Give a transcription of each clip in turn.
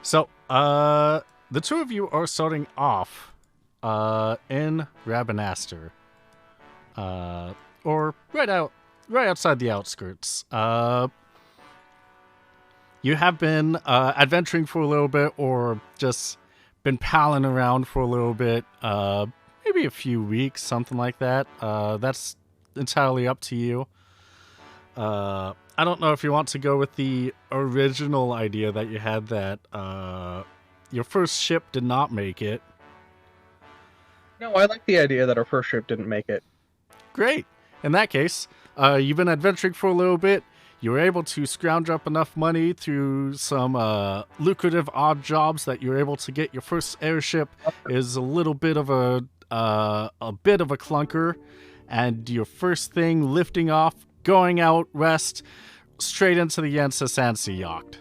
So, the two of you are starting off, in Rabanaster, or right outside the outskirts. You have been adventuring for a little bit, or just been palling around for a little bit. Maybe a few weeks, something like that. That's entirely up to you. I don't know if you want to go with the original idea that you had that your first ship did not make it. No, I like the idea that our first ship didn't make it. Great. In that case, you've been adventuring for a little bit. You were able to scrounge up enough money through some lucrative odd jobs that you're able to get your first airship. Is a little bit of a bit of a clunker, and your first thing lifting off, going out west, straight into the Yensa Sansi yacht.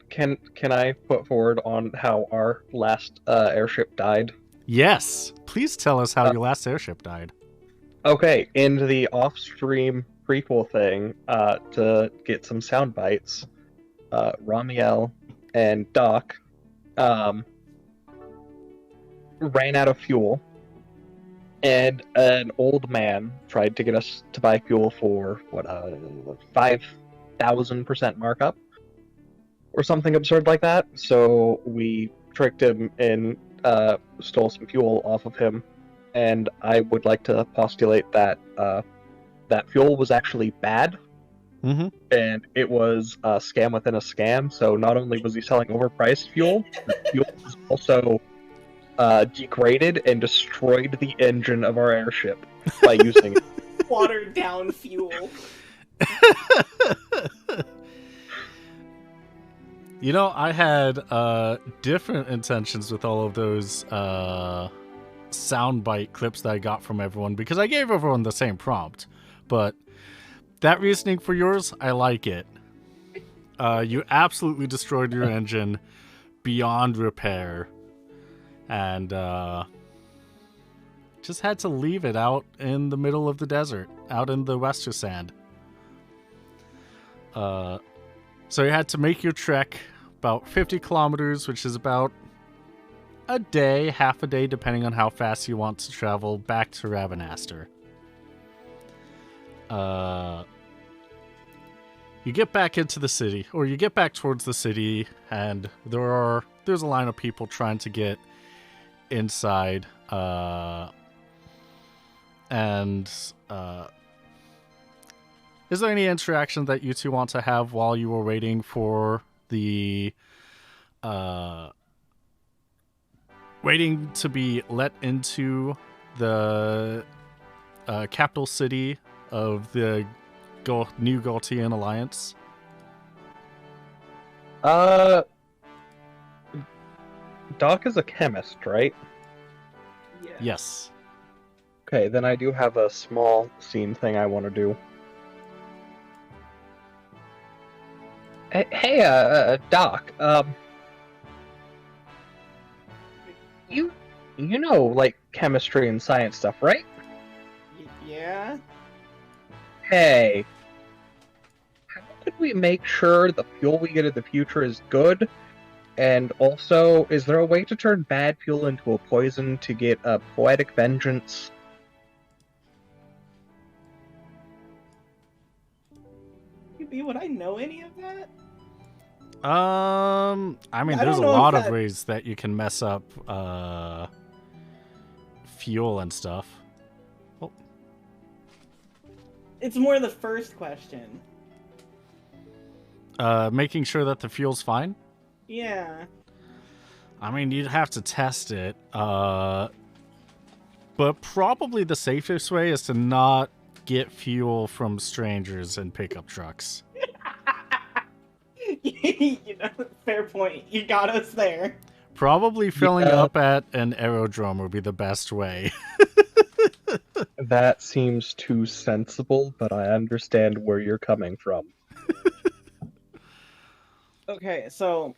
Can I put forward on how our last airship died? Yes, please tell us how Uh, your last airship died. okay, in the off-stream prequel thing, to get some sound bites, Ramiel and Doc um, ran out of fuel, and an old man tried to get us to buy fuel for 5,000% markup or something absurd like that. So we tricked him and stole some fuel off of him. And I would like to postulate that that fuel was actually bad, Mm-hmm. and it was a scam within a scam. So not only was he selling overpriced fuel, the fuel was also degraded and destroyed the engine of our airship by using it. Watered down fuel. You know, I had different intentions with all of those soundbite clips that I got from everyone because I gave everyone the same prompt. But that reasoning for yours, I like it. You absolutely destroyed your engine beyond repair, and just had to leave it out in the middle of the desert, out in the Wester Sand. So you had to make your trek about 50 kilometers, which is about a day, half a day, depending on how fast you want to travel back to Rabanaster. You get back into the city, or you get back towards the city, and there's a line of people trying to get inside. And is there any interaction that you two want to have while you were waiting for the waiting to be let into the capital city of the new Gaultian Alliance? Uh, Doc is a chemist, right? Yeah. Yes. Okay, then I do have a small scene thing I want to do. Hey, Doc. You know, like chemistry and science stuff, right? Yeah? Hey, how could we make sure the fuel we get in the future is good? And also, is there a way to turn bad fuel into a poison to get a poetic vengeance? Would I know any of that? I mean, I there's don't a know if lot of that... ways that you can mess up fuel and stuff. Oh, It's more the first question. making sure that the fuel's fine. Yeah. I mean, you'd have to test it. But probably the safest way is to not get fuel from strangers in pickup trucks. Fair point. You got us there. Probably filling Yeah, up at an aerodrome would be the best way. that seems too sensible, but I understand where you're coming from. Okay, so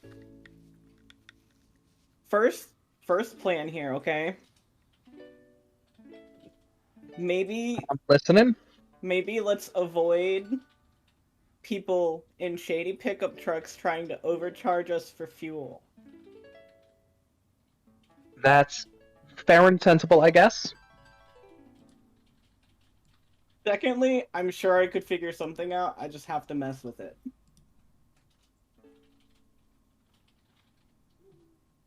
first first plan here, okay? Maybe I'm listening. maybe let's avoid people in shady pickup trucks trying to overcharge us for fuel. That's fair and sensible, I guess. Secondly, I'm sure I could figure something out. I just have to mess with it.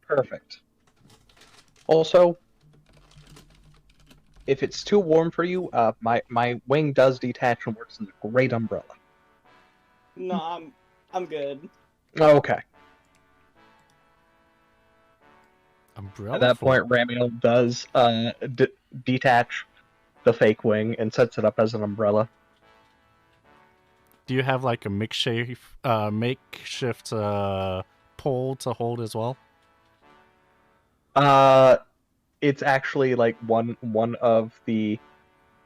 Perfect. Also, if it's too warm for you, my wing does detach and works as a great umbrella. No, I'm good. Okay. Umbrella At that fort. point, Ramiel does detach the fake wing and sets it up as an umbrella. Do you have like a makeshift pole to hold as well? It's actually like one of the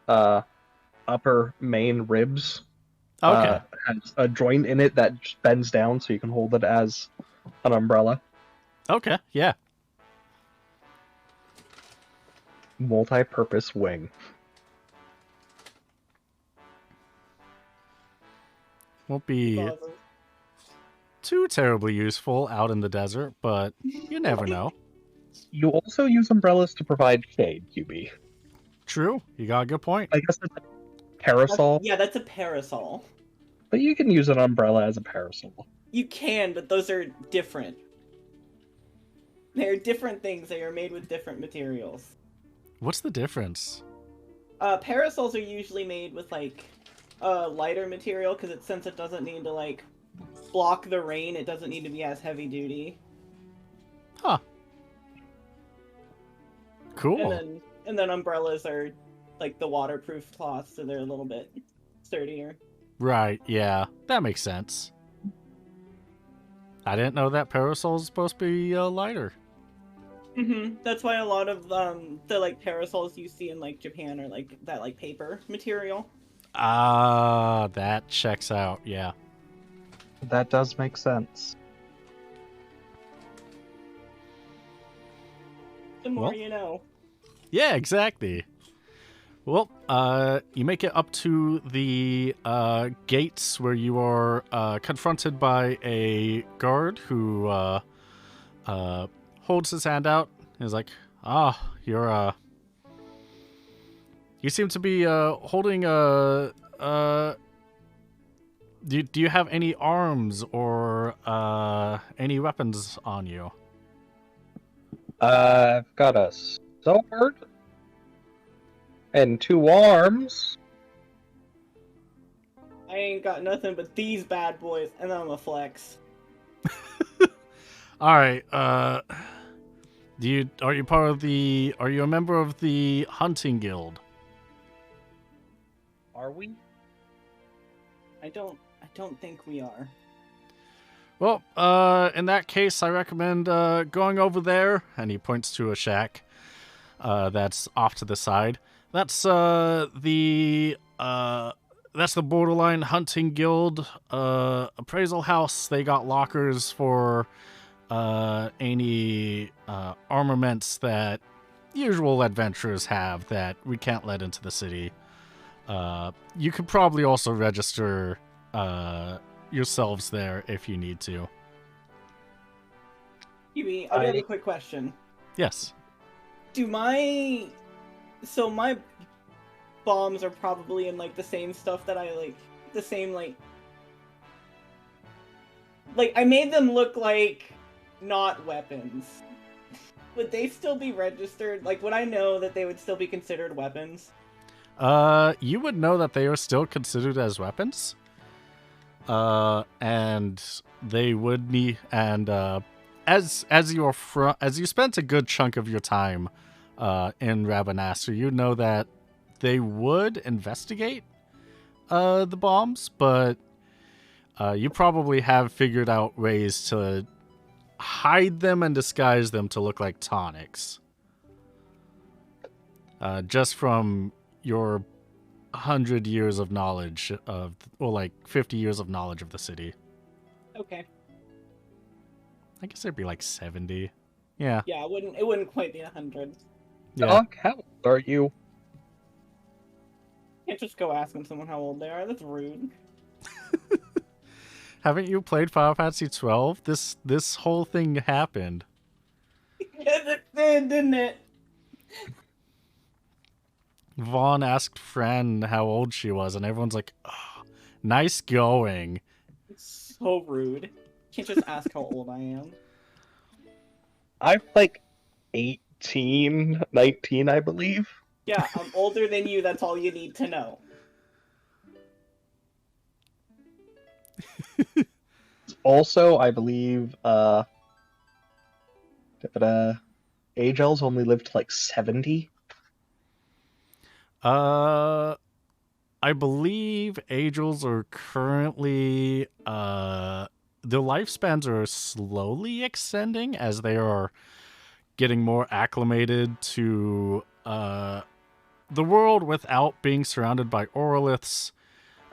upper main ribs Okay. has a joint in it that just bends down so you can hold it as an umbrella. Okay. Yeah. Multi-purpose wing. Won't be It's awesome. too terribly useful out in the desert, but you never know. You also use umbrellas to provide shade, QB. True. You got a good point. I guess it's a parasol, Yeah, that's a parasol. but you can use an umbrella as a parasol. You can, but those are different. They're different things. They are made with different materials. What's the difference? Parasols are usually made with like a lighter material because since it doesn't need to like block the rain, it doesn't need to be as heavy duty. Huh. Cool. And then umbrellas are like the waterproof cloth, so they're a little bit sturdier. Right, yeah. That makes sense. I didn't know that parasol's supposed to be lighter. That's why a lot of the like parasols you see in like Japan are like that like paper material. Ah, that checks out, yeah. That does make sense. The more Well. you know. Yeah, exactly. Well, you make it up to the gates where you are confronted by a guard who holds his hand out. He's like, you seem to be holding do you have any arms or any weapons on you? I've got a sword and 2 arms. I ain't got nothing but these bad boys, and I'm a flex. All right. Are you a member of the hunting guild? Are we? I don't think we are. Well, in that case, I recommend going over there. And he points to a shack that's off to the side. That's the Borderline Hunting Guild appraisal house. They got lockers for any armaments that usual adventurers have that we can't let into the city. You could probably also register yourselves there if you need to. Kiwi, I do have a quick question. Yes. My bombs are probably in like the same stuff that I like, the same like I made them look like not weapons. Would they still be registered? Like, would I know that they would still be considered weapons? You would know that they are still considered as weapons. And they would need, and as you spent a good chunk of your time in Rabanastre, you know that they would investigate the bombs, but you probably have figured out ways to hide them and disguise them to look like tonics. Just from your 100 years of knowledge of, or like 50 years of knowledge of the city. Okay. I guess it'd be like 70. Yeah. Yeah, it wouldn't quite be 100. Yeah. Doc, how old are you? Can't just go asking someone how old they are. That's rude. Haven't you played Final Fantasy 12? This whole thing happened. Yes, it did, didn't it? Vaughn asked Fran how old she was, and everyone's like, oh, nice going. It's so rude. Can't just ask how old I am. I'm like 18, 19, I believe. Yeah, I'm older than you, that's all you need to know. Also, I believe Agel's only lived to like 70. I believe Angels are currently their lifespans are slowly extending as they are getting more acclimated to the world without being surrounded by Oroliths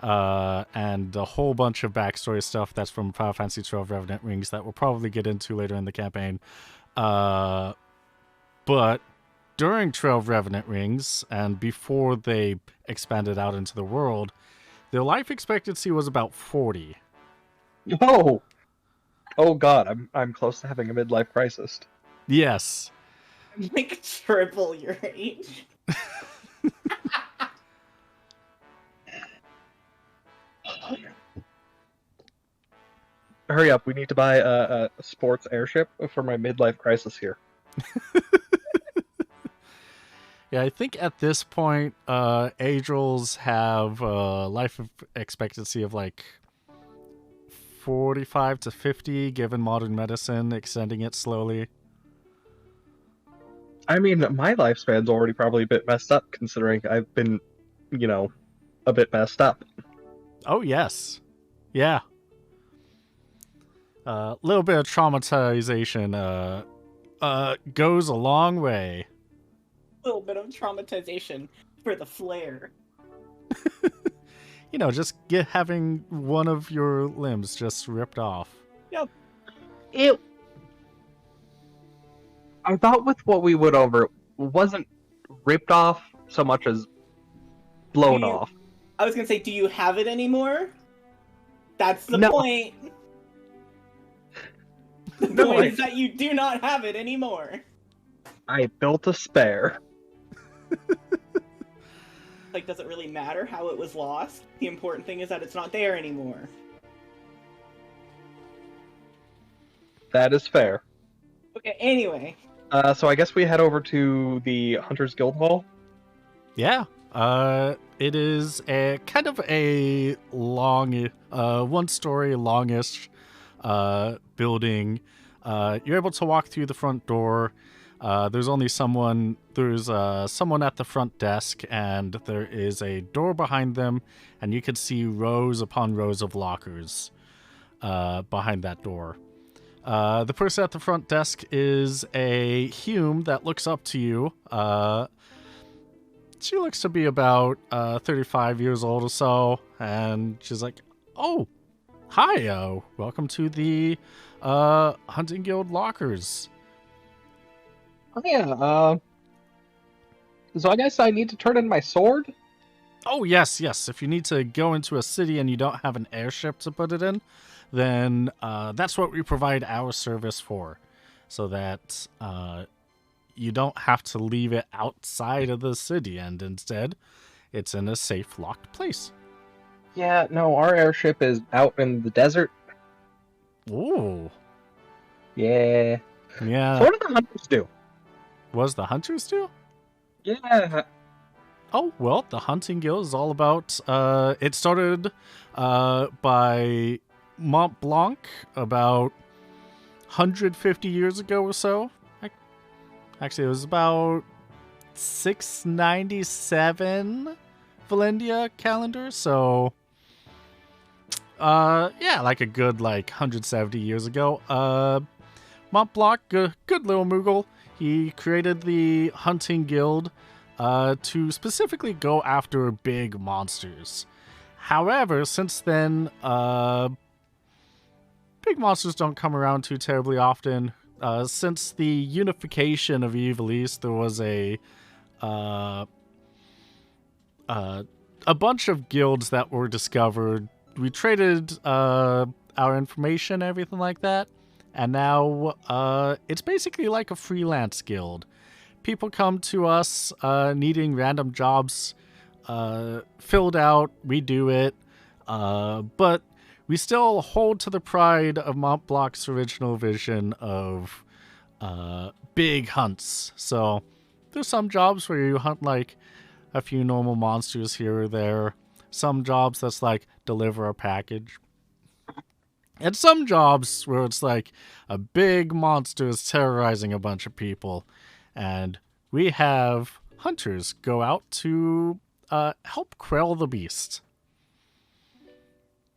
and a whole bunch of backstory stuff that's from Final Fantasy XII Revenant Rings that we'll probably get into later in the campaign. But during 12 Revenant Rings, and before they expanded out into the world, their life expectancy was about 40. Oh, oh God, I'm close to having a midlife crisis. Yes. I'm like triple your age. Hurry up, we need to buy a sports airship for my midlife crisis here. Yeah, I think at this point, Angels have a life expectancy of like 45 to 50, given modern medicine extending it slowly. I mean, my lifespan's already probably a bit messed up, considering I've been, a bit messed up. Oh, yes. Yeah. A little bit of traumatization goes a long way. A little bit of traumatization for the flair. Just having one of your limbs just ripped off. Yep. I thought with what we went over, it wasn't ripped off so much as blown off. I was gonna say, do you have it anymore? That's the No. point. The No, point is that you do not have it anymore. I built a spare. Like, does it really matter how it was lost? The important thing is that it's not there anymore. That is fair. Okay, anyway. So I guess we head over to the Hunters Guild Hall. Yeah. It is a kind of a long, one-story, longish building. You're able to walk through the front door. There's someone at the front desk, and there is a door behind them, and you can see rows upon rows of lockers behind that door. The person at the front desk is a Hume that looks up to you. She looks to be about 35 years old or so, and she's like, "Oh, hi, welcome to the Hunting Guild lockers." Oh yeah, so I guess I need to turn in my sword? Oh, yes. If you need to go into a city and you don't have an airship to put it in, then that's what we provide our service for, so that you don't have to leave it outside of the city, and instead it's in a safe, locked place. Yeah, no, our airship is out in the desert. Ooh. Yeah. Yeah. So what do the hunters do? Was the hunters do? Yeah. Oh, well, the Hunting Guild is all about, it started by Mont Blanc about 150 years ago or so. Actually, it was about 697 Valendia calendar, so yeah, like a good 170 years ago. Mont Blanc, good little Moogle. He created the Hunting Guild to specifically go after big monsters. However, since then, big monsters don't come around too terribly often. Since the unification of Evil East, there was a bunch of guilds that were discovered. We traded a our information, everything like that. And now it's basically like a freelance guild. People come to us needing random jobs filled out. We do it. But we still hold to the pride of Mont Blanc's original vision of big hunts. So there's some jobs where you hunt like a few normal monsters here or there. Some jobs that's like deliver a package. And some jobs where it's like a big monster is terrorizing a bunch of people. And we have hunters go out to help quell the beast.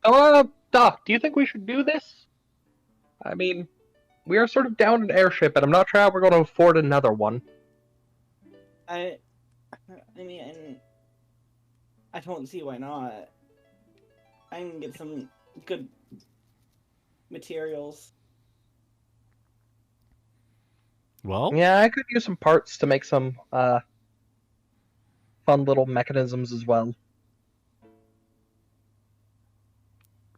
Doc, do you think we should do this? I mean, we are sort of down an airship, and I'm not sure how we're going to afford another one. I mean, I don't see why not. I can get some good materials. Well, Yeah, I could use some parts to make some fun little mechanisms as well.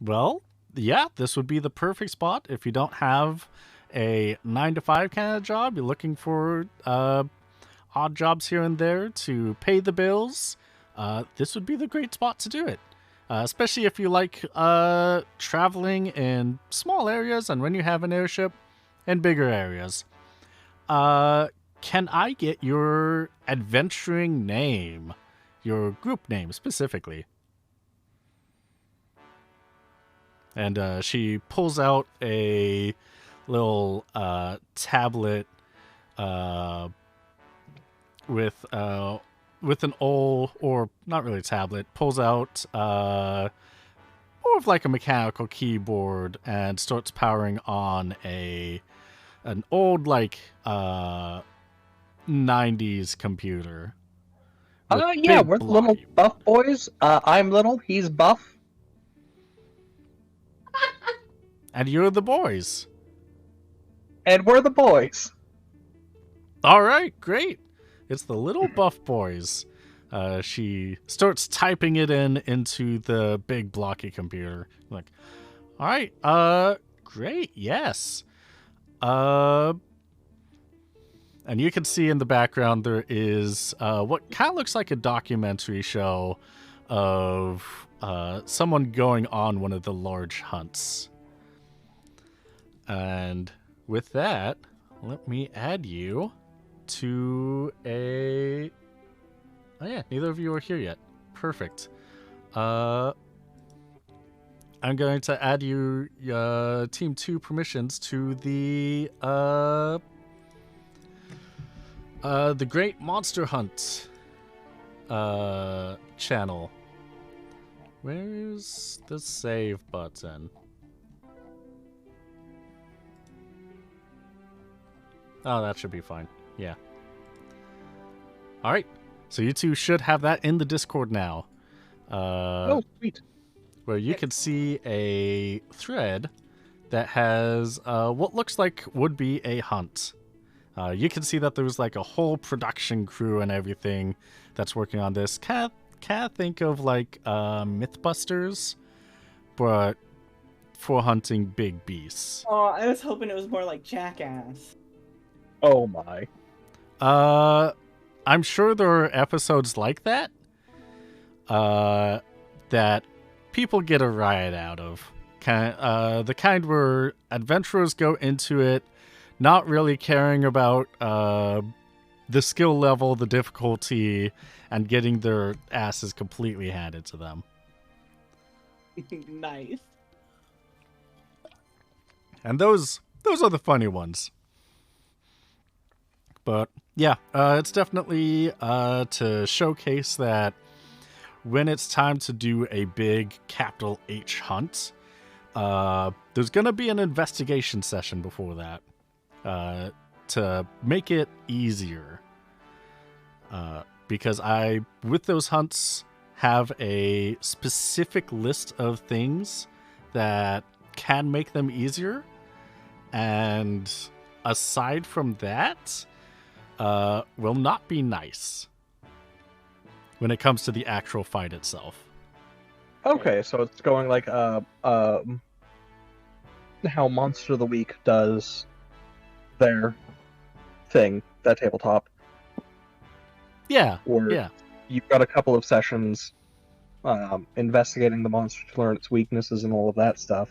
Well, yeah, this would be the perfect spot if you don't have a 9-to-5 kind of job. You're looking for odd jobs here and there to pay the bills. This would be the great spot to do it. Especially if you like traveling in small areas and when you have an airship in bigger areas. Can I get your adventuring name? Your group name, specifically. And she pulls out a little tablet with an old, or not really tablet, pulls out more of like a mechanical keyboard and starts powering on an old like 90s computer. Yeah, we're the little buff boys. I'm little, he's buff. And you're the boys. And we're the boys. All right, great. It's the little buff boys. She starts typing it into the big blocky computer. Like, all right, great, yes. And you can see in the background there is what kind of looks like a documentary show of someone going on one of the large hunts. And with that, let me add you to a... Oh yeah, neither of you are here yet. Perfect. I'm going to add you Team 2 permissions to the Great Monster Hunt channel. Where's the save button? Oh, that should be fine. Yeah. All right. So you two should have that in the Discord now. Oh, sweet. Where you can see a thread that has what looks like would be a hunt. You can see that there's like a whole production crew and everything that's working on this. Kind of think of like Mythbusters, but for hunting big beasts. Oh, I was hoping it was more like Jackass. Oh my. I'm sure there are episodes like that that people get a riot out of. The kind where adventurers go into it not really caring about the skill level, the difficulty, and getting their asses completely handed to them. Nice. And those are the funny ones. But yeah, it's definitely to showcase that when it's time to do a big capital H hunt, there's going to be an investigation session before that to make it easier. Because I, with those hunts, have a specific list of things that can make them easier. And aside from that, will not be nice when it comes to the actual fight itself. Okay, so it's going like how Monster of the Week does their thing, that tabletop, Yeah. where Yeah. you've got a couple of sessions investigating the monster to learn its weaknesses and all of that stuff.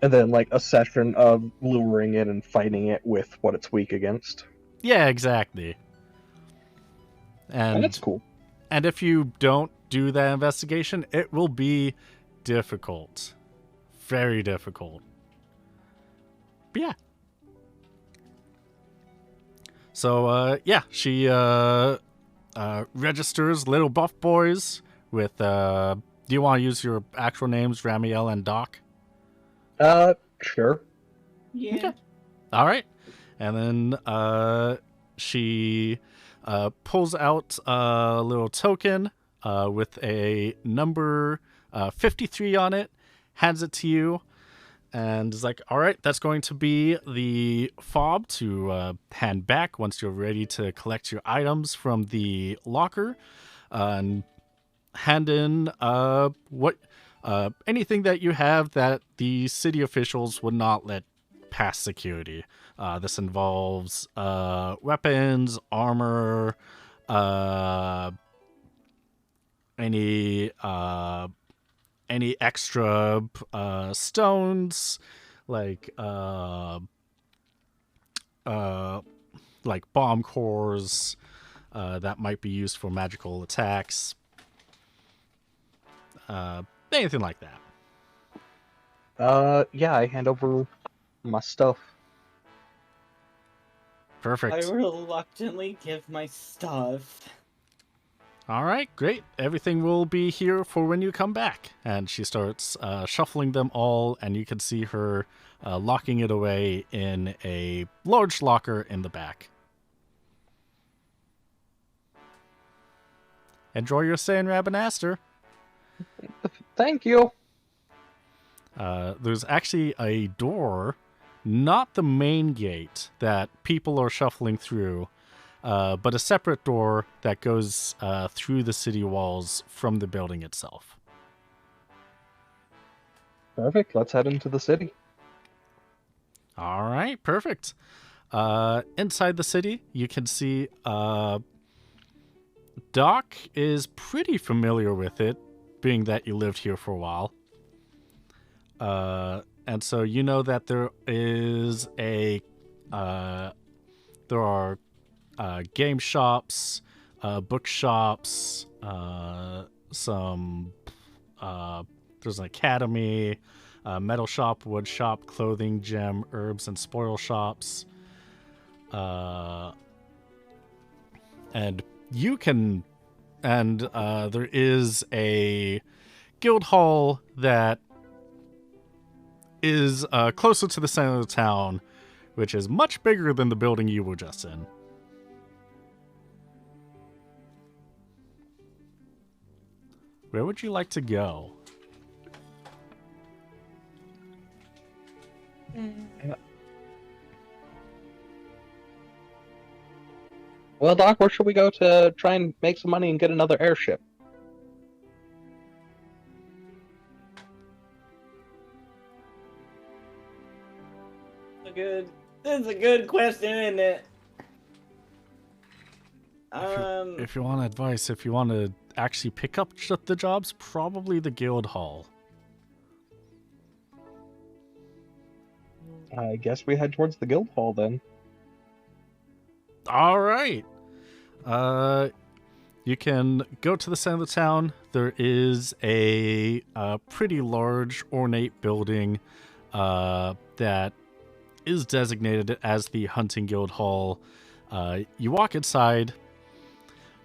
And then, like, a session of luring it and fighting it with what it's weak against. Yeah, exactly. And that's cool. And if you don't do that investigation, it will be difficult. Very difficult. But yeah. So, she registers little buff boys with, do you want to use your actual names, Ramiel and Doc? Sure. Yeah. Okay. All right. And then she pulls out a little token with a number 53 on it, hands it to you, and is like, all right, that's going to be the fob to hand back once you're ready to collect your items from the locker, and hand in anything that you have that the city officials would not let past security. This involves weapons, armor, any extra stones, like bomb cores that might be used for magical attacks. Anything like that. Yeah, I hand over my stuff. Perfect. I reluctantly give my stuff. All right, great. Everything will be here for when you come back. And she starts shuffling them all, and you can see her locking it away in a large locker in the back. Enjoy your stay in Rabanastre. Thank you. There's actually a door, not the main gate that people are shuffling through, but a separate door that goes through the city walls from the building itself. Perfect. Let's head into the city. All right, perfect. Inside the city, you can see Doc is pretty familiar with it, being that you lived here for a while. And so you know that there is there are game shops, bookshops, there's an academy, metal shop, wood shop, clothing, gem, herbs, and spoil shops. And there is a guild hall that is closer to the center of the town, which is much bigger than the building you were just in. Where would you like to go? Well, Doc, where should we go to try and make some money and get another airship? That's a good question, isn't it? If you want advice, if you want to actually pick up the jobs, probably the guild hall. I guess we head towards the guild hall then. All right. You can go to the center of the town. There is a pretty large, ornate building that is designated as the Hunting Guild Hall. You walk inside.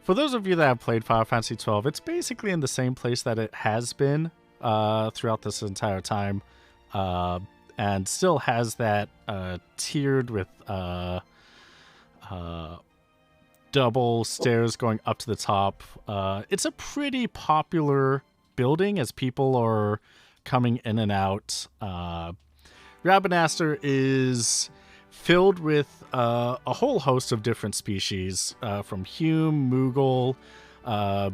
For those of you that have played Final Fantasy XII, it's basically in the same place that it has been throughout this entire time, and still has that tiered with double stairs going up to the top. It's a pretty popular building as people are coming in and out. Rabanastre is filled with a whole host of different species, from Hume, Moogle,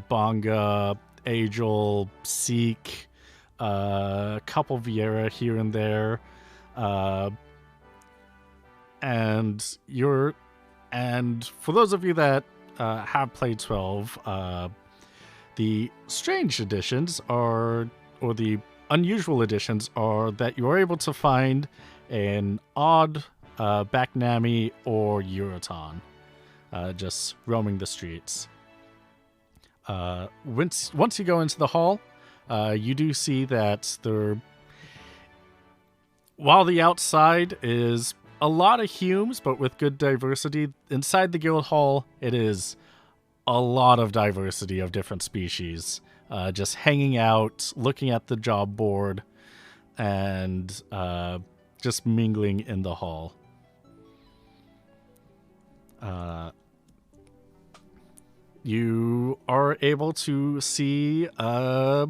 Bonga, Agel, Seek, a couple Vieira here and there, and for those of you that have played 12, the strange editions or the unusual editions are that you are able to find an odd Backnami or Euroton just roaming the streets. Once you go into the hall, you do see that while the outside is a lot of Humes, but with good diversity, inside the guild hall, it is a lot of diversity of different species, just hanging out, looking at the job board, and just mingling in the hall. You are able to see a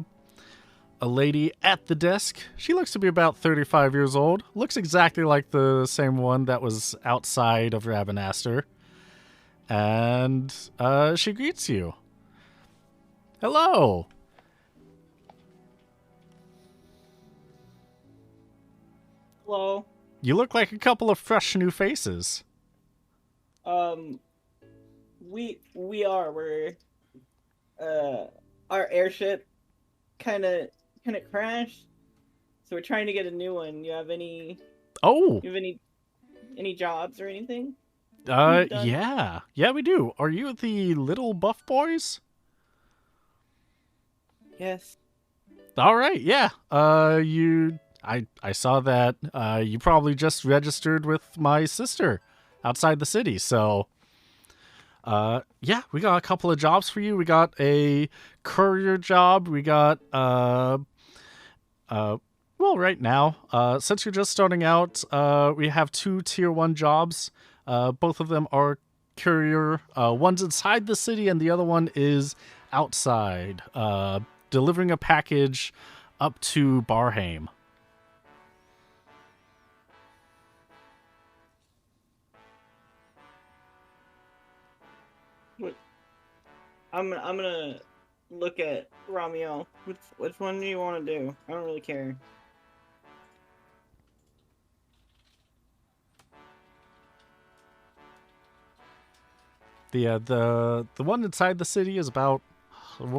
lady at the desk. She looks to be about 35 years old. Looks exactly like the same one that was outside of Ravenaster. And she greets you. Hello. Hello. You look like a couple of fresh new faces. We're our airship kind of crashed, so we're trying to get a new one. You have any jobs or anything? Yeah, we do. Are you the little buff boys? Yes. All right, yeah. I saw that you probably just registered with my sister outside the city, so yeah, we got a couple of jobs for you. We got a courier job. We got well, right now, since you're just starting out, we have 2 tier 1 jobs. Both of them are courier. One's inside the city and the other one is outside, delivering a package up to Barheim. I'm gonna look at Ramiel. Which one do you want to do? I don't really care. The one inside the city is we'll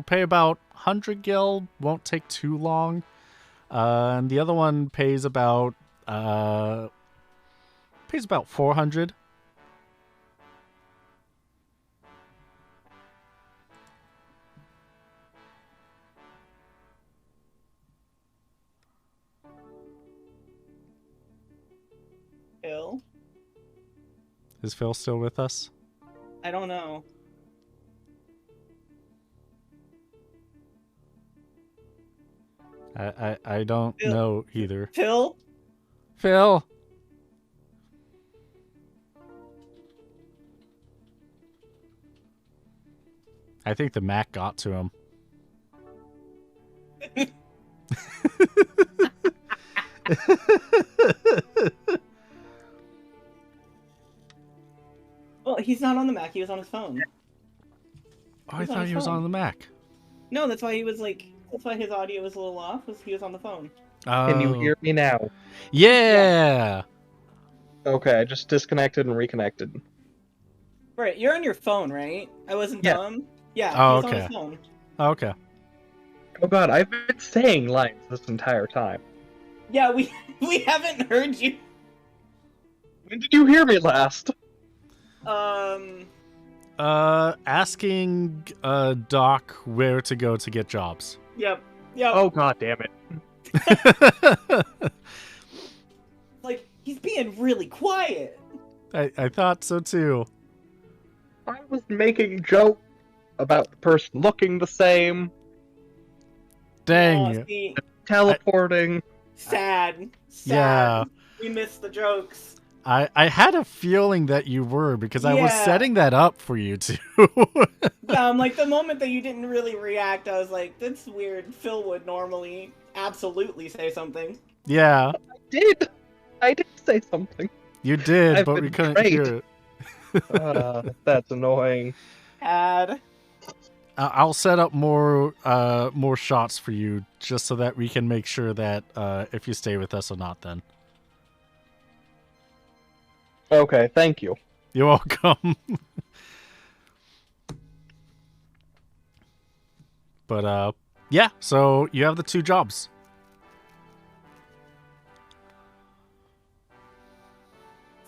pay about 100 gil, won't take too long. And the other one pays about 400. Phil? Is Phil still with us? I don't know. I don't Phil. know either. Phil? Phil! I think the Mac got to him. Well, he's not on the Mac. He was on his phone. Oh, I thought he was on the Mac. No, that's why that's why his audio was a little off. He was on the phone. Can you hear me now? Yeah! Okay, I just disconnected and reconnected. Right, you're on your phone, right? I wasn't Yeah. dumb. Yeah, Oh, he was on okay. his phone. Okay. Oh god, I've been saying lines this entire time. Yeah, we haven't heard you. When did you hear me last? Asking Doc where to go to get jobs. Yep. Oh god damn it. Like, he's being really quiet. I thought so too. I was making a joke about the person looking the same, Dang. Oh, see, teleporting. sad. Yeah. We missed the jokes. I had a feeling that you were because I was Yeah. setting that up for you too. Yeah, I'm like, the moment that you didn't really react, I was like, that's weird. Phil would normally absolutely say something. Yeah, I did say something. you did, I've but been we couldn't great. hear it. That's annoying. Sad. I'll set up more shots for you just so that we can make sure that if you stay with us or not. Then Okay, thank you. you're welcome. But yeah. So you have the 2 jobs.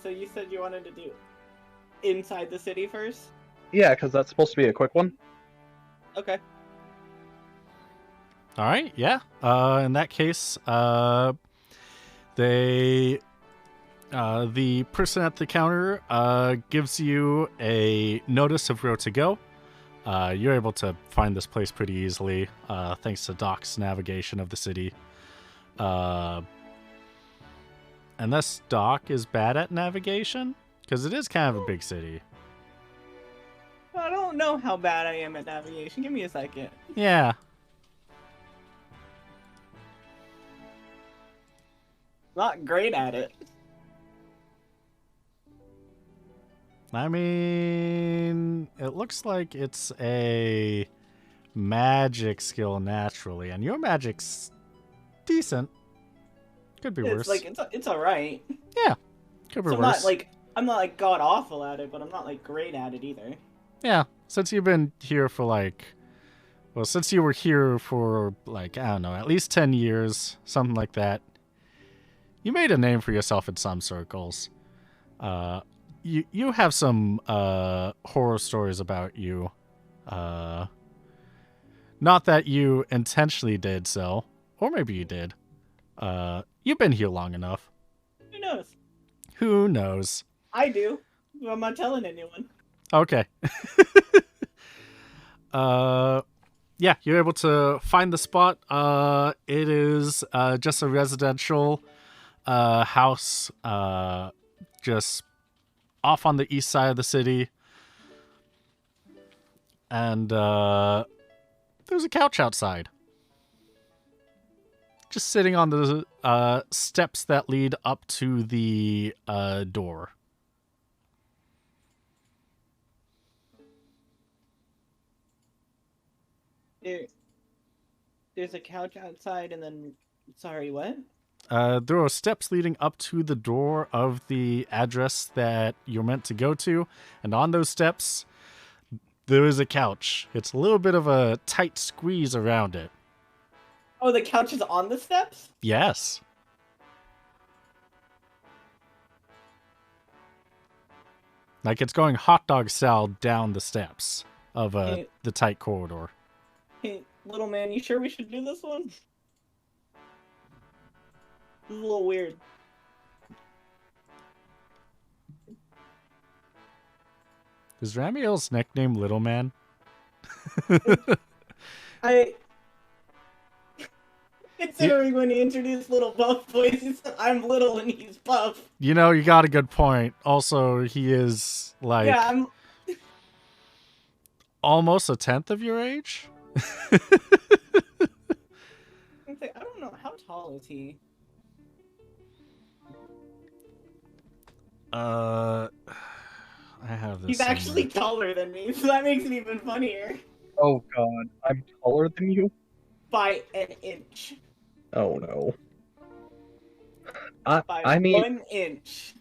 So you said you wanted to do inside the city first? Yeah, because that's supposed to be a quick one. Okay. All right, yeah. In that case, the person at the counter gives you a notice of where to go. You're able to find this place pretty easily, thanks to Doc's navigation of the city. Unless Doc is bad at navigation, because it is kind of a big city. I don't know how bad I am at navigation. Give me a second. Yeah. Not great at it. I mean, it looks like it's a magic skill naturally, and your magic's decent. Could be worse. It's like it's alright. Yeah, could be So worse. I'm not like god awful at it, but I'm not like great at it either. Yeah, since you've been here for since you were here for I don't know, at least 10 years, something like that. You made a name for yourself in some circles. You have some horror stories about you. Not that you intentionally did so, or maybe you did. You've been here long enough. Who knows? Who knows? I do. But I'm not telling anyone. Okay. Yeah, you're able to find the spot. It is just a residential house, just off on the east side of the city. And there's a couch outside. Just sitting on the steps that lead up to the door. There's a couch outside, and then sorry, what? There are steps leading up to the door of the address that you're meant to go to, and on those steps, there is a couch. It's a little bit of a tight squeeze around it. Oh, the couch is on the steps? Yes. Like it's going hot dog style down the steps of the tight corridor. Hey, little man, you sure we should do this one? This is a little weird. Is Ramiel's nickname Little Man? Considering when he introduced Little Buff Boys, he said, I'm little and he's buff. You know, you got a good point. Also, he is Yeah, I'm... almost a tenth of your age? I don't know, how tall is he? I have this. He's actually taller than me, so that makes it even funnier. Oh god, I'm taller than you? By an inch. Oh no. By I mean, 1 inch.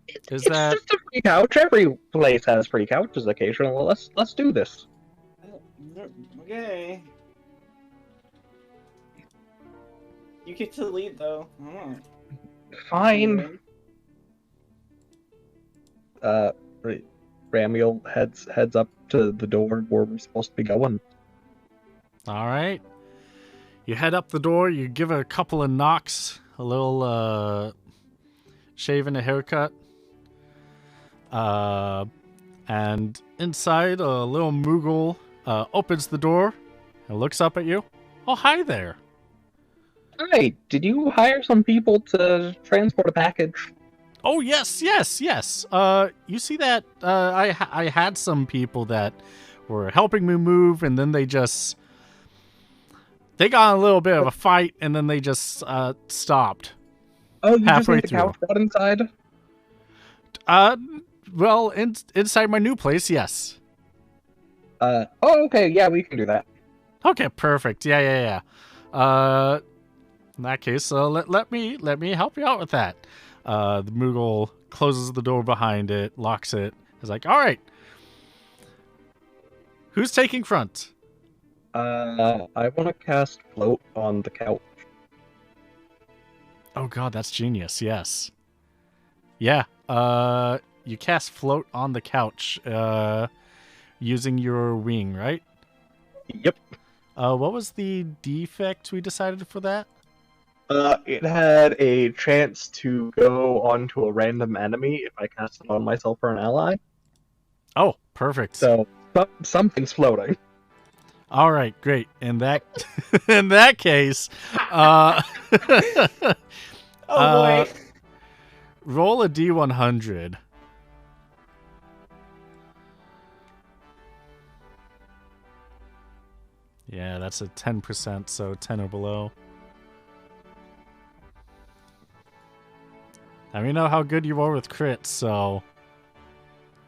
Is it's that just a free couch. Every place has free couches occasionally. Let's do this. Okay. You get to lead though. Fine. Ramiel heads up to the door where we're supposed to be going. all right? You head up the door. You give it a couple of knocks, a little shave and a haircut, and inside a little Moogle opens the door and looks up at you. Oh, hi there. Hi, did you hire some people to transport a package? Oh, yes. You see that I had some people that were helping me move, and then they got in a little bit of a fight, and then they just stopped. Oh, you just Halfway need the through. couch brought inside? Well, inside my new place, yes. Oh, okay, yeah, we can do that. Okay, perfect. Yeah. In that case, let me help you out with that. The Moogle closes the door behind it, locks it. Is like, all right, who's taking front? I want to cast float on the couch. Oh god, that's genius. Yes. Yeah. You cast float on the couch, using your wing, right? Yep. What was the defect we decided for that? It had a chance to go onto a random enemy if I cast it on myself or an ally. Oh, perfect. So something's floating. All right, great. In that in that case, Oh boy. roll a d100. Yeah, that's a 10%, so 10 or below. Now we know how good you are with crits, so...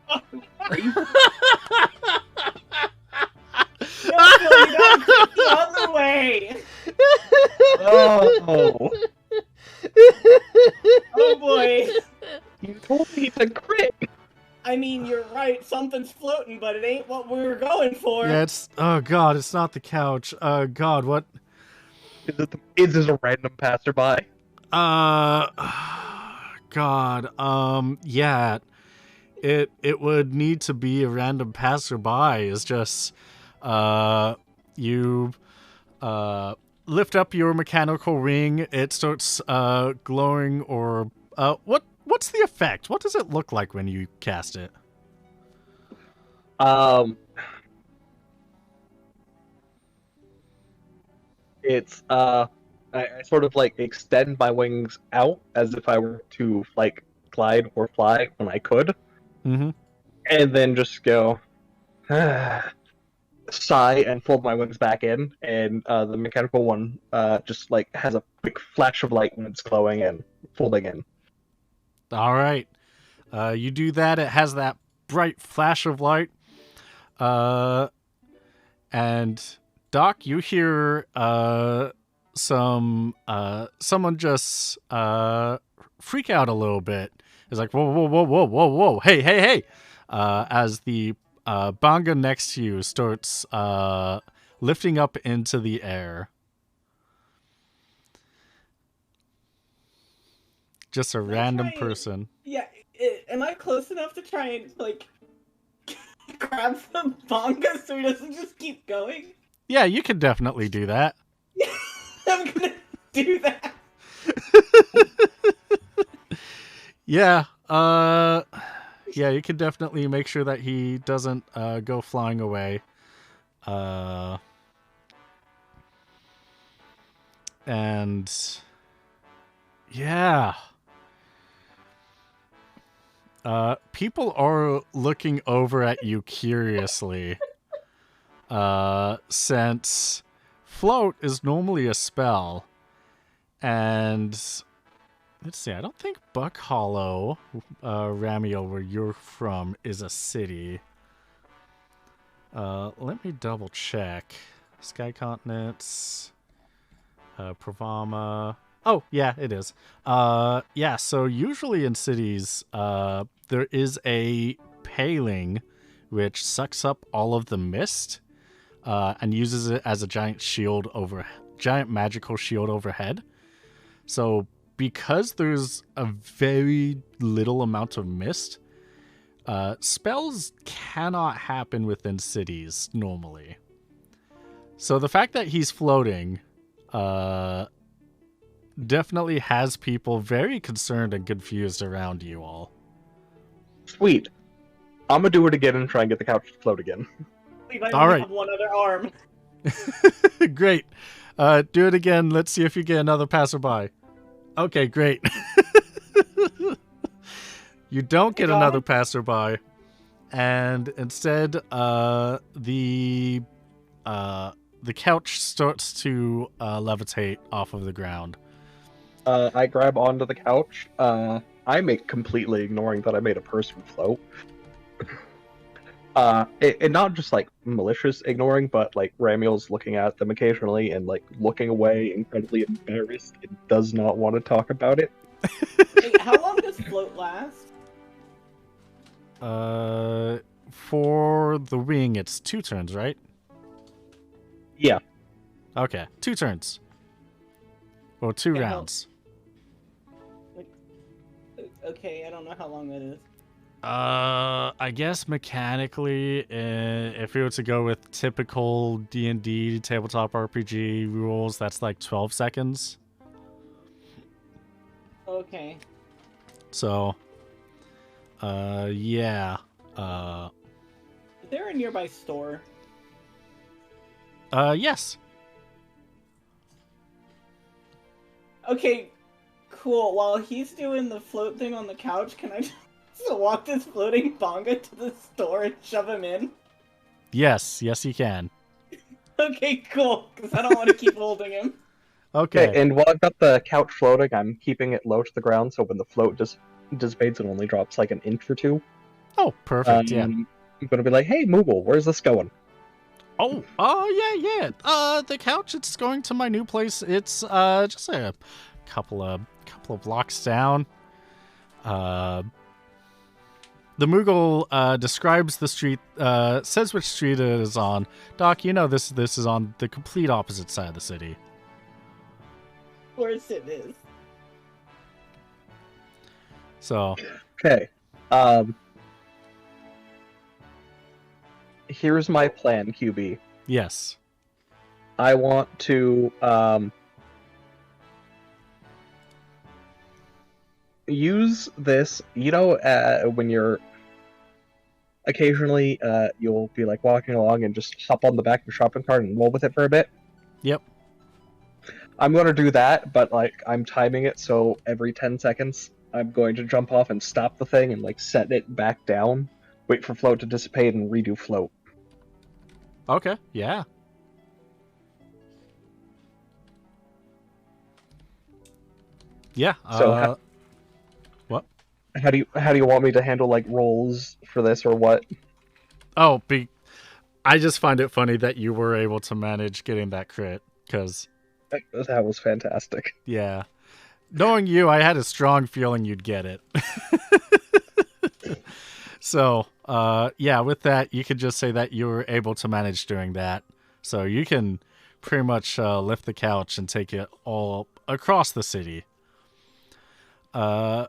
No, Phil, you gotta click the other way. Oh, Oh boy. you told me to crit. I mean, you're right. Something's floating, but it ain't what we were going for. Yeah, it's... Oh god, it's not the couch. God, what... Is this a random passerby? God, yeah. It would need to be a random passerby. It's just, you, lift up your mechanical ring, it starts, glowing, or, what's the effect? What does it look like when you cast it? It's, I sort of, like, extend my wings out as if I were to, like, glide or fly when I could. Mm-hmm. And then just go, sigh and fold my wings back in, and the mechanical one just like has a quick flash of light when it's glowing and folding in. All right. You do that. It has that bright flash of light. And Doc, you hear someone just freak out a little bit. It's like, whoa, hey. As the Banga next to you starts lifting up into the air. Just a random person. Yeah, am I close enough to try and, like, grab the manga so he doesn't just keep going? Yeah, you can definitely do that. I'm gonna do that. Yeah, yeah, you can definitely make sure that he doesn't go flying away. And yeah. People are looking over at you curiously. Since float is normally a spell. And let's see, I don't think Buck Hollow, Ramio, where you're from, is a city. Let me double check. Sky Continents, Pravama. Oh, yeah, it is. Yeah, so usually in cities, there is a paling which sucks up all of the mist, and uses it as a giant magical shield overhead. So because there's a very little amount of mist, spells cannot happen within cities normally. So the fact that he's floating definitely has people very concerned and confused around you all. Sweet. I'm gonna do it again and try and get the couch to float again. I All right. have one other arm. Great. Do it again. Let's see if you get another passerby. Okay, great. You don't get another passerby, and instead, the couch starts to levitate off of the ground. I grab onto the couch. I'm completely ignoring that I made a person float. And not just like malicious ignoring, but like Ramiel's looking at them occasionally and like looking away, incredibly embarrassed, and does not want to talk about it. Wait, how long does float last? For the wing, it's 2 turns, right? Yeah. Okay, 2 turns. Or 2 Yeah, rounds. Okay, I don't know how long that is. I guess mechanically, if you were to go with typical D&D tabletop RPG rules, that's like 12 seconds. Okay. So, yeah. Is there a nearby store? Yes. Okay, cool. While he's doing the float thing on the couch, can I just walk this floating bonga to the store and shove him in? Yes, you can. Okay, cool. Because I don't want to keep holding him. Okay. Okay, and while I've got the couch floating, I'm keeping it low to the ground, so when the float dissipates, it only drops like an inch or two. Oh, perfect, yeah. I'm gonna be like, hey, Moogle, where's this going? Oh, yeah. The couch, it's going to my new place. It's, just a couple of blocks down. The Moogle, describes the street, says which street it is on. Doc, you know this is on the complete opposite side of the city. Of course it is. So, Okay. Here's my plan, QB. yes. I want to use this. You know, when you're occasionally you'll be like walking along and just hop on the back of your shopping cart and roll with it for a bit. Yep. I'm going to do that, but like I'm timing it so every 10 seconds I'm going to jump off and stop the thing and like set it back down, wait for float to dissipate, and redo float. Okay, yeah. Yeah. So what? How do you want me to handle like rolls for this or what? Oh, I just find it funny that you were able to manage getting that crit, because That was fantastic. yeah, knowing you, I had a strong feeling you'd get it. So, yeah, with that, you could just say that you were able to manage doing that. So you can pretty much lift the couch and take it all across the city. Doc,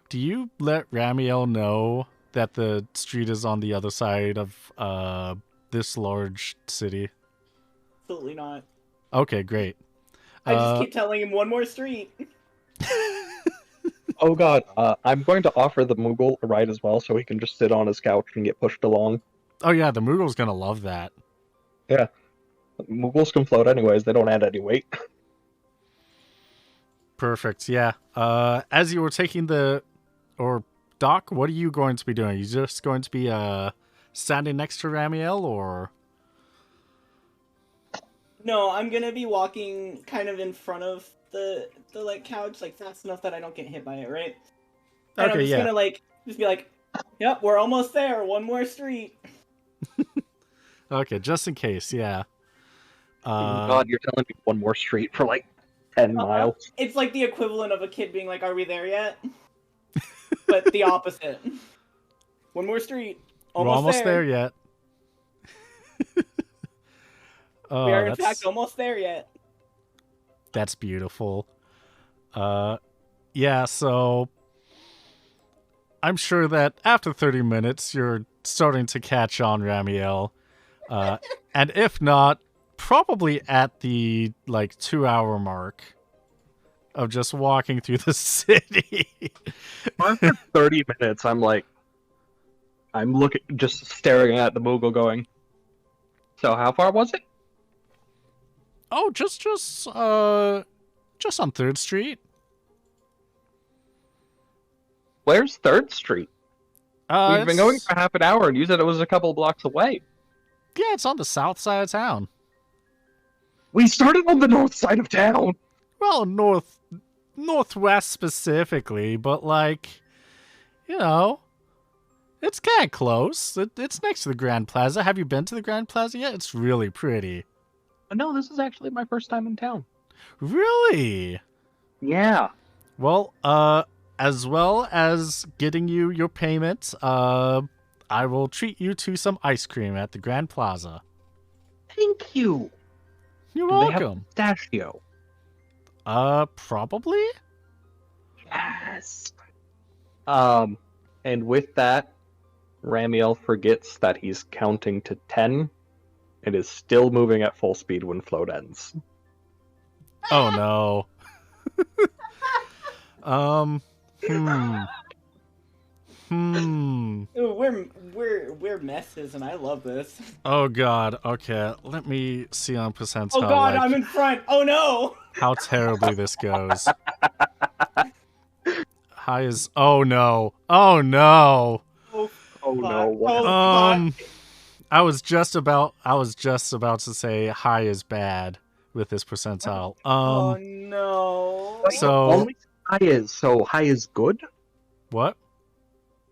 do you let Ramiel know that the street is on the other side of this large city? Absolutely not. Okay, great. I just keep telling him one more street. Oh god, I'm going to offer the Moogle a ride as well so he can just sit on his couch and get pushed along. Oh yeah, the Moogle's gonna love that. Yeah. Moogles can float anyways, they don't add any weight. Perfect, yeah. As you were taking Doc, what are you going to be doing? Are you just going to be standing next to Ramiel, or? No, I'm gonna be walking kind of in front of the like couch, like fast enough that I don't get hit by it, right? And Okay, I'm just gonna just be like, yep, we're almost there. One more street. Okay, just in case, yeah. God, you're telling me one more street for like 10 miles. It's like the equivalent of a kid being like, "Are we there yet?" But the opposite. One more street. We're almost there yet. Oh, we are in fact almost there yet. That's beautiful. Yeah, so I'm sure that after 30 minutes you're starting to catch on, Ramiel. And if not, probably at the 2-hour mark of just walking through the city. After 30 minutes, I'm looking, just staring at the Moogle going, so how far was it? Oh, just on 3rd Street. Where's 3rd Street? We've been going for half an hour and you said it was a couple blocks away. Yeah, it's on the south side of town. We started on the north side of town! Well, northwest specifically, but It's kind of close. It's next to the Grand Plaza. Have you been to the Grand Plaza yet? It's really pretty. No, this is actually my first time in town. Really? Yeah. Well, as well as getting you your payment, I will treat you to some ice cream at the Grand Plaza. Thank you. You're Do they have welcome. pistachio? Probably? Yes. And with that, Ramiel forgets that he's counting to 10 and is still moving at full speed when float ends. Oh no. um. Hmm. Ooh, we're messes, and I love this. Oh god. Okay. Let me see on percentile. Oh god, like, I'm in front. Oh no. how terribly this goes. High is. Oh no. Oh no. Oh, Oh fuck. no, what Oh, fuck. I was just about to say high is bad with this percentile. Oh no. So- only high is so high is good? What?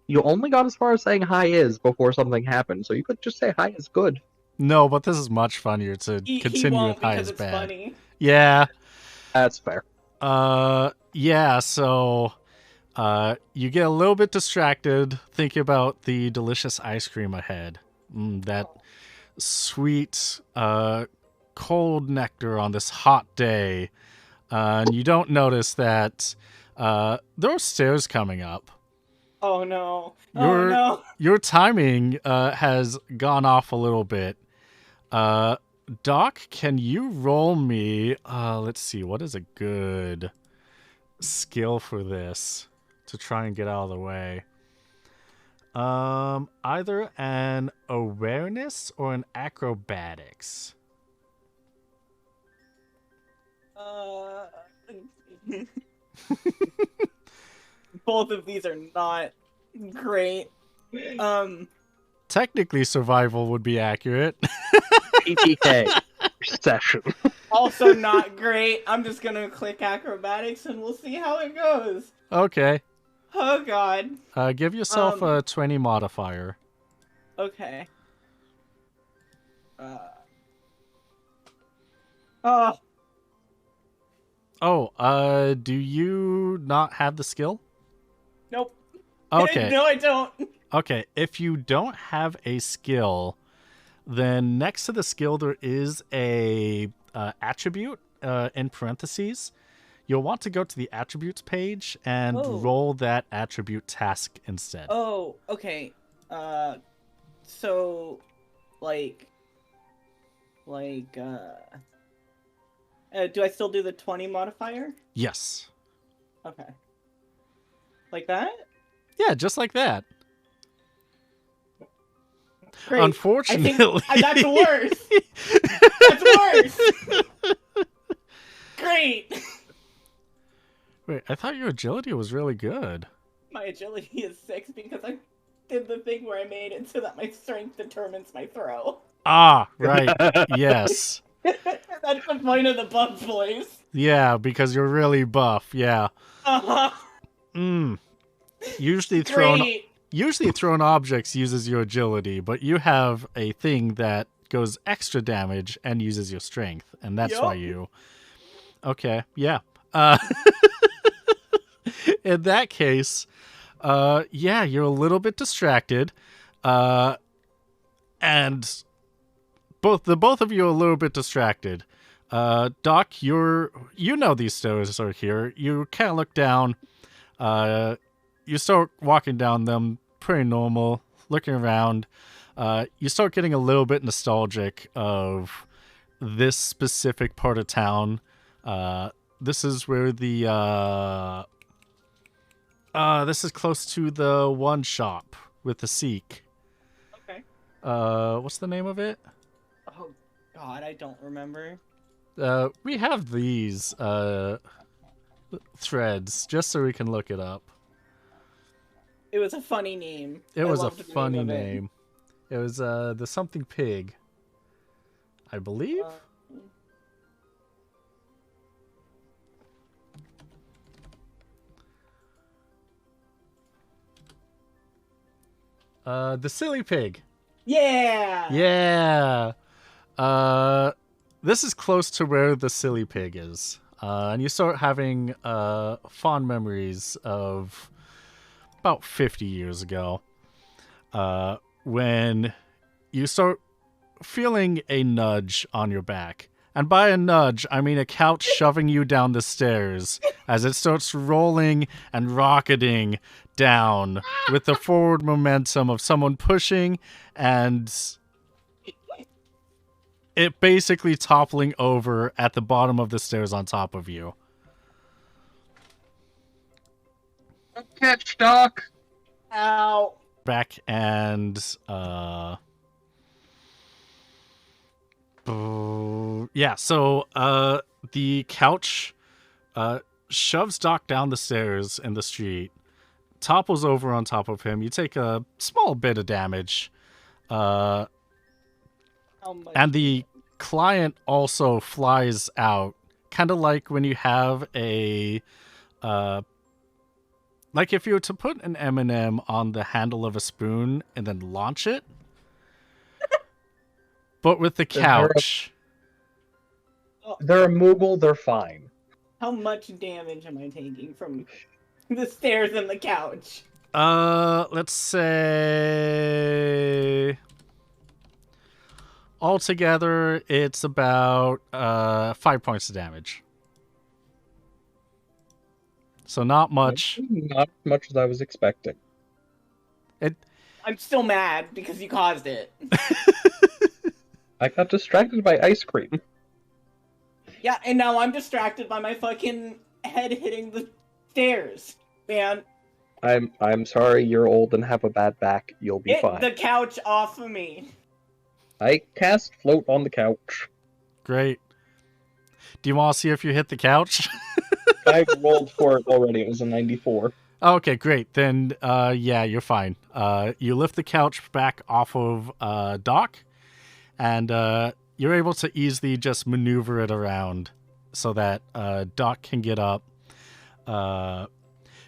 You only got as far as saying high is before something happened, so you could just say high is good. No, but this is much funnier to He continue won't with high because is it's bad. funny. Yeah. That's fair. Yeah, so you get a little bit distracted thinking about the delicious ice cream ahead. That sweet cold nectar on this hot day. And you don't notice that there are stairs coming up. Oh no. Oh Your- no. Your timing has gone off a little bit. Doc, can you roll me? Let's see. What is a good skill for this to try and get out of the way? Either an awareness or an acrobatics. Both of these are not great. Technically, survival would be accurate. PPK session. Also not great. I'm just gonna click acrobatics and we'll see how it goes. Okay. Oh god. Give yourself a 20 modifier. Okay. Oh, Oh, do you not have the skill? nope. Okay. No, I don't. Okay, if you don't have a skill, then next to the skill there is a attribute in parentheses. You'll want to go to the attributes page and Oh. roll that attribute task instead. Oh, okay. So, like, do I still do the 20 modifier? Yes. Okay. Like that? Yeah, just like that. Great. Unfortunately, That's worse. That's worse. Great. Wait, I thought your agility was really good. My agility is 6 because I did the thing where I made it so that my strength determines my throw. Ah, right. Yes. That's the point of the buff, boys. Yeah, because you're really buff. Yeah. Uh-huh. Usually thrown objects uses your agility, but you have a thing that goes extra damage and uses your strength, and that's why Yup. you. Okay, yeah. In that case, yeah, you're a little bit distracted, and both of you are a little bit distracted. Doc, you know these stairs are here. You kind of look down. You start walking down them, pretty normal, looking around. You start getting a little bit nostalgic of this specific part of town. This is where this is close to the one shop with the Seek. Okay. What's the name of it? Oh, God, I don't remember. We have these threads just so we can look it up. It was a funny name. It I was a loved the funny of it. name. It was the something pig, I believe. The silly pig. Yeah. Yeah. This is close to where the silly pig is. And you start having fond memories of about 50 years ago. When you start feeling a nudge on your back. And by a nudge, I mean a couch shoving you down the stairs as it starts rolling and rocketing down with the forward momentum of someone pushing and it basically toppling over at the bottom of the stairs on top of you. Catch, Doc. Ow. Back and yeah, so the couch shoves Doc down the stairs in the street, topples over on top of him. You take a small bit of damage, How much? and the client also flies out, kind of like when you have a like if you were to put an M&M on the handle of a spoon and then launch it. But with the couch. They're a Moogle, they're fine. How much damage am I taking from the stairs and the couch? Let's say altogether it's about 5 points of damage. So not much. Not as much as I was expecting. I'm still mad because you caused it. I got distracted by ice cream. Yeah, and now I'm distracted by my fucking head hitting the stairs, man. I'm sorry you're old and have a bad back. You'll be Get fine. the couch off of me. I cast float on the couch. Great. Do you want to see if you hit the couch? I rolled for it already. It was a 94. Okay, great. Then, yeah, you're fine. You lift the couch back off of Doc, and you're able to easily just maneuver it around so that Doc can get up.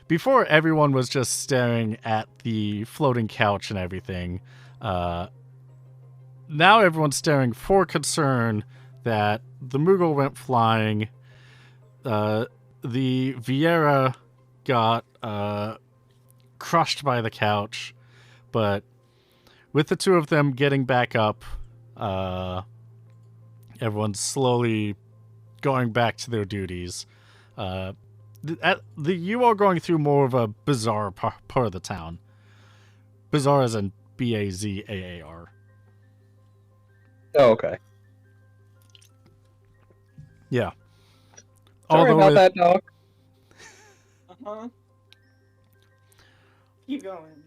Before, everyone was just staring at the floating couch and everything. Now everyone's staring for concern that the Moogle went flying. The Viera got crushed by the couch, but with the two of them getting back up, everyone's slowly going back to their duties. You are going through more of a bizarre part of the town. Bizarre as in Bazaar. Oh, okay. Yeah. Sorry about that, Doc. Uh-huh. Keep going.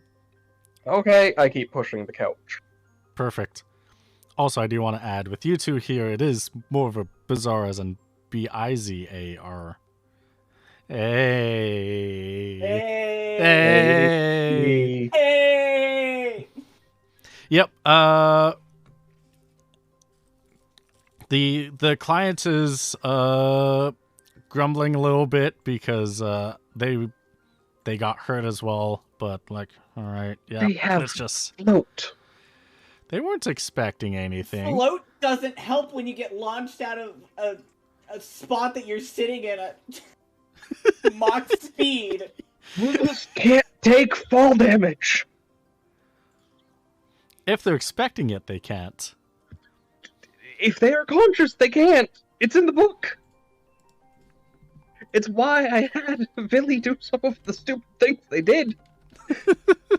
Okay, I keep pushing the couch. Perfect. Also, I do want to add, with you two here, it is more of a bizarre as in Bizar. Hey. Hey. Hey. Hey. Yep. The client is grumbling a little bit because they got hurt as well, but like, all right, yeah, They have it's just float. they weren't expecting anything. Float doesn't help when you get launched out of a spot that you're sitting in at Mach speed. Moogles can't take fall damage. If they're expecting it, they can't. If they are conscious, they can't. It's in the book. It's why I had Billy do some of the stupid things they did. It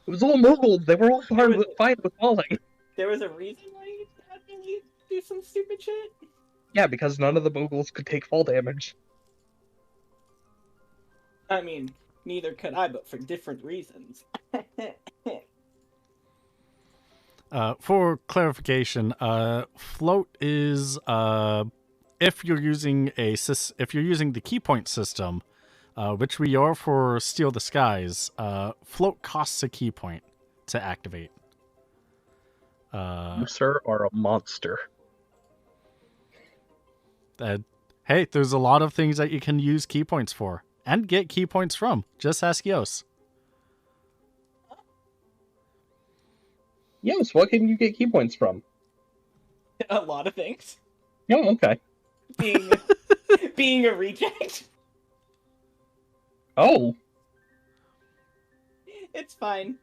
was all Moogles. They were all fine with falling. There was a reason why you had Billy do some stupid shit? Yeah, because none of the Moogles could take fall damage. I mean, neither could I, but for different reasons. For clarification, float is if you're using the key point system, which we are for Steal the Skies. Float costs a key point to activate. You, sir, are a monster. Hey, there's a lot of things that you can use key points for and get key points from. Just ask Yos. Yes, what can you get key points from? A lot of things. Oh, okay. Being being a reject. Oh, It's fine.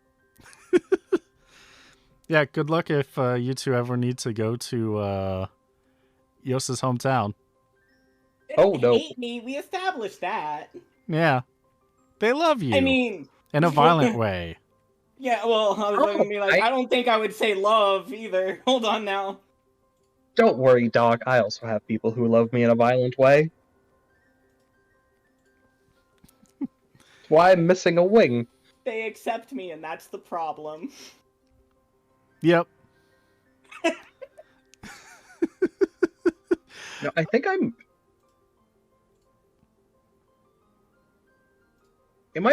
Yeah, good luck if you two ever need to go to Yosa's hometown. They Oh, don't no. hate me. We established that. Yeah, they love you I mean, in a violent way. yeah. Well, I was Oh, gonna be like, I don't think I would say love either. Hold on now. don't worry, Doc. I also have people who love me in a violent way. That's why I'm missing a wing. They accept me, and that's the problem. Yep. No, I think I'm... Am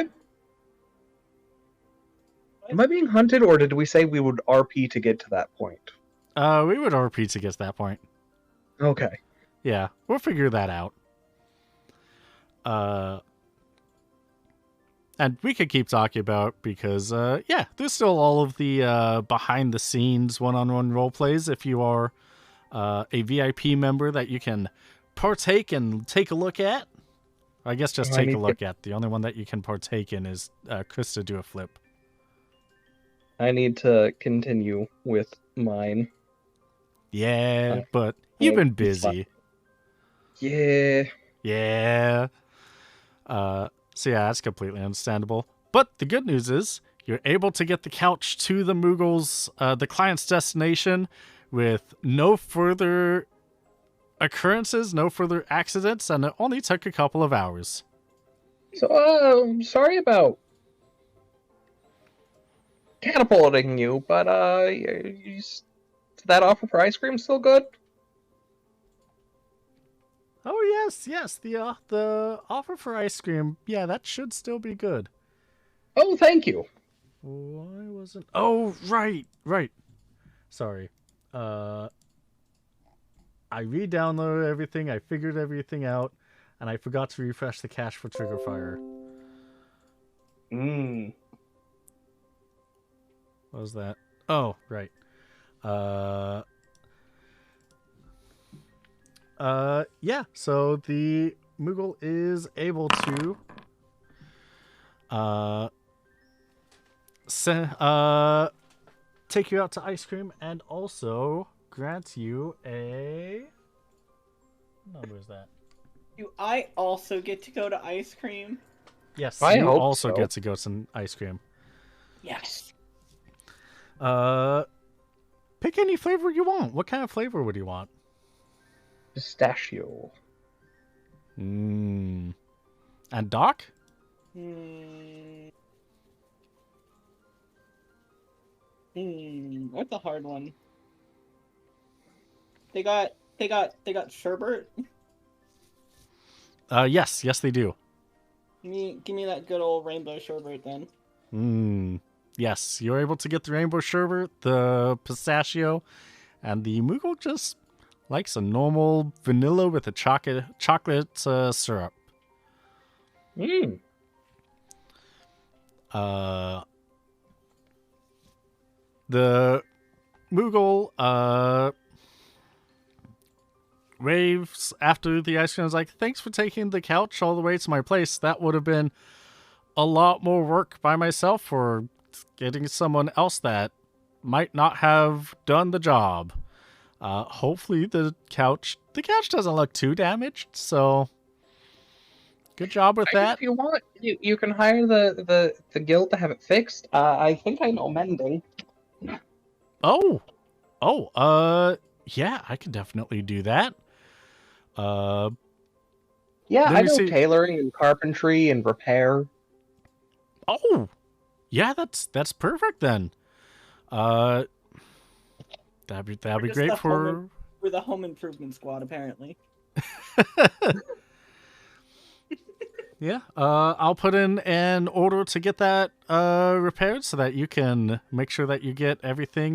I being hunted, or did we say we would RP to get to that point? We would RP to get to that point. Okay. Yeah, we'll figure that out. And we could keep talking about because yeah, there's still all of the behind the scenes one-on-one role plays if you are a VIP member that you can partake and take a look at. I guess just I take need a to- look at. The only one that you can partake in is Krista do a flip. I need to continue with mine. Yeah, but you've been it's fine. busy. Yeah. Yeah. So yeah, that's completely understandable. But the good news is you're able to get the couch to the Moogle's, the client's destination with no further occurrences, no further accidents, and it only took a couple of hours. So, sorry about catapulting you, but, is that offer for ice cream still good? Oh yes, the offer for ice cream, yeah, that should still be good. Oh, thank you. Why wasn't? Oh, right. Sorry. I re-downloaded everything. I figured everything out, and I forgot to refresh the cache for Trigger Fire. What was that? Oh, right. Yeah. So the Moogle is able to take you out to ice cream and also grant you a... What number is that? Do I also get to go to ice cream? Yes, I you hope also so. get to go to some ice cream. Yes. Pick any flavor you want. What kind of flavor would you want? Pistachio. And Doc? What's a hard one? They got sherbet. Yes, they do. Give me that good old rainbow sherbet then. Yes, you're able to get the rainbow sherbet, the pistachio, and the Moogle just likes a normal vanilla with a chocolate syrup. The Moogle waves after the ice cream is like, thanks for taking the couch all the way to my place. That would have been a lot more work by myself or getting someone else that might not have done the job. Hopefully the couch doesn't look too damaged, so good job with that. If you want, you can hire the guild to have it fixed. I think I know mending. Yeah, I could definitely do that. Yeah, Let I me know see. tailoring and carpentry and repair. Oh, yeah, that's perfect then. That'd be We're great just for. We're the home improvement squad, apparently. Yeah, I'll put in an order to get that repaired so that you can make sure that you get everything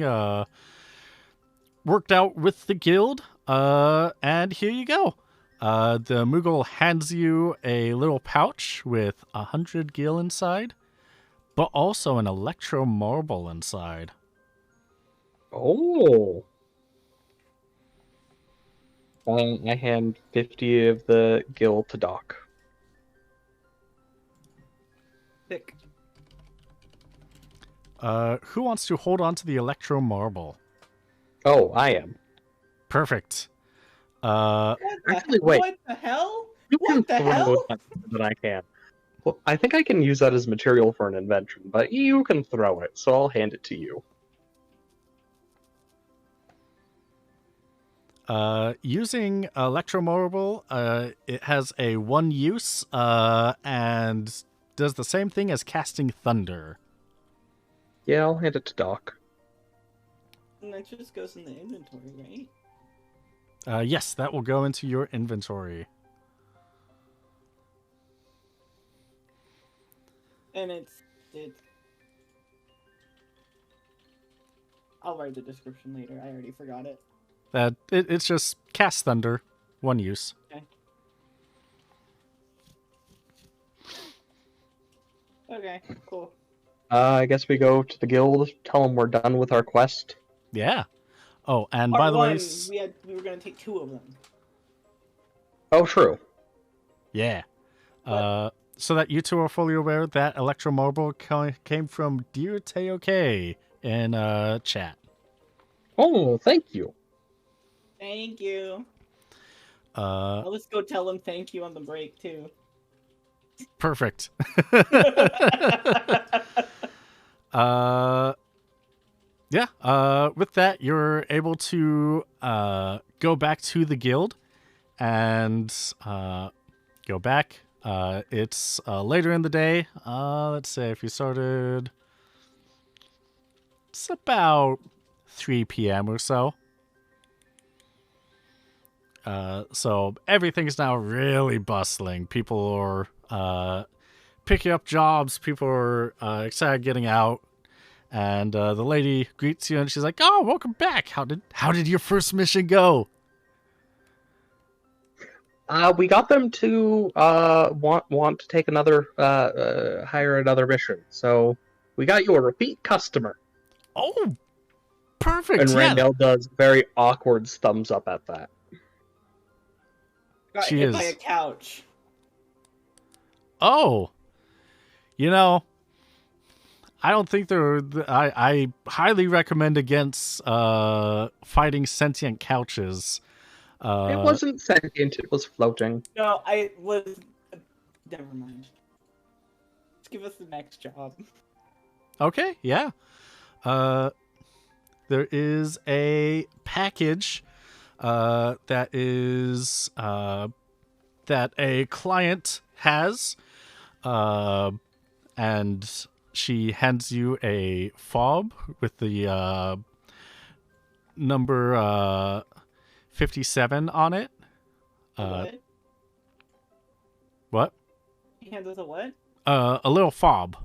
worked out with the guild. And here you go. The Moogle hands you a little pouch with 100 gil inside, but also an electro marble inside. Oh. I hand 50 of the gil to Doc. Thick. Who wants to hold on to the electro marble? Oh, I am. Perfect. What the, Actually, wait. What the hell? You can What the throw hell? that more than I can. Well, I think I can use that as material for an invention, but you can throw it, so I'll hand it to you. Using electromarble, it has a one use, and does the same thing as casting thunder. Yeah, I'll hand it to Doc. And that just goes in the inventory, right? Yes, that will go into your inventory. And it's. I'll write the description later. I already forgot it. It's just cast thunder, one use. Okay, cool. I guess we go to the guild, tell them we're done with our quest. Yeah. Oh, and Part by the way, one, we were gonna take 2 of them. Oh, true. yeah. So that you two are fully aware, that electromarble came from Dear Teoke in chat. Oh, thank you. Thank you. I'll just go tell him thank you on the break too. Perfect. With that, you're able to go back to the guild and go back. It's later in the day. Let's say if you started, it's about 3 p.m. or so. So everything's now really bustling. People are picking up jobs. People are excited getting out. And the lady greets you, and she's like, "Oh, welcome back. How did your first mission go?" We got them to want to take another hire another mission. So we got you a repeat customer. Oh, perfect. And Yeah. Randall does very awkward thumbs up at that. Got She hit is. by a couch. Oh, I don't think I highly recommend against fighting sentient couches. It wasn't sentient, it was floating. No, I was. Never mind. Let's give us the next job. Okay, yeah. There is a package that is that a client has, and she hands you a fob with the number 57 on it. What? What? He hands us a what? A little fob.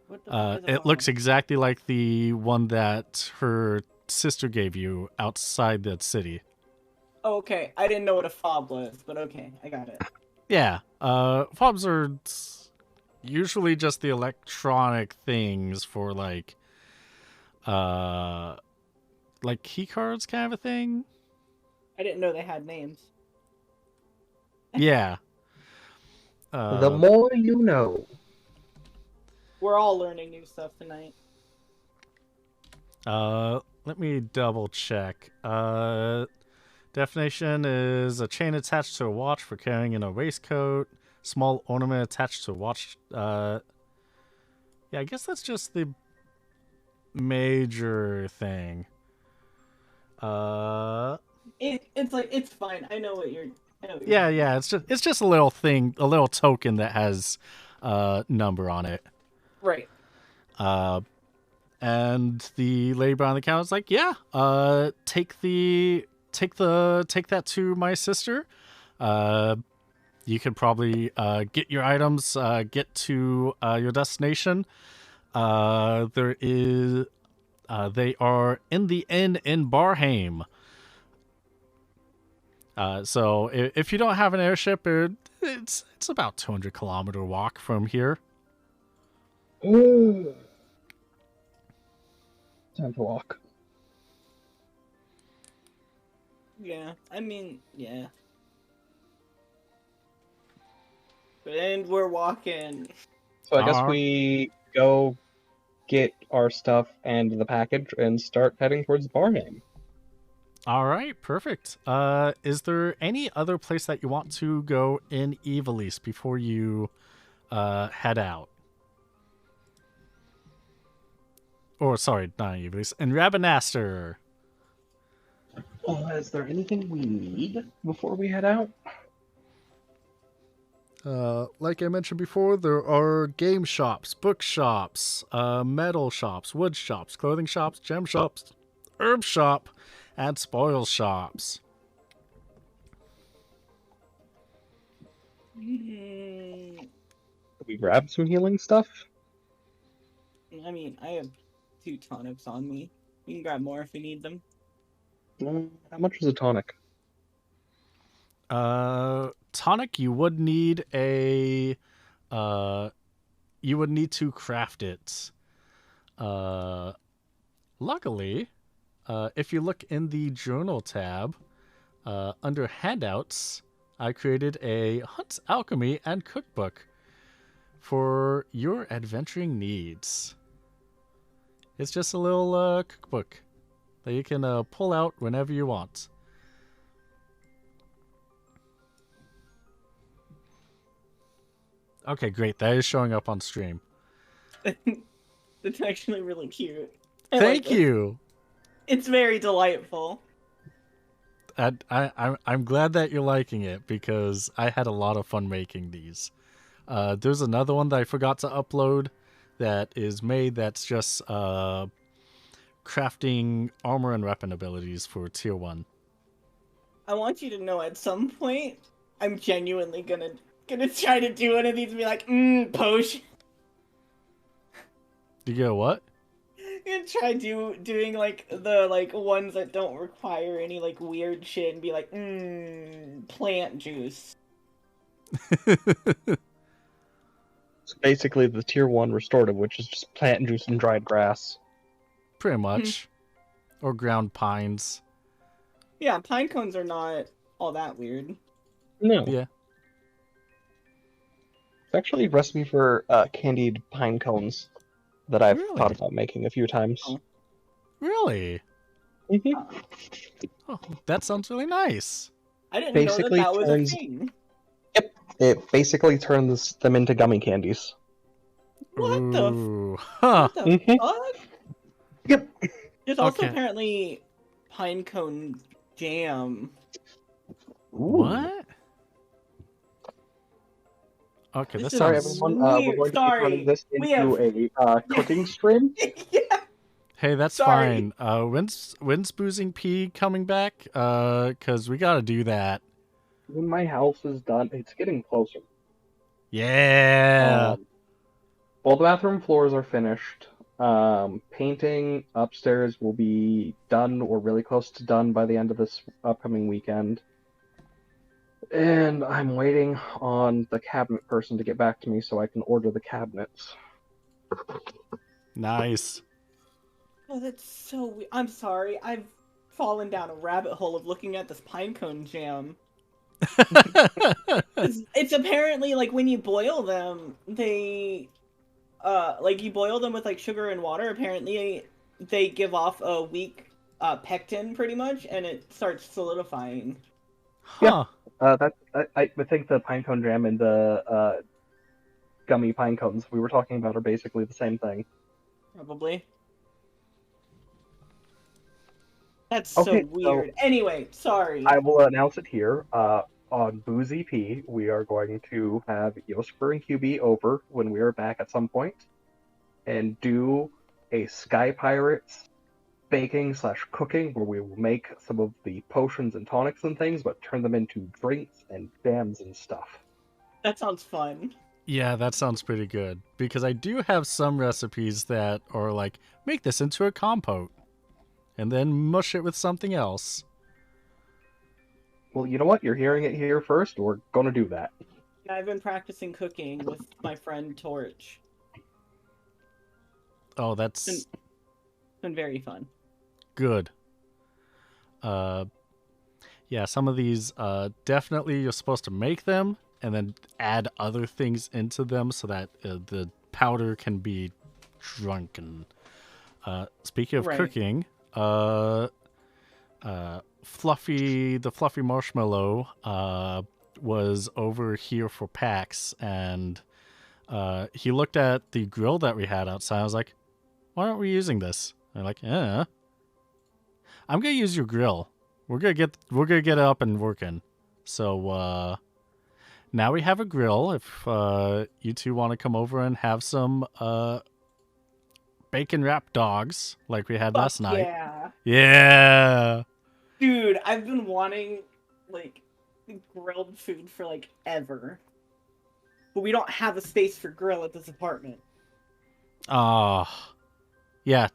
What the fuck is a It looks bomb? exactly like the one that her sister gave you outside that city. Oh, okay. I didn't know what a fob was, but okay, I got it. Yeah. Fobs are usually just the electronic things for like key cards kind of a thing. I didn't know they had names. Yeah. The more you know. We're all learning new stuff tonight. Let me double check. Definition is a chain attached to a watch for carrying in a waistcoat. Small ornament attached to a watch. Yeah, I guess that's just the major thing. It's like it's fine. I know what you're. Yeah. It's just a little thing, a little token that has number on it. Right. And the lady behind the counter is like, "Yeah, take that to my sister. You can probably get your items, get to your destination. There is, they are in the inn in Barheim. So if you don't have an airship, it's about 200-kilometer walk from here. Ooh. Time to walk. Yeah, I mean, yeah. And we're walking. So I guess Alright. we go get our stuff and the package and start heading towards Barham. All right, perfect. Is there any other place that you want to go in Evilise before you head out? Or sorry, not Evilise, in Rabanastre. Is there anything we need before we head out? Like I mentioned before, there are game shops, book shops, metal shops, wood shops, clothing shops, gem shops, herb shop, and spoil shops. Mm, We grab some healing stuff. I mean, I have 2 tonics on me. We can grab more if we need them. How much is a tonic? Tonic, you would need a, you would need to craft it. Luckily, if you look in the journal tab, under handouts, I created a Hunt's Alchemy and Cookbook for your adventuring needs. It's just a little cookbook that you can pull out whenever you want. Okay, great. That is showing up on stream. It's actually really cute. I Thank like it. you. It's very delightful. I'm glad that you're liking it because I had a lot of fun making these. There's another one that I forgot to upload that is made that's just crafting armor and weapon abilities for tier 1. I want you to know at some point, I'm genuinely gonna try to do one of these and be like, potion. You go what? And try doing like the ones that don't require any like weird shit and be like, plant juice. So basically the tier 1 restorative, which is just plant juice and dried grass. Pretty much. Or ground pines. Yeah, pine cones are not all that weird. No. Yeah. It's actually a recipe for candied pine cones that I've Really? thought about making a few times. Oh. Really? Mm-hmm. Oh, that sounds really nice. I didn't Basically know that was turns- a thing. It basically turns them into gummy candies. What the Ooh. Huh. what the Mhm. fuck? Yep. There's also Okay. apparently pine cone jam. What? Okay, This that is Sorry, sounds... everyone. We're weird. going to be Sorry. turning this We into a cooking stream. Yeah. Hey, that's Sorry. fine. When's Boozing P coming back? Cause we gotta do that. When my house is done, it's getting closer. Yeah. All the bathroom floors are finished. Painting upstairs will be done or really close to done by the end of this upcoming weekend. And I'm waiting on the cabinet person to get back to me so I can order the cabinets. Nice. Oh, that's so weird. I'm sorry. I've fallen down a rabbit hole of looking at this pinecone jam. It's apparently like when you boil them, they like you boil them with like sugar and water. Apparently, they give off a weak pectin pretty much, and it starts solidifying. Huh. I think the pinecone jam and the gummy pine cones we were talking about are basically the same thing. Probably. That's Okay, so weird. Anyway, sorry. I will announce it here. On Boozy P, we are going to have Yosper and QB over when we are back at some point, and do a Sky Pirates baking/cooking where we will make some of the potions and tonics and things, but turn them into drinks and jams and stuff. That sounds fun. Yeah, that sounds pretty good. Because I do have some recipes that are like, make this into a compote. And then mush it with something else. Well, you know what? You're hearing it here first. We're going to do that. I've been practicing cooking with my friend Torch. Oh, that's It's been very fun. good. yeah, some of these definitely you're supposed to make them and then add other things into them so that the powder can be drunken. Speaking of Right. cooking, the fluffy marshmallow was over here for PAX, and he looked at the grill that we had outside. I was like, why aren't we using this? And they're like, yeah, I'm gonna use your grill. We're gonna get it up and working. So now we have a grill. If you two want to come over and have some bacon wrapped dogs like we had last night. Yeah. Yeah. Dude, I've been wanting, like, grilled food for, like, ever. But we don't have a space for grill at this apartment. Yeah,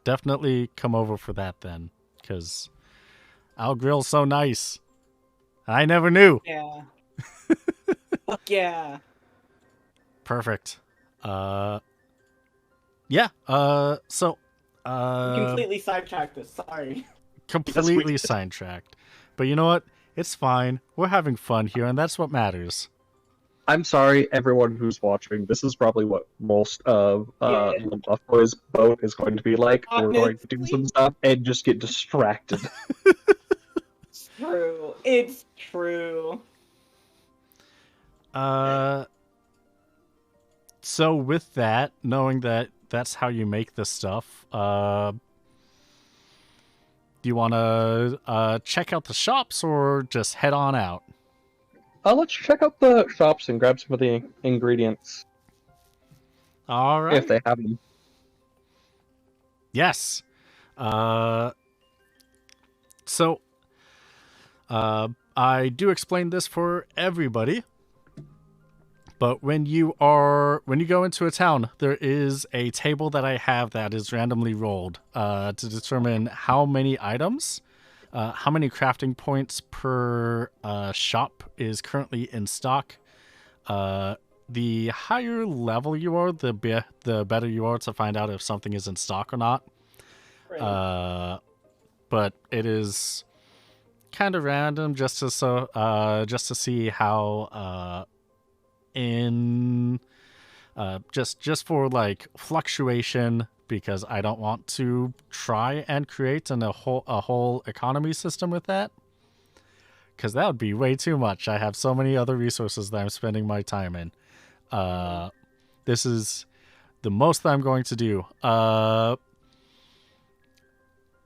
definitely come over for that then, because our grill's so nice. I never knew. Yeah. Fuck yeah. Perfect. Yeah. So. Completely sidetracked this. Sorry. Completely sidetracked. But you know what? It's fine. We're having fun here, and that's what matters. I'm sorry, everyone who's watching. This is probably what most of Yeah. the Buff Boys boat is going to be like. We're going to do Honestly. some stuff and just get distracted. It's true. It's true. So with that, knowing that that's how you make this stuff, do you want to check out the shops or just head on out? Let's check out the shops and grab some of the ingredients All right. if they have them. Yes. So, I do explain this for everybody, but when you go into a town, there is a table that I have that is randomly rolled to determine how many items, how many crafting points per shop is currently in stock. The higher level you are, the better you are to find out if something is in stock or not. Right. But it is kind of random just to see how just for like fluctuation, because I don't want to try and create a whole economy system with that, because that would be way too much. I have so many other resources that I'm spending my time in. This is the most that I'm going to do.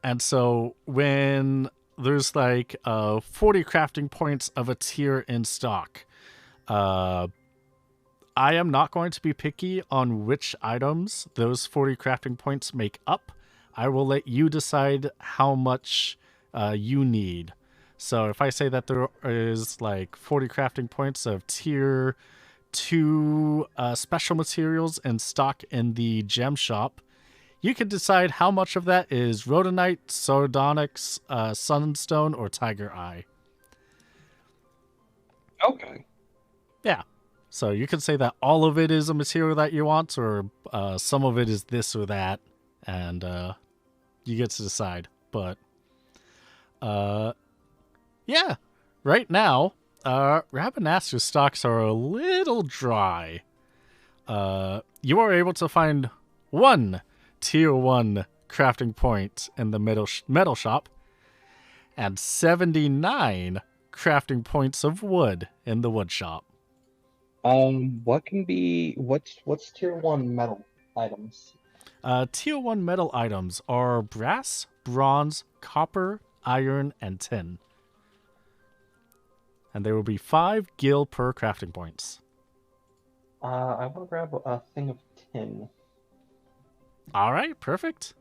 And so when there's like 40 crafting points of a tier in stock, I am not going to be picky on which items those 40 crafting points make up. I will let you decide how much you need. So if I say that there is like 40 crafting points of tier 2 special materials in stock in the gem shop, you can decide how much of that is rhodonite, sardonyx, sunstone, or tiger eye. Okay. Yeah. So you can say that all of it is a material that you want, or some of it is this or that, and you get to decide. But yeah, right now, Rabanastre stocks are a little dry. You are able to find one tier 1 crafting point in the metal shop, and 79 crafting points of wood in the wood shop. What can be what's tier 1 metal items? Tier 1 metal items are brass, bronze, copper, iron, and tin. And there will be 5 gil per crafting points. I want to grab a thing of tin. Alright, perfect.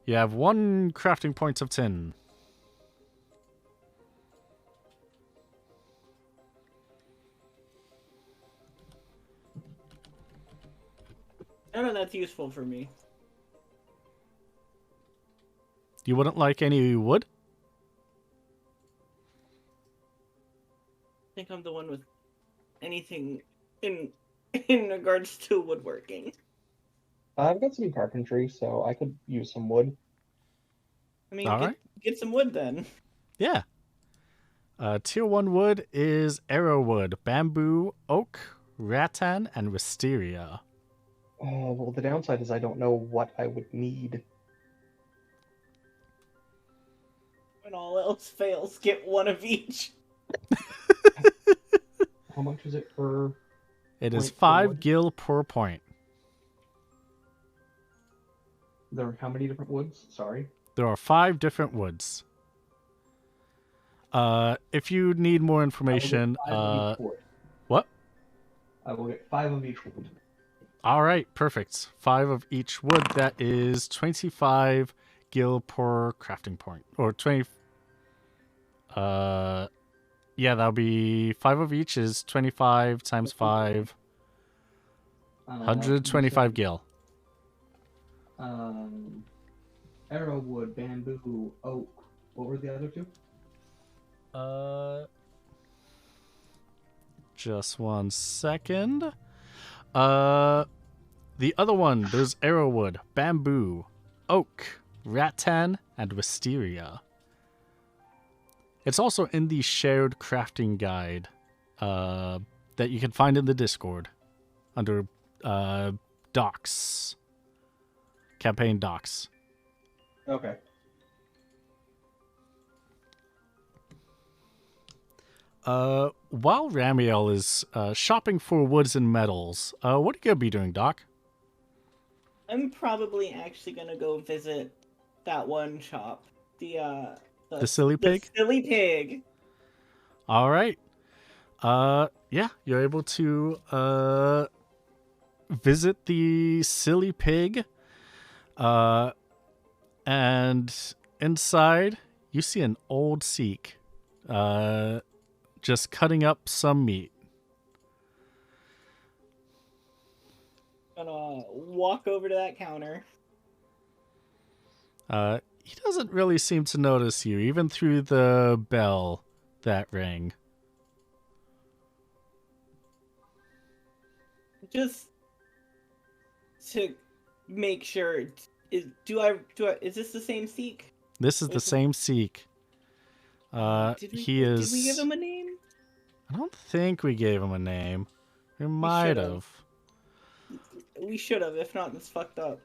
You have 1 crafting point of tin. None of that's useful for me. You wouldn't like any wood? I think I'm the one with anything in regards to woodworking. I've got some carpentry, so I could use some wood. I mean, All right. get some wood then. Yeah. Tier 1 wood is arrowwood, bamboo, oak, rattan, and wisteria. Oh, well, the downside is I don't know what I would need. When all else fails, get one of each. How much is it per? It is Point for 5 wood? gil per point. There are how many different woods? Sorry. There are 5 different woods. If you need more information, I will get 5 of each wood. what? I will get 5 of each wood. All right, perfect. 5 of each wood. That is 25 gil per crafting point, or 20. Yeah, that'll be 5 of each is 25 times 5, 125 gil. Arrowwood, bamboo, oak. What were the other two? Just one second. The other one, there's arrowwood, bamboo, oak, rattan, and wisteria. It's also in the shared crafting guide that you can find in the Discord under docs, campaign docs. Okay. While Ramiel is shopping for woods and metals, what are you gonna be doing, Doc? I'm probably actually gonna go visit that one shop. The Silly Pig? The Silly Pig. All right. Yeah, you're able to visit the Silly Pig. And inside you see an old Sikh just cutting up some meat. Gonna walk over to that counter. He doesn't really seem to notice you, even through the bell that rang. Just to make sure, is this the same Sikh? This is the same Sikh. Did we give him a name? I don't think we gave him a name. We might have. We should have. If not, it's fucked up.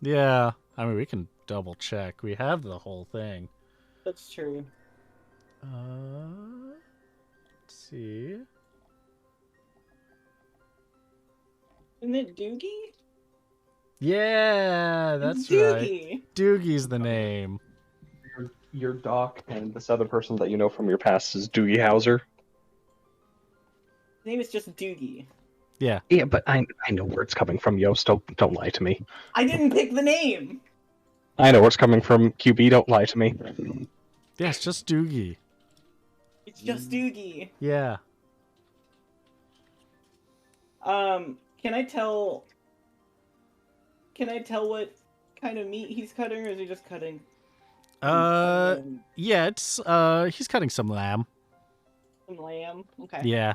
Yeah, I mean, we can double check. We have the whole thing. That's true. Let's see. Isn't it Doogie? Yeah, that's Doogie. right. Doogie's the name. Your doc and this other person that you know from your past is Doogie Howser. His name is just Doogie. Yeah. Yeah, but I know where it's coming from, Yost. Don't lie to me. I didn't pick the name. I know where it's coming from, QB. Don't lie to me. Yeah, it's just Doogie. It's just Doogie. Yeah. Can I tell what kind of meat he's cutting, or is he just cutting? Yeah, it's he's cutting some lamb. Some lamb. Okay. Yeah.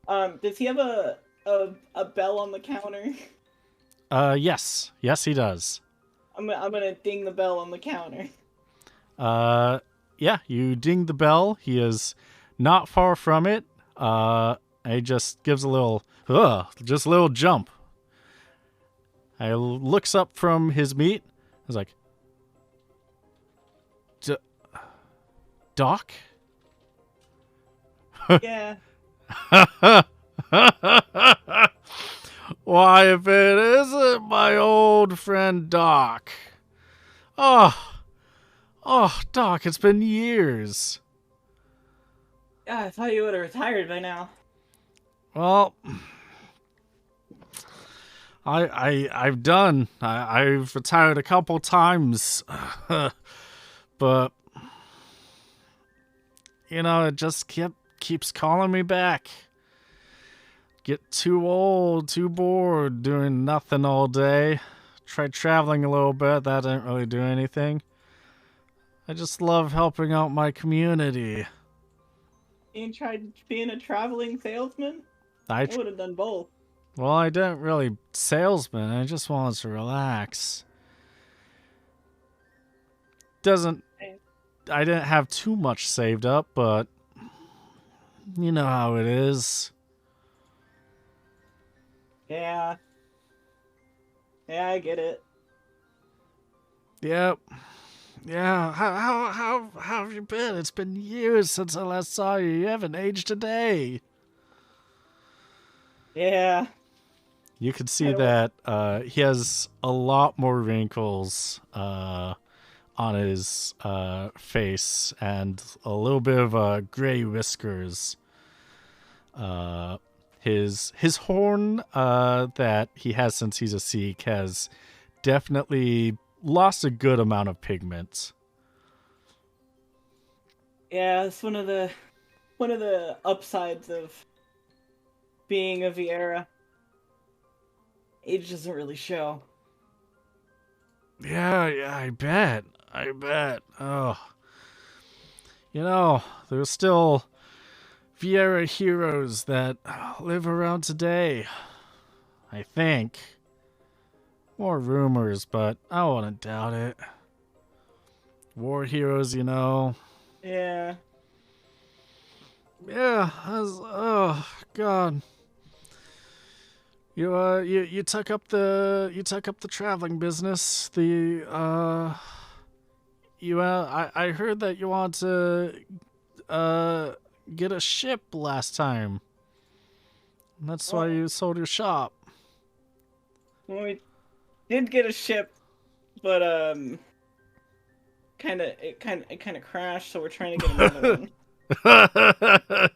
Does he have a bell on the counter? Yes, he does. I'm gonna ding the bell on the counter. Yeah, you ding the bell. He is not far from it. And he just gives a little, just a little jump. He looks up from his meat. He's like, Doc? Yeah. Why, if it isn't my old friend Doc. Oh, Doc, it's been years. Yeah, I thought you would have retired by now. Well, I've done. I've retired a couple times, but you know, it just keeps calling me back. Get too old, too bored, doing nothing all day. Tried traveling a little bit, that didn't really do anything. I just love helping out my community. You tried being a traveling salesman? I would have done both. Well, I didn't really salesman. I just wanted to relax. Doesn't I didn't have too much saved up, but you know how it is. Yeah. Yeah, I get it. Yep. Yeah. How have you been? It's been years since I last saw you. You haven't aged a day. Yeah. You can see I don't- that he has a lot more wrinkles on his face and a little bit of gray whiskers. His horn that he has since he's a Sikh has definitely lost a good amount of pigment. Yeah, it's one of the upsides of being a Vieira. Age doesn't really show. Yeah, I bet. Oh, you know, there's still Vieira heroes that live around today. I think. More rumors, but I wouldn't doubt it. War heroes, you know. Yeah. Yeah, oh god. You took up the traveling business. I heard that you want to get a ship last time. That's why you sold your shop. Well, we did get a ship, but it kind of crashed, so we're trying to get another one.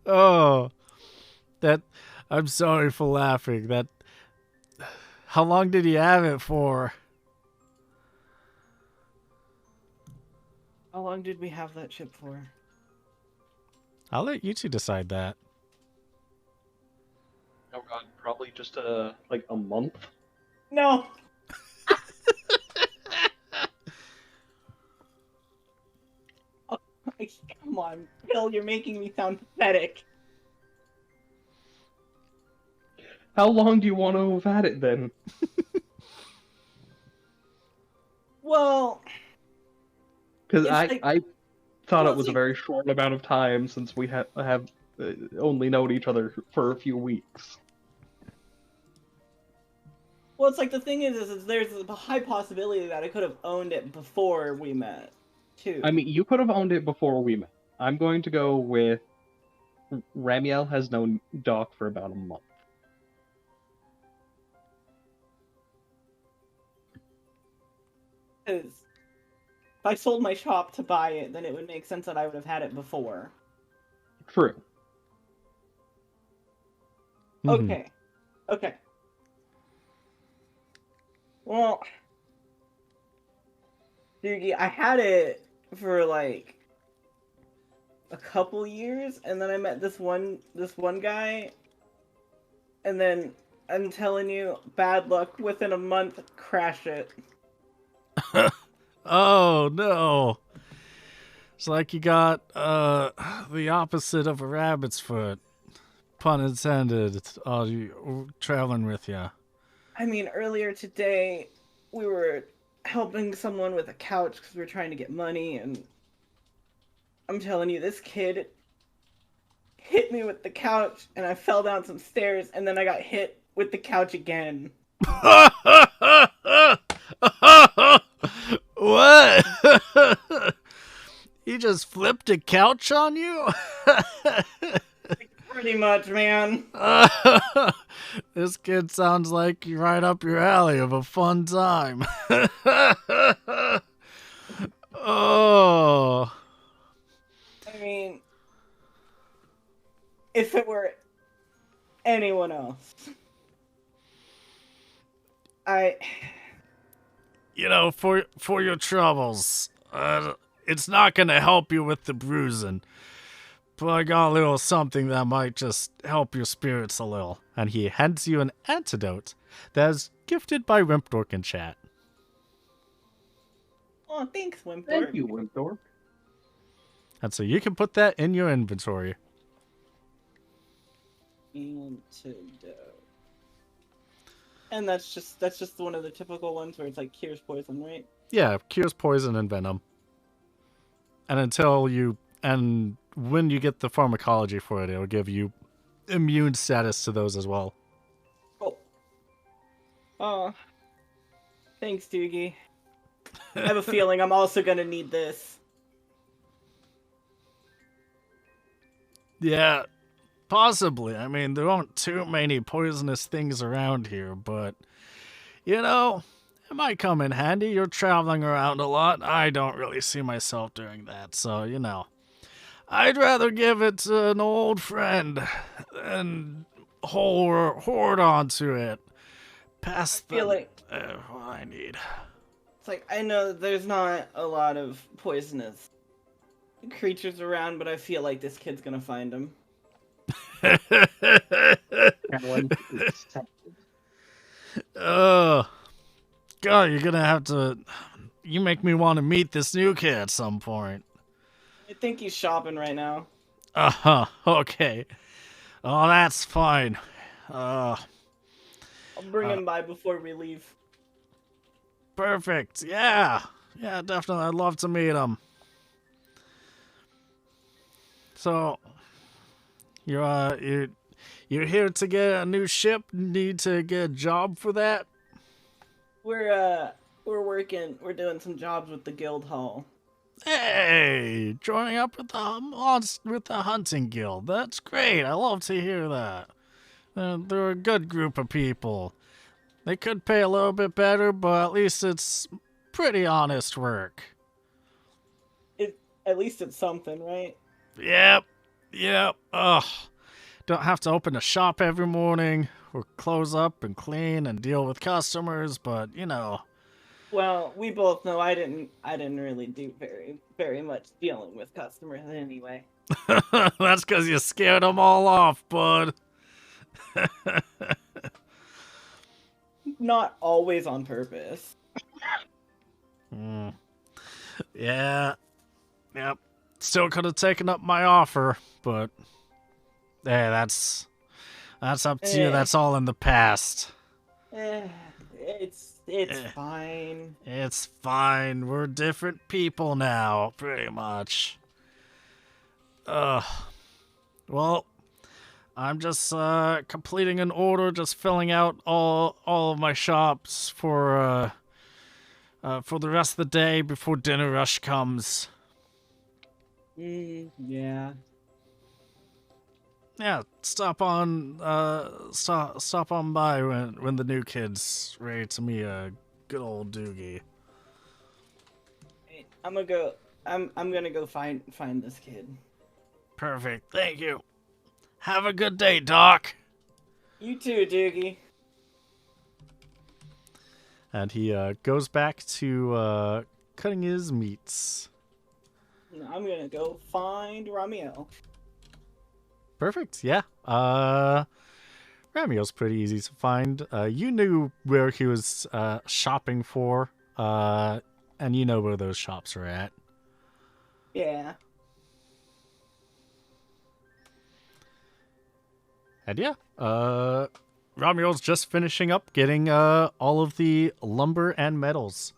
Oh, that I'm sorry for laughing. That how long did you have it for? How long did we have that ship for? I'll let you two decide that. Oh god, probably just like a month. No. Oh, come on, Bill, you're making me sound pathetic. How long do you want to have had it then? Well, Because it's like, I thought well, it was it's a very short amount of time since we have only known each other for a few weeks. well, it's like the thing is there's a high possibility that I could have owned it before we met, too. I mean, you could have owned it before we met. I'm going to go with Ramiel has known Doc for about a month. Because if I sold my shop to buy it, then it would make sense that I would have had it before. True. Mhm. Okay. Well, Doogie, I had it for like a couple years, and then I met this one guy, and then I'm telling you, bad luck. Within a month, crash it. Oh no. It's like you got the opposite of a rabbit's foot. Pun intended. Oh, you traveling with you. I mean, earlier today, we were helping someone with a couch because we were trying to get money, and I'm telling you, this kid hit me with the couch, and I fell down some stairs, and then I got hit with the couch again. What? He just flipped a couch on you? Pretty much, man. This kid sounds like you're right up your alley of a fun time. Oh. I mean, if it were anyone else, You know, for your troubles, it's not gonna help you with the bruising, but I got a little something that might just help your spirits a little. And he hands you an antidote that is gifted by Wimpdork in chat. Oh, thanks, Wimpdork. Thank you, Wimpdork. And so you can put that in your inventory. Antidote. And that's just one of the typical ones where it's like cures poison, right? Yeah, cures poison and venom. and when you get the pharmacology for it, it'll give you immune status to those as well. Oh. Oh. Thanks, Doogie. I have a feeling I'm also gonna need this. Yeah, possibly. I mean, there aren't too many poisonous things around here, but, you know, it might come in handy. You're traveling around a lot. I don't really see myself doing that, so, you know. I'd rather give it to an old friend than hoard onto it. Pass I feel like what I need. it's like I know there's not a lot of poisonous creatures around, but I feel like this kid's gonna find them. Oh, God, you're gonna have to. You make me want to meet this new kid at some point. I think he's shopping right now. Okay. Oh, that's fine. I'll bring him by before we leave. Perfect. Yeah, definitely. I'd love to meet him. So, you're here to get a new ship. Need to get a job for that. We're working. We're doing some jobs with the guild hall. Hey, joining up with the hunting guild. That's great. I love to hear that. They're a good group of people. They could pay a little bit better, but at least it's pretty honest work. At least it's something, right? Yep. Ugh. Don't have to open a shop every morning, or close up and clean and deal with customers, but you know. Well, we both know I didn't really do very much dealing with customers anyway. That's because you scared them all off, bud. Not always on purpose. Yeah. Yep. Still could have taken up my offer, but hey, that's up to you. That's all in the past. It's fine. It's fine. We're different people now, pretty much. Well, I'm just completing an order, just filling out all of my shops for the rest of the day before dinner rush comes. Yeah. Yeah, stop on by when the new kid's ready to meet a good old Doogie. I'm gonna go find this kid. Perfect. Thank you. Have a good day, Doc. You too, Doogie. And he goes back to cutting his meats. I'm gonna go find Ramiel. Perfect. Yeah. Ramiel's pretty easy to find. You knew where he was shopping for, and you know where those shops are at. Yeah. And yeah, Ramiel's just finishing up getting all of the lumber and metals.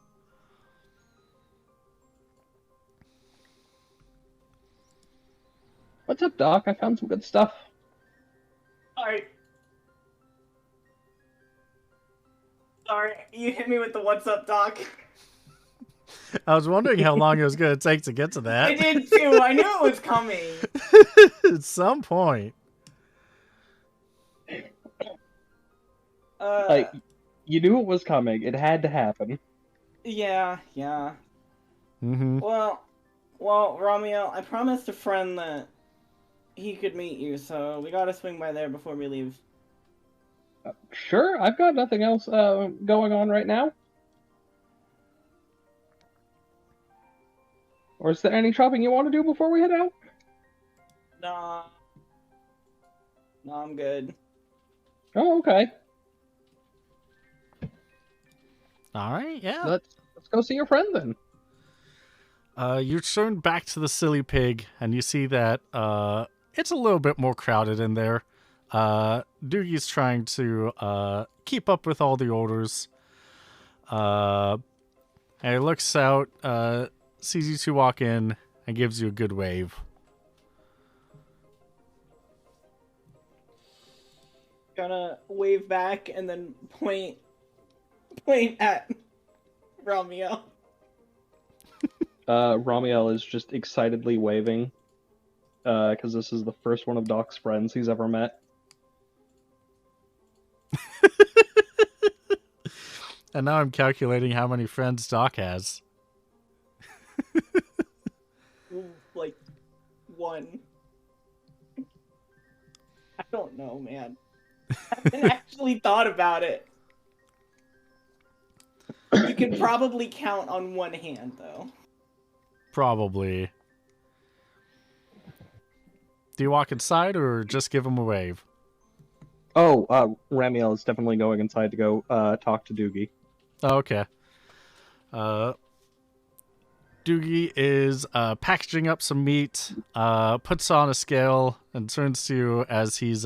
What's up, Doc? I found some good stuff. Sorry, you hit me with the "What's up, Doc?" I was wondering how long it was going to take to get to that. I did too. I knew it was coming. At some point. Like, you knew it was coming. It had to happen. Yeah. Mm-hmm. Well, Ramiel, I promised a friend that he could meet you, so we gotta swing by there before we leave. Sure, I've got nothing else going on right now. Or is there any shopping you want to do before we head out? Nah, I'm good. Oh, okay. All right, yeah. Let's go see your friend then. You turn back to the Silly Pig, and you see that it's a little bit more crowded in there. Doogie's trying to keep up with all the orders. And he looks out, sees you two walk in, and gives you a good wave. Gonna wave back and then point at Romeo. Ramiel is just excitedly waving, because this is the first one of Doc's friends he's ever met. And now I'm calculating how many friends Doc has. Like, one. I don't know, man. I haven't actually thought about it. You can probably count on one hand, though. Probably. Do you walk inside or just give him a wave? Oh, Ramiel is definitely going inside to go talk to Doogie. Oh, okay. Doogie is packaging up some meat, puts on a scale, and turns to you as he's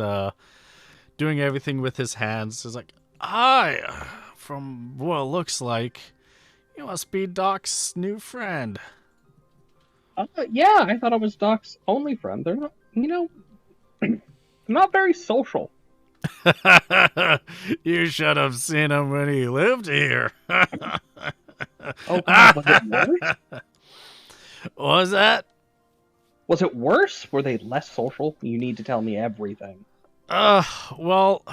doing everything with his hands. He's like, "Hi, from what it looks like, you must be Doc's new friend." Yeah, I thought I was Doc's only friend. They're not, not very social. You should have seen him when he lived here. Oh, God, was it worse? What was that? Was it worse? Were they less social? You need to tell me everything. Well,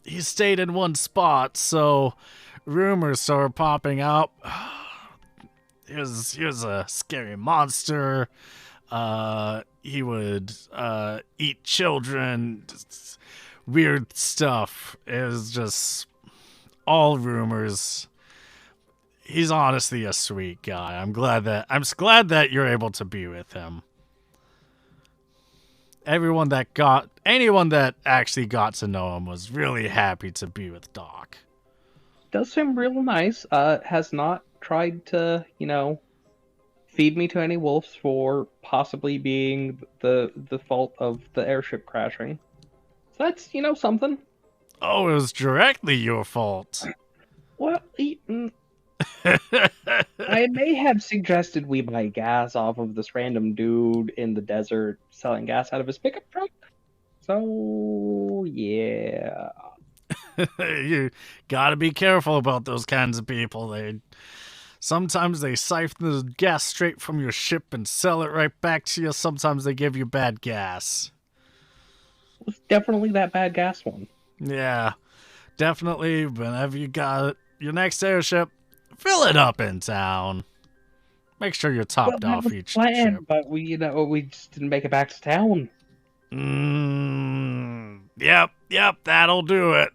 he stayed in one spot, so rumors started popping up. He was a scary monster. He would eat children. Just weird stuff. It was just all rumors. He's honestly a sweet guy. I'm glad that you're able to be with him. Anyone that actually got to know him was really happy to be with Doc. Does seem real nice. Has not tried to, feed me to any wolves for possibly being the fault of the airship crashing. So that's, something. Oh, it was directly your fault. Well, I may have suggested we buy gas off of this random dude in the desert selling gas out of his pickup truck. So, yeah. You gotta be careful about those kinds of people. Sometimes they siphon the gas straight from your ship and sell it right back to you. Sometimes they give you bad gas. It was definitely that bad gas one. Yeah, definitely. Whenever you got your next airship, fill it up in town. Make sure you're topped off each trip. But we just didn't make it back to town. Yep, that'll do it.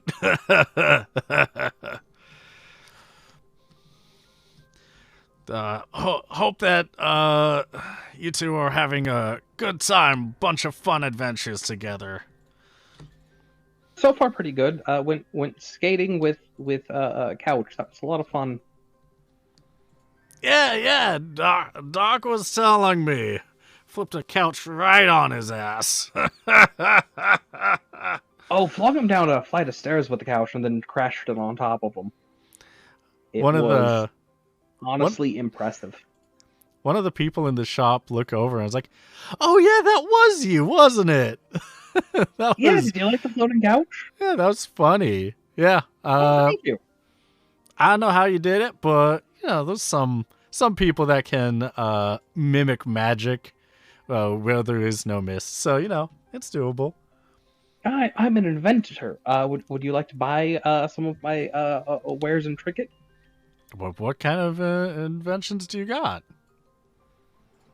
Hope that you two are having a good time, bunch of fun adventures together. So far, pretty good. Went skating with Couch. That was a lot of fun. Yeah. Doc was telling me. Flipped a couch right on his ass. Oh, flung him down a flight of stairs with the couch and then crashed it on top of him. It One of was the honestly impressive. One of the people in the shop look over and was like, "Oh yeah, that was you, wasn't it?" Did you like the floating couch? Yeah, that was funny. Yeah. Thank you. I don't know how you did it, but there's some people that can mimic magic where there is no mist. So it's doable. I'm an inventor. Would you like to buy some of my wares and trinket? What kind of inventions do you got?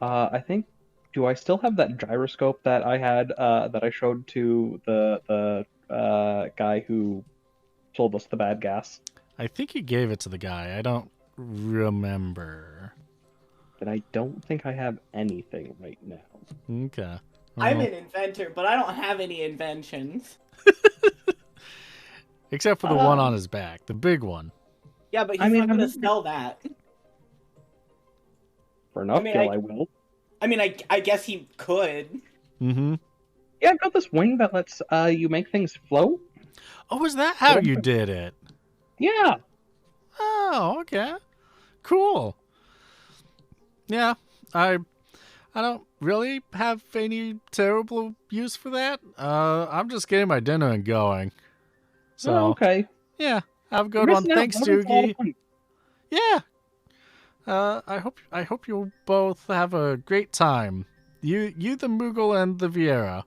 I think. Do I still have that gyroscope that I had that I showed to the guy who sold us the bad gas? I think you gave it to the guy. I don't remember. But I don't think I have anything right now. Okay. I'm an inventor, but I don't have any inventions. Except for the one on his back, the big one. Yeah, but he's not going to sell that. For enough skill, I will. I mean, I guess he could. Mm-hmm. Yeah, I've got this wing that lets you make things float. Oh, is that how you did it? Yeah. Oh, okay. Cool. Yeah, I I don't really have any terrible use for that. I'm just getting my dinner and going. So, Oh, okay. yeah, have a You're good one. missing out. Thanks, That was a lot of Doogie. fun. Yeah. I hope you'll both have a great time. You the Moogle and the Vieira.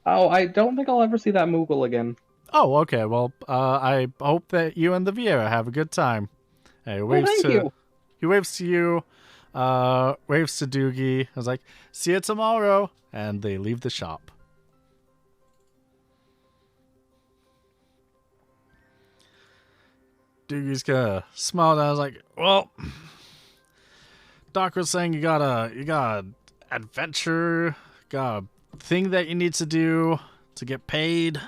Oh, I don't think I'll ever see that Moogle again. Oh, okay. Well, I hope that you and the Vieira have a good time. Hey, Well, thank you. he waves to you, waves to Doogie. I was like, see you tomorrow, and they leave the shop. Doogie's gonna smile down. I was like, well, Doc was saying you got a adventure, got a thing that you need to do to get paid.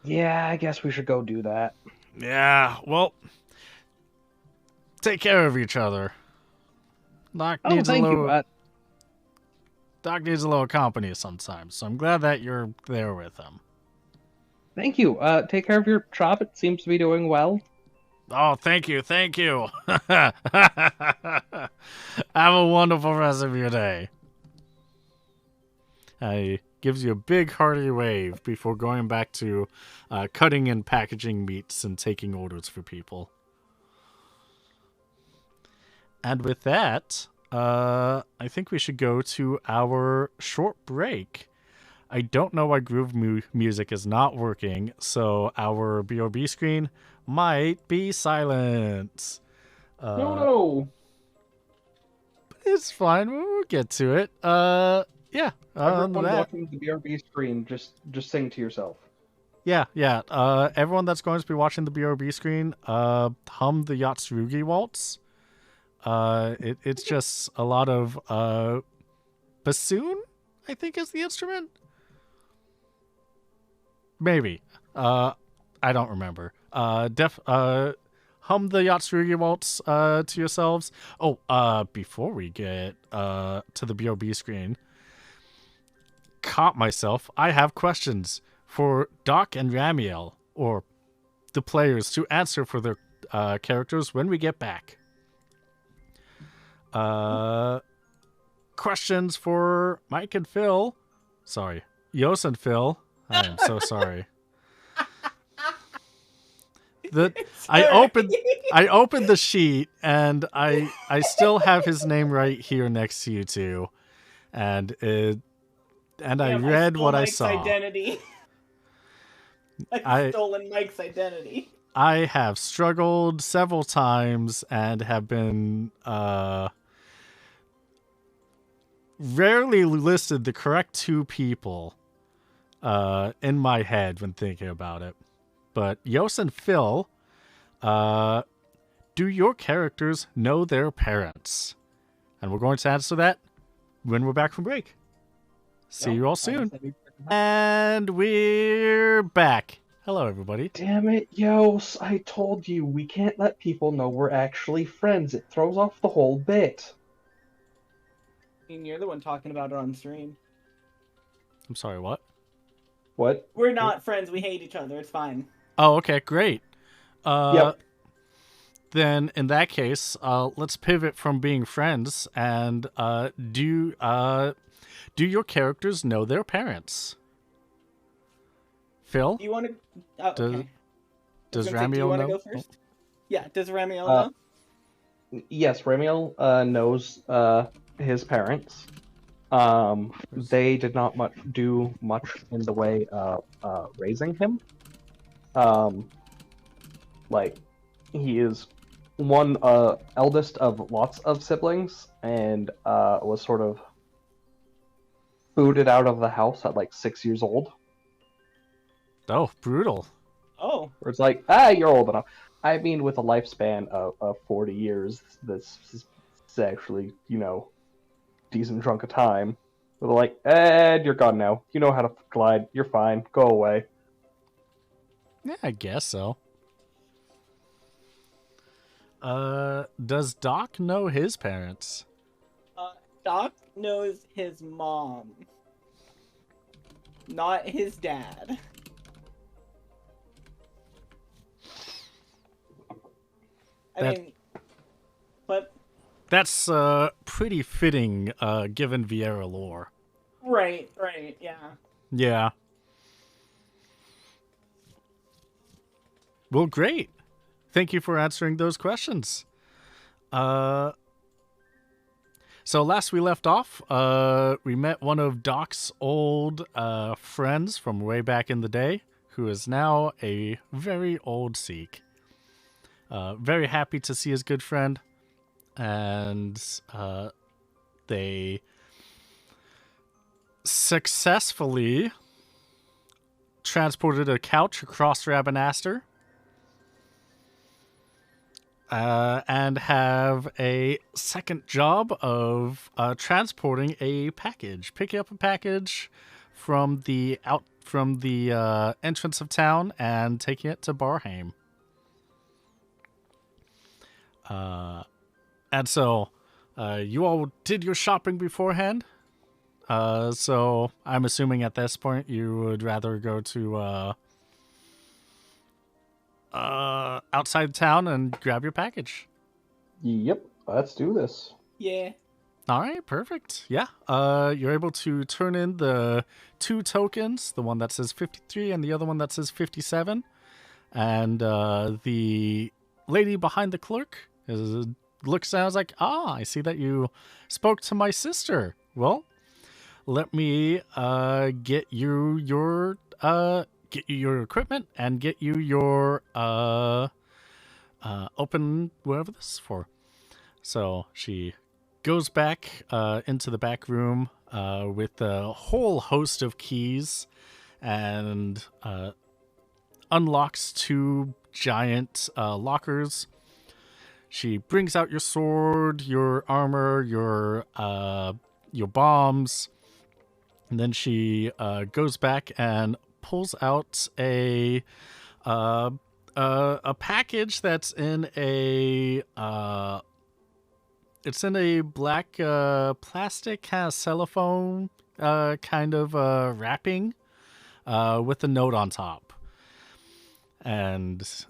Yeah, I guess we should go do that. Yeah, well, take care of each other. Doc Oh, needs thank a little. you. Doc needs a little company sometimes, so I'm glad that you're there with him. Thank you. Take care of your shop. It seems to be doing well. Oh, thank you. Have a wonderful rest of your day. He gives you a big hearty wave before going back to cutting and packaging meats and taking orders for people. And with that, I think we should go to our short break. I don't know why Groove Music is not working, so our BRB screen might be silent. No. It's fine. We'll get to it. Yeah. Everyone that- watching the BRB screen, just sing to yourself. Yeah. Everyone that's going to be watching the BRB screen, hum the Yatsurugi waltz. It's just a lot of bassoon, I think is the instrument. Maybe. I don't remember. Hum the Yatsurugi waltz to yourselves. Oh, before we get to the BRB screen, caught myself. I have questions for Doc and Ramiel, or the players, to answer for their characters when we get back. Questions for Mike and Phil. Sorry, Yos and Phil. I am so sorry. I opened the sheet and I still have his name right here next to you two, and I read what I saw. Identity. I've stolen Mike's identity. I have struggled several times and have been rarely listed the correct two people in my head when thinking about it. But Yos and Phil, do your characters know their parents? And we're going to answer that when we're back from break. See you all soon. And we're back. Hello, everybody. Damn it, Yos. I told you, we can't let people know we're actually friends. It throws off the whole bit. I mean, you're the one talking about it on stream. I'm sorry, what? What? We're not friends. We hate each other. It's fine. Oh, okay, great. Yep. Then, in that case, let's pivot from being friends and do your characters know their parents? Phil? Do you want to? Oh, okay. Does Do you Ramiel want to know? go first? Yeah. Does Ramiel know? Yes, Ramiel knows his parents. They did not do much in the way of raising him. Like, he is one eldest of lots of siblings, and was sort of booted out of the house at like 6 years old. Oh, brutal. Oh. Where it's like, you're old enough. I mean, with a lifespan of 40 years, this is actually, decent chunk of time. They're like, you're gone now. You know how to glide. You're fine. Go away. Yeah, I guess so. Does Doc know his parents? Doc knows his mom. Not his dad. I mean, but That's pretty fitting, given Vieira lore. Right, yeah. Yeah. Well, great. Thank you for answering those questions. So last we left off, we met one of Doc's old friends from way back in the day, who is now a very old Sikh. Very happy to see his good friend, and they successfully transported a couch across Rabanastre, and have a second job of transporting a package, picking up a package from the entrance of town and taking it to Barheim. And so, you all did your shopping beforehand. So I'm assuming at this point you would rather go to outside town and grab your package. Yep, let's do this. Yeah. All right, perfect. Yeah. You're able to turn in the 2 tokens, the one that says 53 and the other one that says 57. And the lady behind the clerk looks down and is like, I see that you spoke to my sister. Well, let me get you your equipment and get you your open whatever this is for. So she goes back into the back room with a whole host of keys and unlocks 2 giant lockers. She brings out your sword, your armor, your bombs, and then she goes back and pulls out a package that's in a black plastic kind of cellophane kind of wrapping with a note on top, and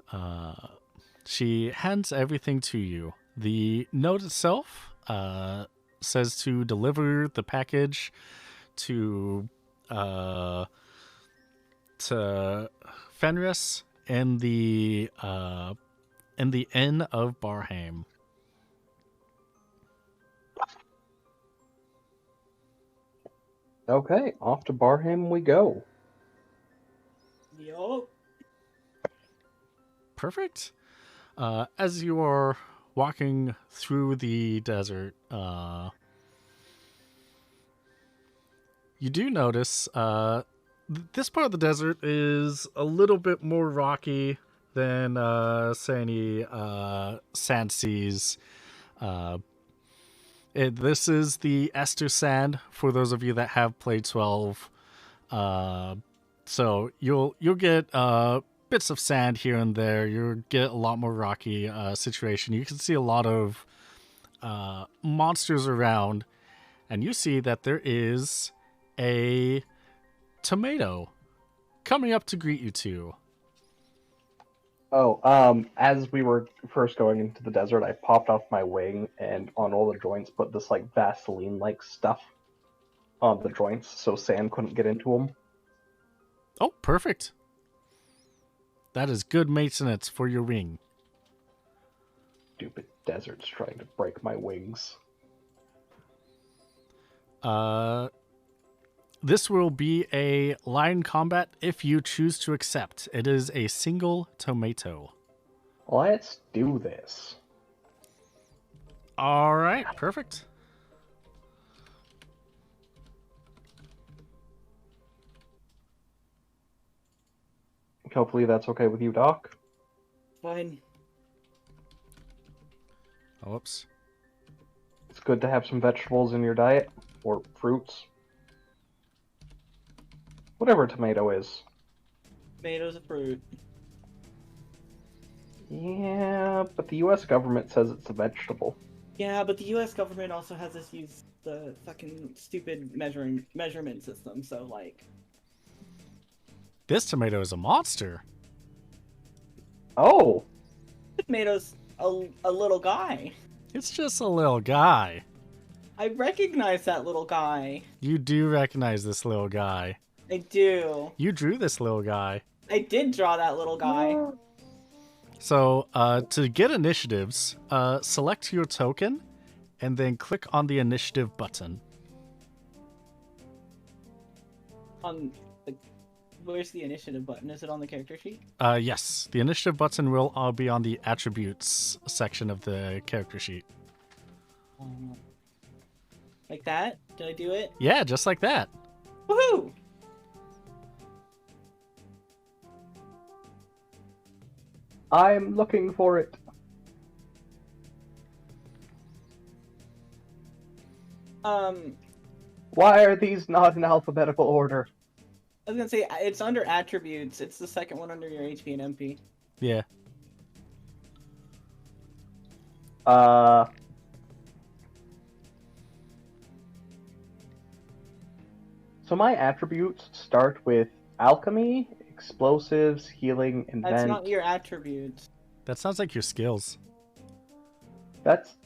she hands everything to you. The note itself says to deliver the package to Fenris in the inn of Barheim. Okay, off to Barheim we go. Yup. Perfect. As you are walking through the desert, you do notice this part of the desert is a little bit more rocky than, say, any sand seas. This is the Ester Sand for those of you that have played 12. So you'll get bits of sand here and there. You'll get a lot more rocky situation. You can see a lot of monsters around, and you see that there is a tomato coming up to greet you two. As we were first going into the desert, I popped off my wing and on all the joints put this like Vaseline-like stuff on the joints so sand couldn't get into them. Oh, perfect. That is good maintenance for your wing. Stupid desert's trying to break my wings. This will be a line combat if you choose to accept. It is a single tomato. Let's do this. All right, perfect. Hopefully that's okay with you, Doc. Fine. Oh, whoops. It's good to have some vegetables in your diet, or fruits. Whatever a tomato is. Tomato's a fruit. Yeah, but the US government says it's a vegetable. Yeah, but the US government also has us use the fucking stupid measurement system, so like... This tomato is a monster. Oh! Tomato's a little guy. It's just a little guy. I recognize that little guy. You do recognize this little guy. I do. You drew this little guy. I did draw that little guy. So, to get initiatives, select your token, and then click on the initiative button. Where's the initiative button? Is it on the character sheet? Yes, the initiative button will all be on the attributes section of the character sheet. Like that? Did I do it? Yeah, just like that. Woohoo! I'm looking for it. Why are these not in alphabetical order? I was gonna say it's under attributes. It's the second one under your HP and MP. Yeah. So my attributes start with alchemy, explosives, healing, invent. That's not your attributes. That sounds like your skills.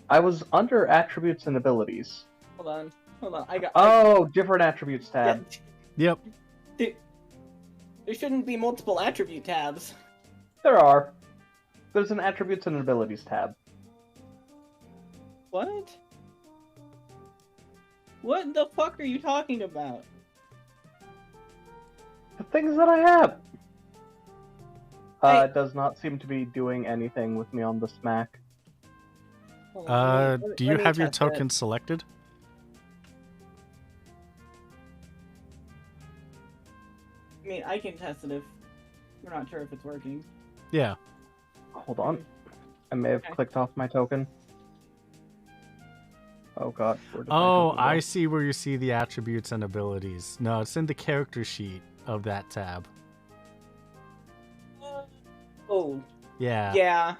I was under attributes and abilities. Hold on. I got. Oh, different attributes tab. Yep. There shouldn't be multiple attribute tabs. There are. There's an attributes and abilities tab. What? What the fuck are you talking about? The things that I have. Hey. It does not seem to be doing anything with me on the smack. Hold on, Do you let me have your test it. token selected? I mean, I can test it if we're not sure if it's working. Yeah. Hold on. I may have Okay. clicked off my token. Oh god. where did my Oh, token go? I see where you see the attributes and abilities. No, it's in the character sheet of that tab. Oh, Yeah. yeah.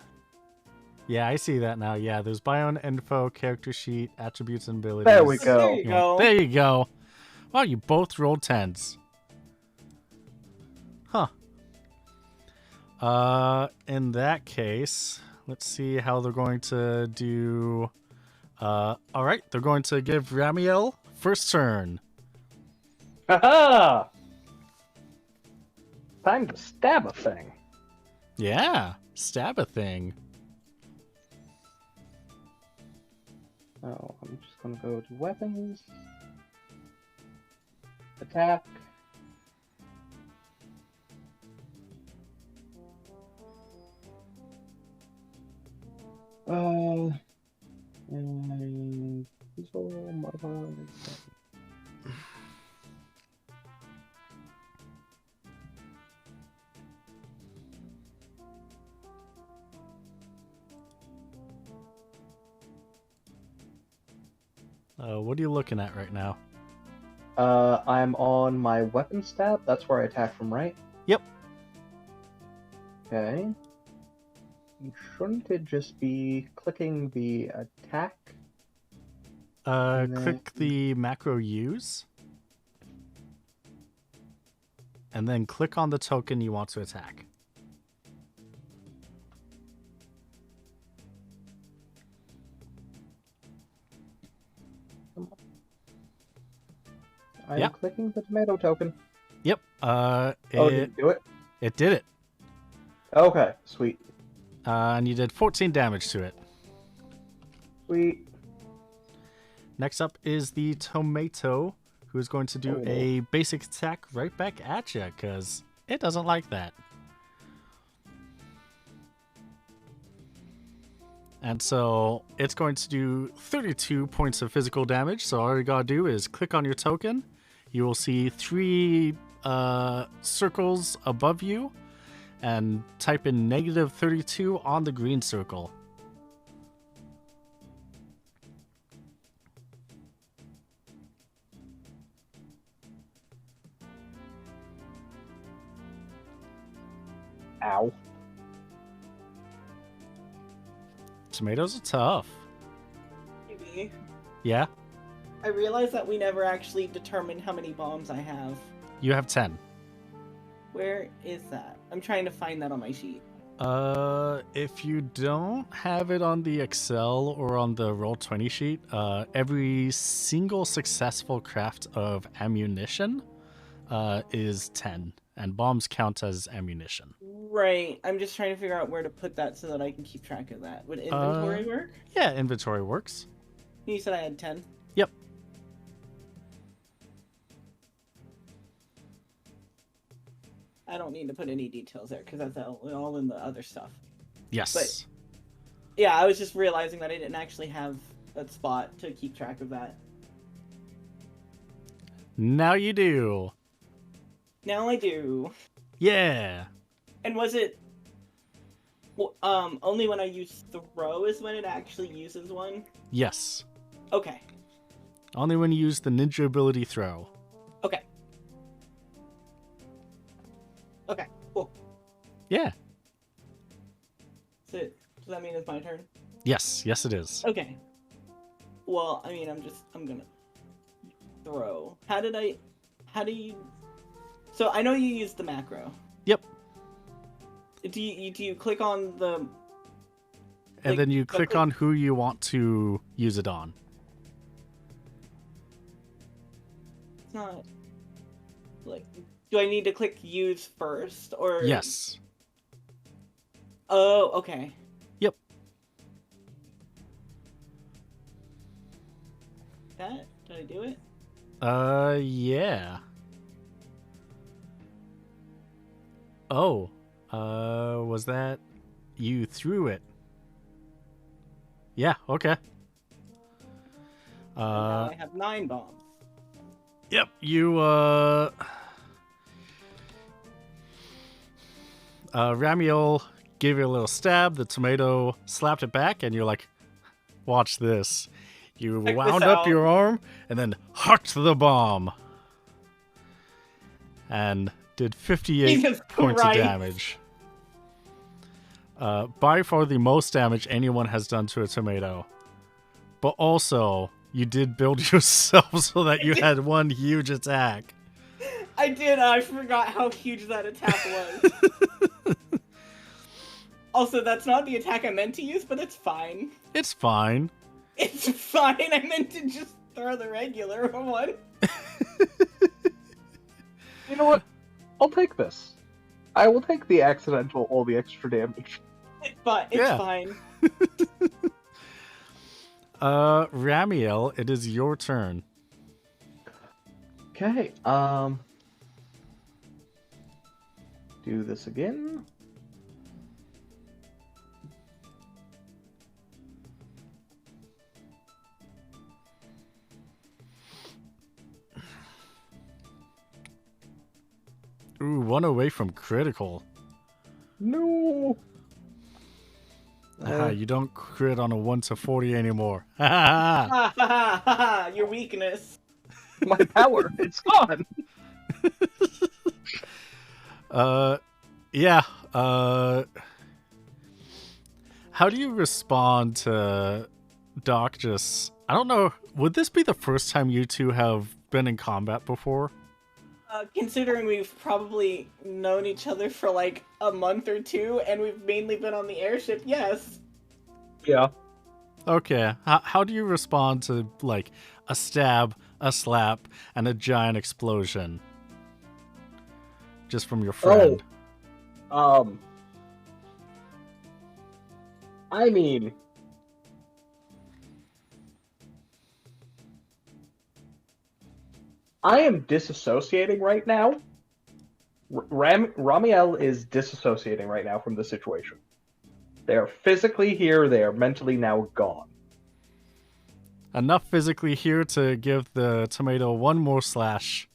Yeah, I see that now. Yeah, there's bio and info, character sheet, attributes and abilities. There we go. There you go. There you go. Wow, you both rolled 10s. Huh. In that case, let's see how they're going to do. Alright, they're going to give Ramiel first turn. Haha! Time to stab a thing. Yeah, stab a thing. Oh, I'm just gonna go to weapons. Attack. And What are you looking at right now? I'm on my weapons tab. That's where I attack from, right? Yep. Okay. Shouldn't it just be clicking the attack? Click the macro use. And then click on the token you want to attack. I'm Yeah. clicking the tomato token. Yep. Oh, did it do it? It did it. Okay, sweet. And you did 14 damage to it. Sweet. Next up is the tomato, who is going to do Oh. a basic attack right back at you, because it doesn't like that. And so it's going to do 32 points of physical damage. So all you gotta do is click on your token. You will see 3 circles above you, and type in -32 on the green circle. Ow. Tomatoes are tough. Maybe. Yeah, I realized that we never actually determined how many bombs I have. you have 10. Where is that? I'm trying to find that on my sheet. If you don't have it on the Excel or on the Roll20 sheet, every single successful craft of ammunition is 10, and bombs count as ammunition. Right. I'm just trying to figure out where to put that so that I can keep track of that. Would inventory work? Yeah, inventory works. You said I had 10. Yep. I don't need to put any details there because that's all in the other stuff. Yes. But yeah, I was just realizing that I didn't actually have a spot to keep track of that. Now you do. Now I do. Yeah. And was it only when I use throw is when it actually uses one? Yes. Okay. Only when you use the ninja ability throw. Okay. Okay. Cool. Yeah. So, does that mean it's my turn? Yes. Yes, it is. Okay. Well, I mean, I'm gonna throw. How do you? So I know you use the macro. Yep. Do you click on the? And then you click on who you want to use it on. It's not. Like, do I need to click use first or? Yes. Oh, okay. Yep. That? Did I do it? Yeah. Oh, was that you threw it? Yeah, okay. Now I have 9 bombs. Yep, you, Ramiel gave you a little stab, the tomato slapped it back, and you're like, watch this. You Check wound this up out. your arm, and then hucked the bomb. And did 58 Jesus points Christ. of damage. By far the most damage anyone has done to a tomato. But also, you did build yourself so that you had one huge attack. I did. I forgot how huge that attack was. Also, that's not the attack I meant to use, but it's fine. It's fine. It's fine. I meant to just throw the regular one. You know what? I'll take this. I will take the accidental, all the extra damage. It's Yeah. fine. Ramiel, it is your turn. Okay, do this again. Ooh, one away from critical. No. You don't crit on a 1 to 40 anymore. Ha Ha ha ha ha! Your weakness. My power, it's gone. Yeah. How do you respond to Doc just... I don't know, would this be the first time you two have been in combat before? Considering we've probably known each other for like a month or two, and we've mainly been on the airship, yes. Yeah. Okay, how do you respond to, like, a stab, a slap, and a giant explosion? Just from your friend. I mean, I am disassociating right now. Ramiel is disassociating right now from the situation. They are physically here, they are mentally now gone. Enough physically here to give the tomato one more slash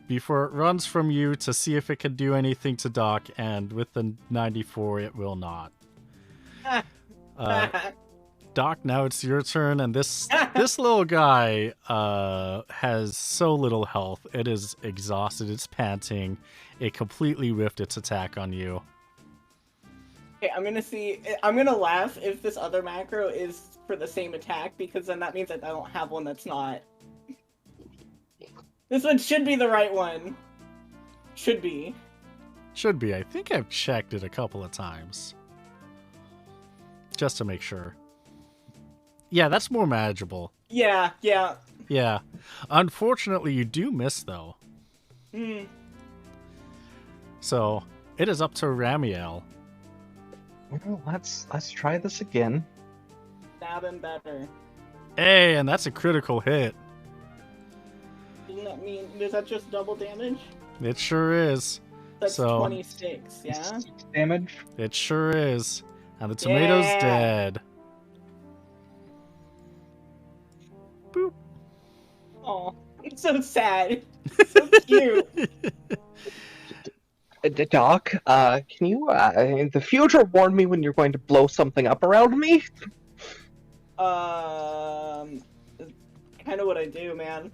before it runs from you to see if it can do anything to Doc, and with the 94 it will not. Doc, now it's your turn, and this little guy has so little health. It is exhausted, it's panting. It completely ripped its attack on you. Okay, I'm gonna laugh if this other macro is for the same attack, because then that means that I don't have one that's not. This one should be the right one. Should be. Should be. I think I've checked it a couple of times. Just to make sure. Yeah, that's more manageable. Yeah. Yeah. Unfortunately, you do miss, though. Hmm. So, it is up to Ramiel. Well, let's try this again. Stab him better. Hey, and that's a critical hit. Doesn't that mean, is that just double damage? It sure is. That's So- 26, yeah? 6 damage. It sure is. And the tomato's Yeah. dead. Boop. Oh, it's so sad. So cute. Doc, can you, in the future, warn me when you're going to blow something up around me? Kind of what I do, man.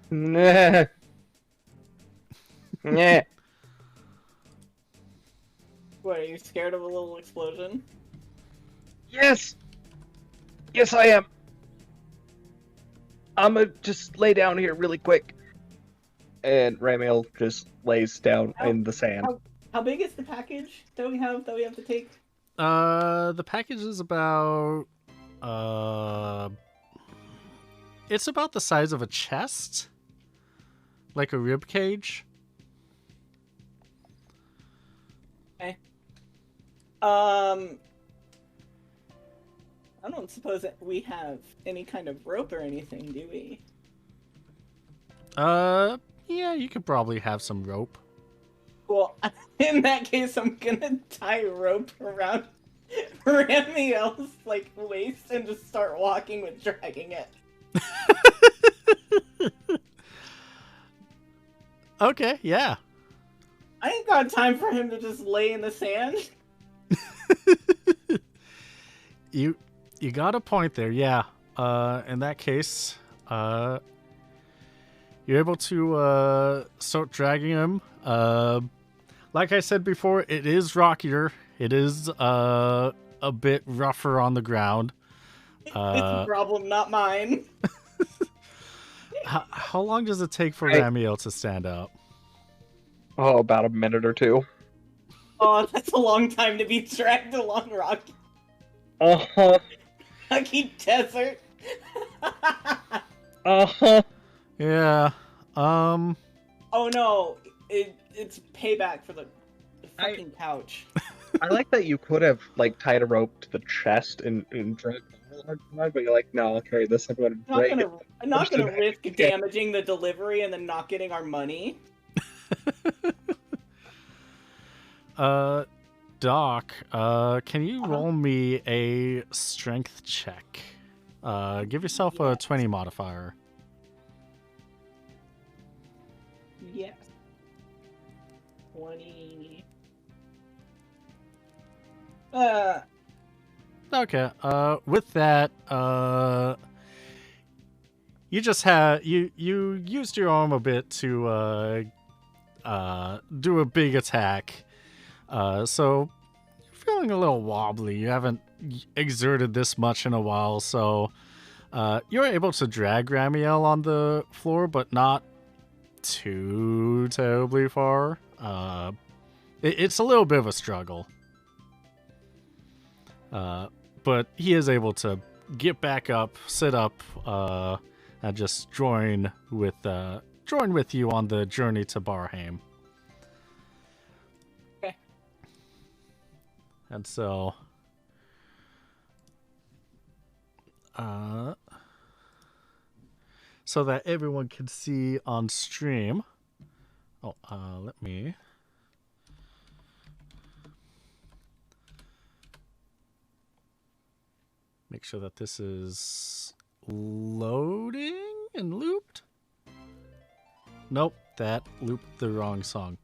Nah. Nah. What, are you scared of a little explosion? Yes! Yes, I am. I'm gonna just lay down here really quick. And Ramiel just lays down in the sand. How big is the package that we have to take? The package is about it's about the size of a chest, like a rib cage. Okay. I don't suppose that we have any kind of rope or anything, do we? Yeah, you could probably have some rope. Well, in that case, I'm gonna tie a rope around Ramiel's like waist and just start walking with dragging it. Okay, yeah. I ain't got time for him to just lay in the sand. You got a point there, yeah. In that case, you're able to start dragging him. Like I said before, it is rockier. It is a bit rougher on the ground. It's a problem, not mine. How long does it take for Right. Ramiel to stand up? Oh, about a minute or two. Oh, that's a long time to be dragged along Rocky Uh-huh. Desert. Uh-huh. Yeah. Oh no, it's payback for the fucking couch. I like that you could have, like, tied a rope to the chest and dragged it, but you're like, no, I'll carry this. I'm going to break it. I'm not gonna Push it risk back. damaging the delivery and then not getting our money. Doc, can you Uh-huh. roll me a strength check? Give yourself a 20 modifier. Yes. 20. Okay. With that, you just had you used your arm a bit to do a big attack. So you're feeling a little wobbly. You haven't exerted this much in a while, so you're able to drag Ramiel on the floor, but not too terribly far. It's a little bit of a struggle. But he is able to get back up, sit up, and just join with you on the journey to Barheim. Okay. And so, so that everyone can see on stream. Oh, let me. Make sure that this is loading and looped. Nope, that looped the wrong song.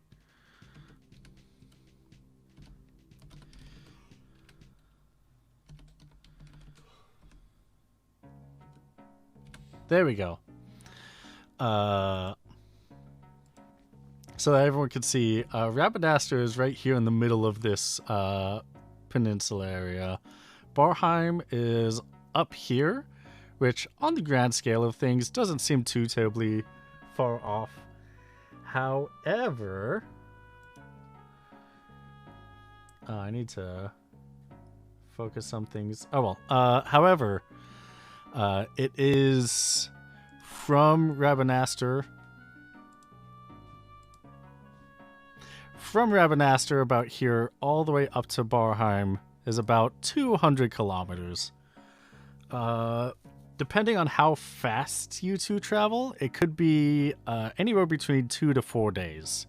There we go. So that everyone can see, Rapidaster is right here in the middle of this peninsula area. Barheim is up here, which on the grand scale of things doesn't seem too terribly far off. However, I need to focus on things. Oh well. However, it is from Rabanastre. From Rabanastre about here all the way up to Barheim is about 200 kilometers. Depending on how fast you two travel, it could be anywhere between 2 to 4 days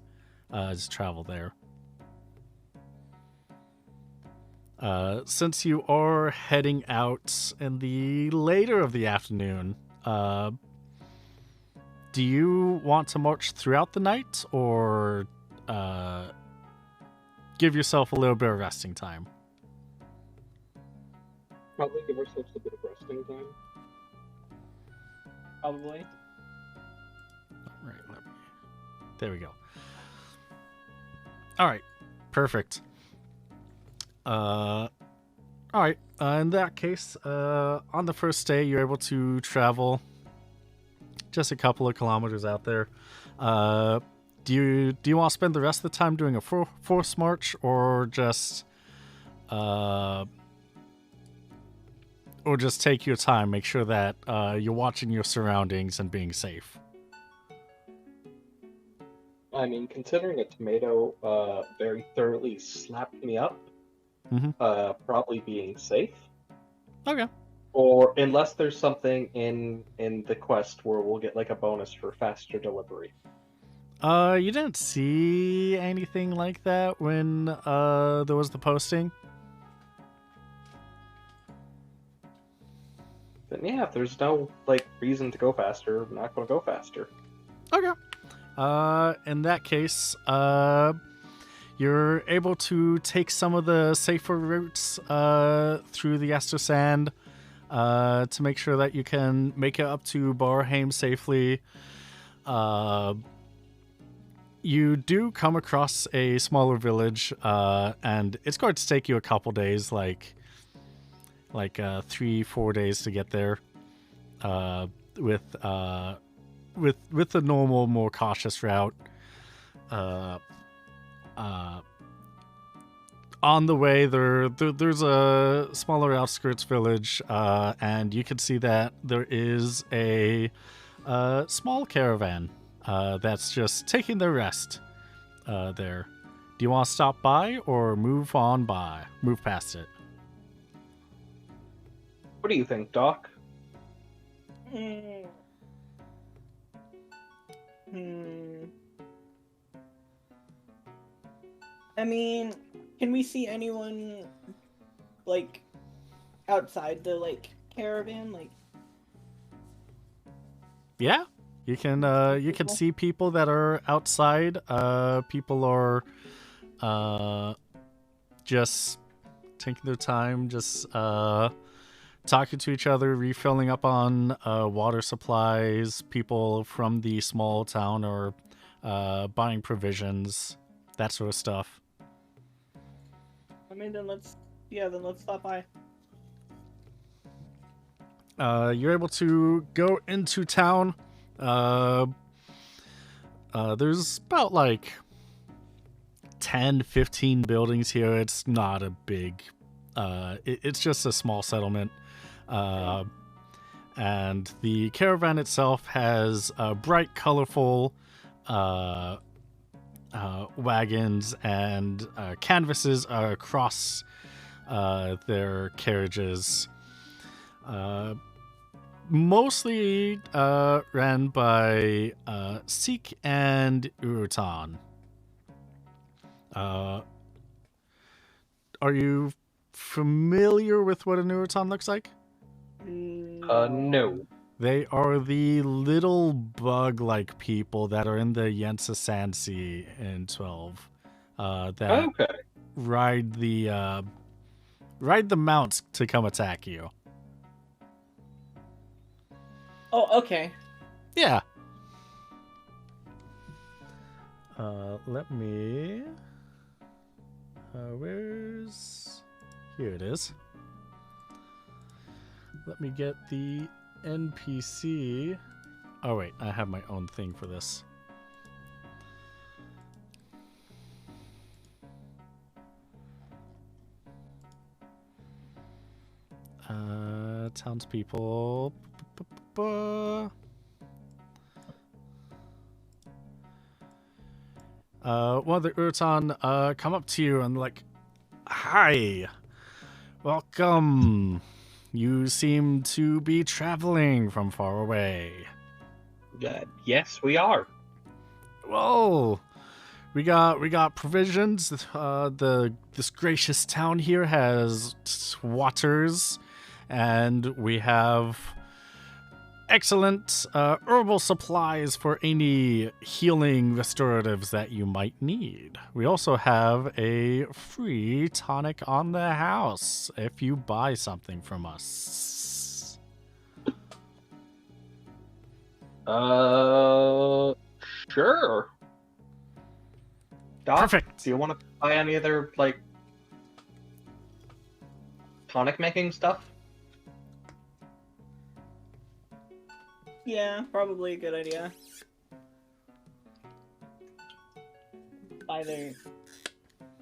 to travel there. Since you are heading out in the later of the afternoon, do you want to march throughout the night or give yourself a little bit of resting time? Probably give ourselves a bit of resting time. Probably. Right, there we go. All right, perfect. All right. In that case, on the first day, you're able to travel just a couple of kilometers out there. Do you want to spend the rest of the time doing a forced march, or just take your time, make sure that you're watching your surroundings and being safe? I mean, considering a tomato very thoroughly slapped me up, probably being safe. Okay. Or unless there's something in the quest where we'll get like a bonus for faster delivery. You didn't see anything like that when there was the posting? Then yeah, if there's no like reason to go faster, I'm not gonna go faster. Okay. In that case, you're able to take some of the safer routes through the Ester Sand to make sure that you can make it up to Barheim safely. You do come across a smaller village, and it's going to take you a couple days, like 3-4 days to get there. With the normal, more cautious route. On the way, there's a smaller outskirts village, and you can see that there is a small caravan that's just taking their rest there. Do you want to stop by or move past it? What do you think, Doc? I mean, can we see anyone like outside the like caravan? Like, yeah, you can see people that are outside. People are just taking their time, just talking to each other, refilling up on water supplies. People from the small town are buying provisions, that sort of stuff. I mean, then let's stop by. You're able to go into town. There's about like 10-15 buildings here. It's not a big it's just a small settlement. And the caravan itself has bright, colorful wagons and canvases across their carriages. Mostly ran by Seek and Urutan. Are you familiar with what an Urutan looks like? No. They are the little bug-like people that are in the Yensa Sand Sea in 12. That Okay. ride the mounts to come attack you. Oh, okay. Yeah. Let me. Where's? Here it is. Let me get the NPC. Oh wait, I have my own thing for this. Townspeople. One of the Urton come up to you and like, hi, welcome. You seem to be traveling from far away. Yes, we are. Well, we got provisions. This gracious town here has waters, and we have excellent herbal supplies for any healing restoratives that you might need. We also have a free tonic on the house if you buy something from us. Sure. Doc, Perfect. do you want to buy any other, like, tonic making stuff? Yeah, probably a good idea. Buy their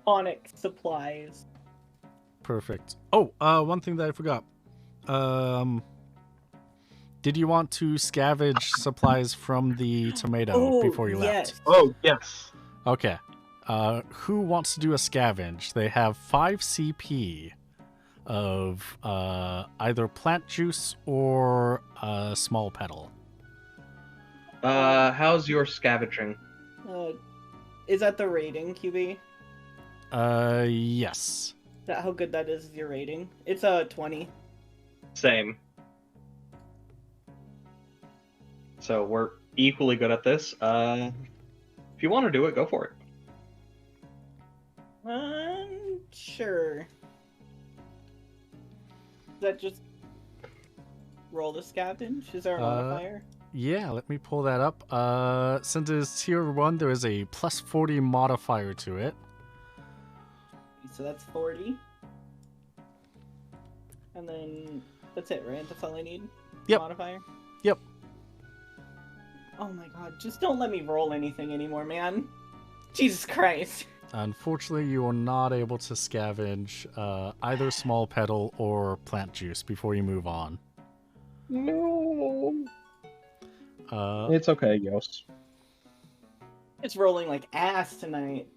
tonic supplies. Perfect. Oh, one thing that I forgot. Did you want to scavenge supplies from the tomato before you left? Oh, yes. Okay. Who wants to do a scavenge? They have 5 CP of either plant juice or small petal. How's your scavenging? Is that the rating, QB? Yes. Is that how good that is your rating? It's a 20. Same. So we're equally good at this. If you want to do it, go for it. Sure. Is that just roll the scavenge? Is there a modifier? Yeah, let me pull that up. Since it's tier 1, there is a plus 40 modifier to it. So that's 40. And then that's it, right? That's all I need? Yep. Modifier? Yep. Oh my god, just don't let me roll anything anymore, man. Jesus Christ. Unfortunately, you are not able to scavenge either small petal or plant juice before you move on. No. It's okay, Yos. It's rolling like ass tonight.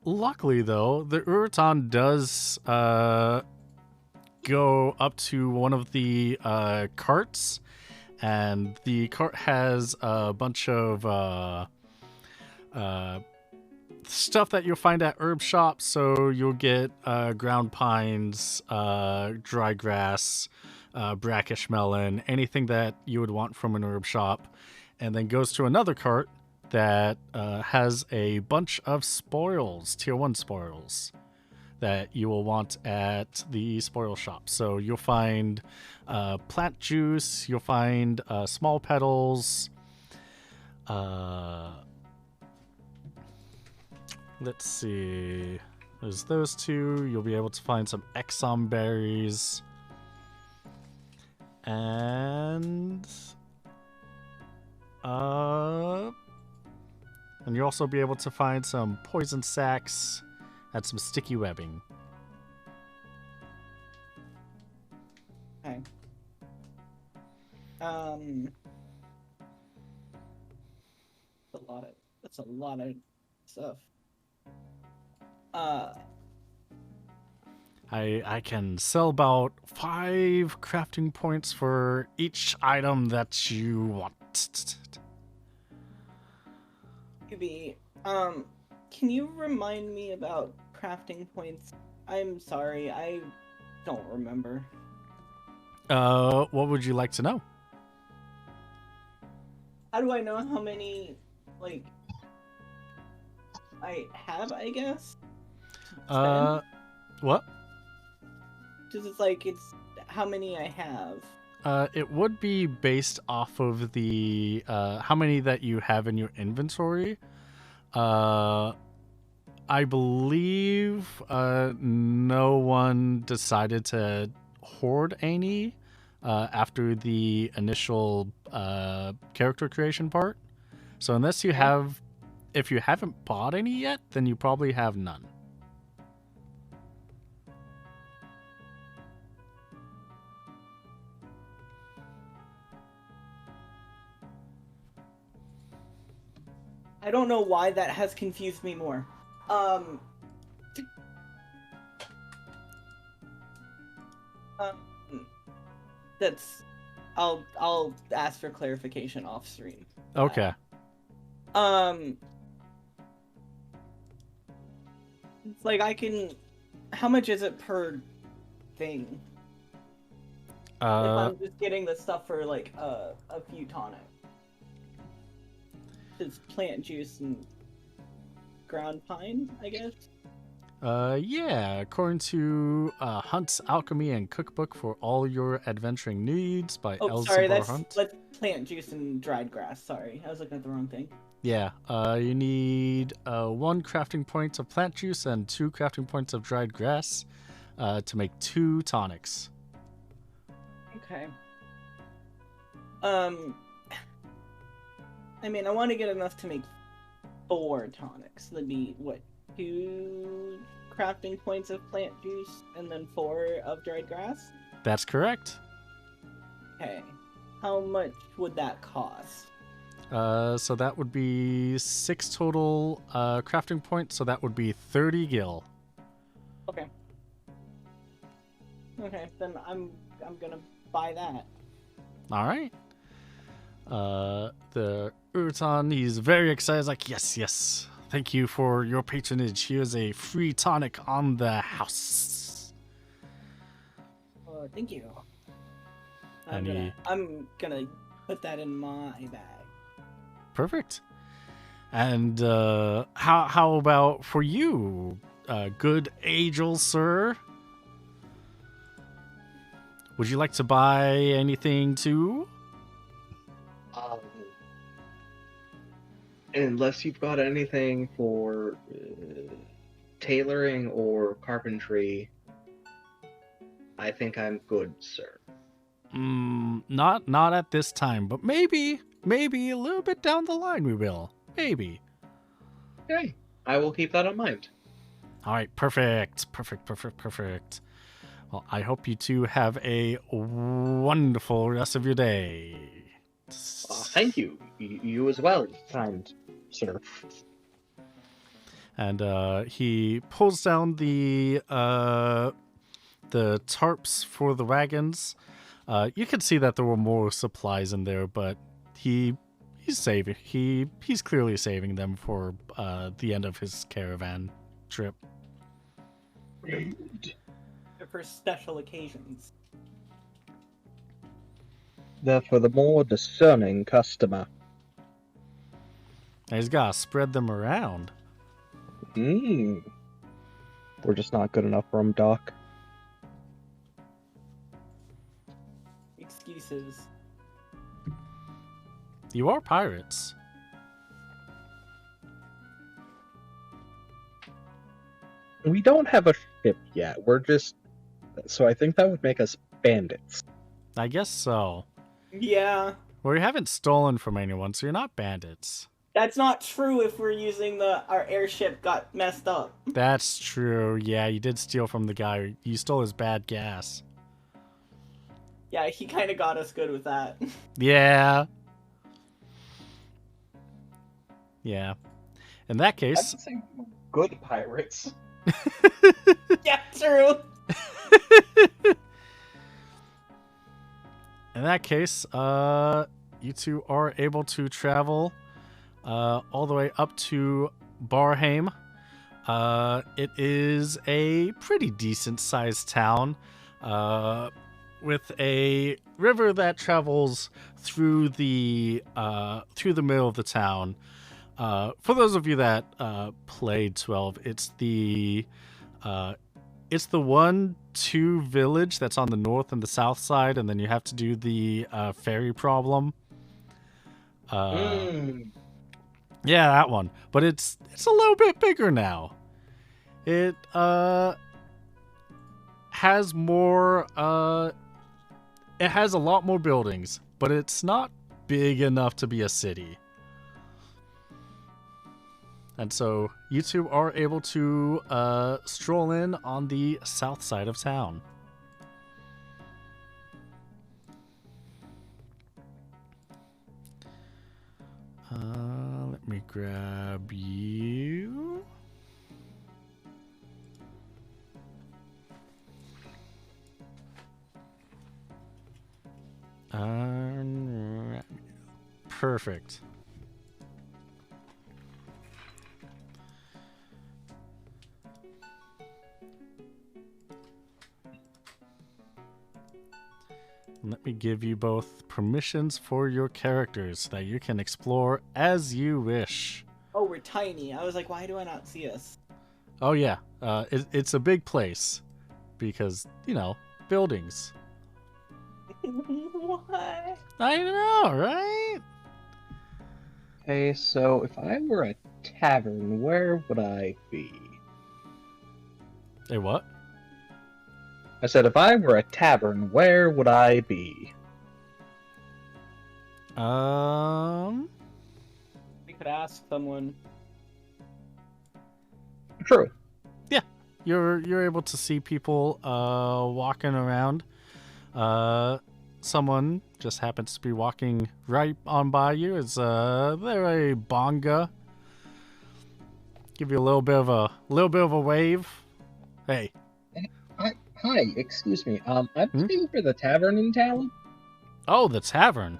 Luckily, though, the Uraton does go up to one of the carts, and the cart has a bunch of stuff that you'll find at herb shops. So you'll get ground pines, dry grass, brackish melon, anything that you would want from an herb shop, and then goes to another cart that has a bunch of spoils, tier 1 spoils, that you will want at the spoil shop. So you'll find plant juice, you'll find small petals, let's see, there's those two. You'll be able to find some Exom berries, and you'll also be able to find some poison sacks and some sticky webbing. Okay. That's a lot of stuff. I can sell about 5 crafting points for each item that you want. Can you remind me about crafting points? I'm sorry, I don't remember. What would you like to know? How do I know how many, like, I have, I guess? What? Because it's how many I have. It would be based off of the how many that you have in your inventory. I believe no one decided to hoard any after the initial character creation part. So unless you have, if you haven't bought any yet, then you probably have none. I don't know why that has confused me more. Um, that's I'll ask for clarification off stream. Okay. It's like I can. How much is it per thing? If I'm just getting the stuff for like a few tonic. It's plant juice and ground pine, I guess. Yeah, according to Hunt's Alchemy and Cookbook for all your adventuring needs by Oh, sorry, Elzevir Hunt. that's plant juice and dried grass. Sorry, I was looking at the wrong thing. Yeah, you need 1 crafting point of plant juice and 2 crafting points of dried grass to make 2 tonics. Okay. I mean, I want to get enough to make 4 tonics. That'd be, what, 2 crafting points of plant juice and then 4 of dried grass? That's correct. Okay. How much would that cost? So that would be 6 total crafting points, so that would be 30 gil. Okay. Okay, then I'm gonna buy that. All right. The Urton, he's very excited. He's like, yes. Thank you for your patronage. Here's a free tonic on the house. Thank you. And I'm gonna put that in my bag. Perfect. And how about for you, good Angel sir? Would you like to buy anything too? Unless you've got anything for tailoring or carpentry, I think I'm good, sir. Not at this time, but maybe a little bit down the line we will. Maybe. Okay, I will keep that in mind. All right, perfect. Well, I hope you two have a wonderful rest of your day. Thank you. You as well, kind sir. And he pulls down the tarps for the wagons. You can see that there were more supplies in there, but he's saving. He's clearly saving them for the end of his caravan trip. For special occasions. They're for the more discerning customer. And he's gotta spread them around. We're just not good enough for him, Doc. Excuses. You are pirates. We don't have a ship yet. So I think that would make us bandits. I guess so. Yeah. Well, you haven't stolen from anyone, so you're not bandits. That's not true if we're using our airship got messed up. That's true. Yeah, you did steal from the guy. You stole his bad gas. Yeah, he kind of got us good with that. Yeah. Yeah. In that case... say good pirates. Yeah, true. In that case, you two are able to travel all the way up to Barheim. It is a pretty decent-sized town with a river that travels through the middle of the town. For those of you that played 12, it's the 1-2 village that's on the north and the south side, and then you have to do the ferry problem. Yeah, that one. But it's a little bit bigger now. It has more. It has a lot more buildings, but it's not big enough to be a city. And so you two are able to stroll in on the south side of town. Let me grab you. Perfect. Let me give you both permissions for your characters that you can explore as you wish. Oh, we're tiny. I was like, why do I not see us? Oh yeah, it's a big place because, you know, buildings. What? I know, right? Okay, so if I were a tavern, where would I be? Hey, what? I said, if I were a tavern, where would I be? We could ask someone. True. You're able to see people walking around. Someone just happens to be walking right on by you. They're a bonga. Give you a little bit of a wave. Hey. Hi, excuse me. I'm looking for the tavern in town. Oh, the tavern.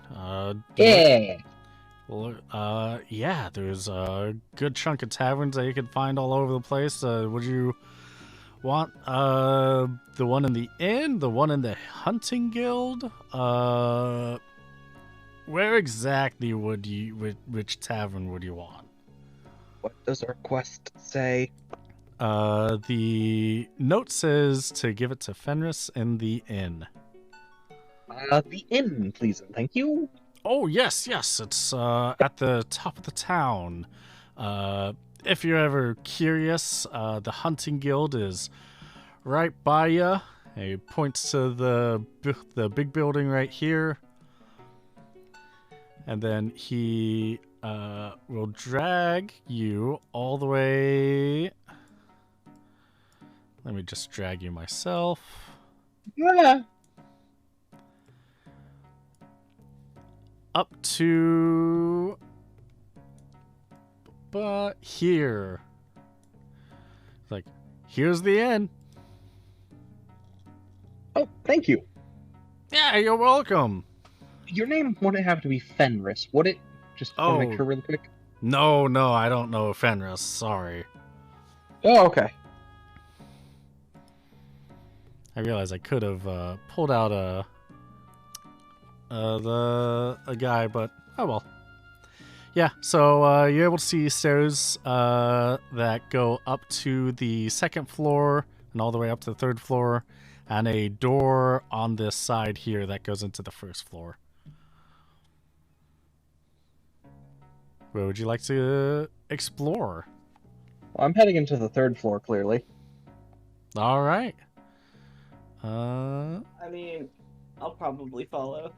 Yeah. Yeah, there's a good chunk of taverns that you can find all over the place. Would you want the one in the inn, the one in the hunting guild? Where exactly which tavern would you want? What does our quest say? The note says to give it to Fenris in the inn. The inn, please and thank you. Oh, yes, it's at the top of the town. If you're ever curious, the hunting guild is right by you. He points to the big building right here. And then he will drag you all the way. Let me just drag you myself. Yeah. Up to here. Like, here's the end. Oh, thank you. Yeah, you're welcome. Your name wouldn't have to be Fenris, would it? Just want to Oh. make sure really quick. No, I don't know Fenris. Sorry. Oh, okay. I realized I could have pulled out a guy, but oh well. Yeah, so you're able to see stairs that go up to the second floor and all the way up to the third floor, and a door on this side here that goes into the first floor. Where would you like to explore? Well, I'm heading into the third floor, clearly. All right. I mean, I'll probably follow.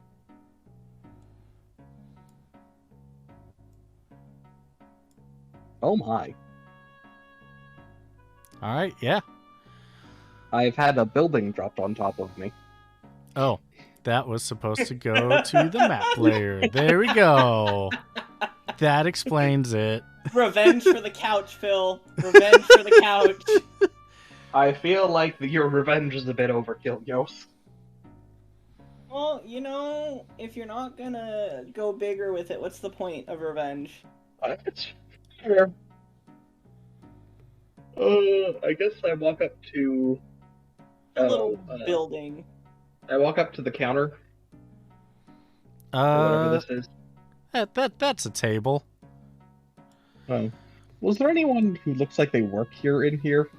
Oh my. All right, yeah. I've had a building dropped on top of me. Oh, that was supposed to go to the map layer. There we go. That explains it. Revenge for the couch, Phil. Revenge for the couch. I feel like your revenge is a bit overkill, Yos. Well, you know, if you're not gonna go bigger with it, what's the point of revenge? It's fair. I guess I walk up to... A little building. I walk up to the counter, or whatever this is. That's a table. Oh. Was there anyone who looks like they work here in here?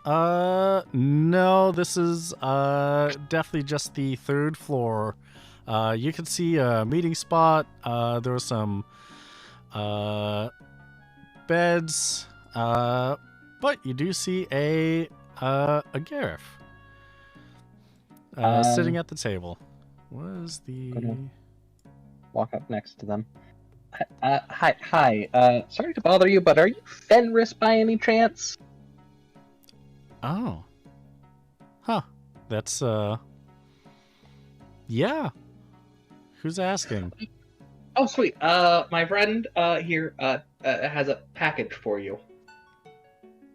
No, this is definitely just the third floor. You can see a meeting spot. There were some beds. But you do see a Gareth sitting at the table. What is the... Walk up next to them. Hi. Sorry to bother you, but are you Fenris by any chance? Oh. Huh. That's, yeah. Who's asking? Oh, sweet. My friend, here, has a package for you.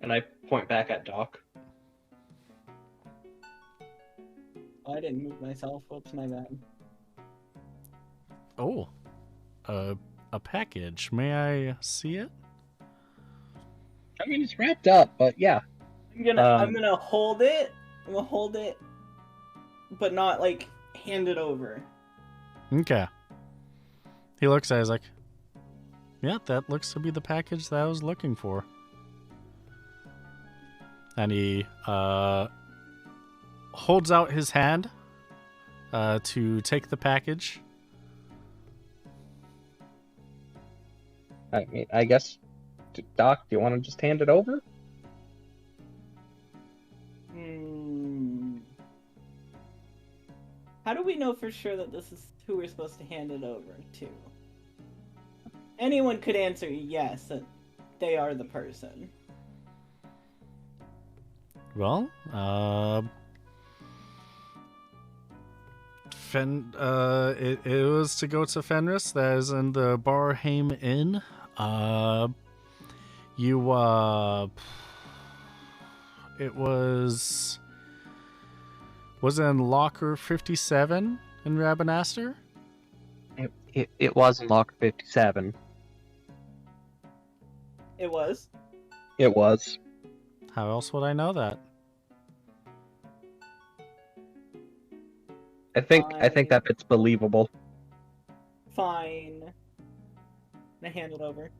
And I point back at Doc. Oh, I didn't move myself. Whoops, my bad. Oh, a package. May I see it? I mean, it's wrapped up, but yeah. I'm gonna hold it. I'm gonna hold it, but not like hand it over. Okay. He looks at it, he's like, yeah, that looks to be the package that I was looking for. And he holds out his hand to take the package. I mean, I guess, Doc, do you want to just hand it over? How do we know for sure that this is who we're supposed to hand it over to? Anyone could answer yes, that they are the person. Well, it was to go to Fenris, that is in the Barheim Inn. It was it in Locker 57 in Rabanastre? It was in Locker 57. It was? It was. How else would I know that? I think that bit's believable. Fine. I hand it over.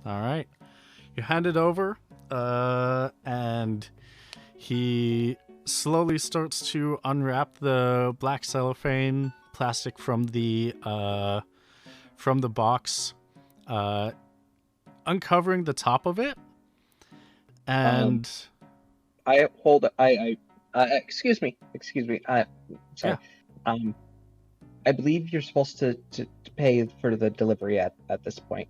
All right. You hand it over, and he slowly starts to unwrap the black cellophane plastic from the box, uncovering the top of it. And excuse me. Sorry. Yeah. I believe you're supposed to pay for the delivery at this point.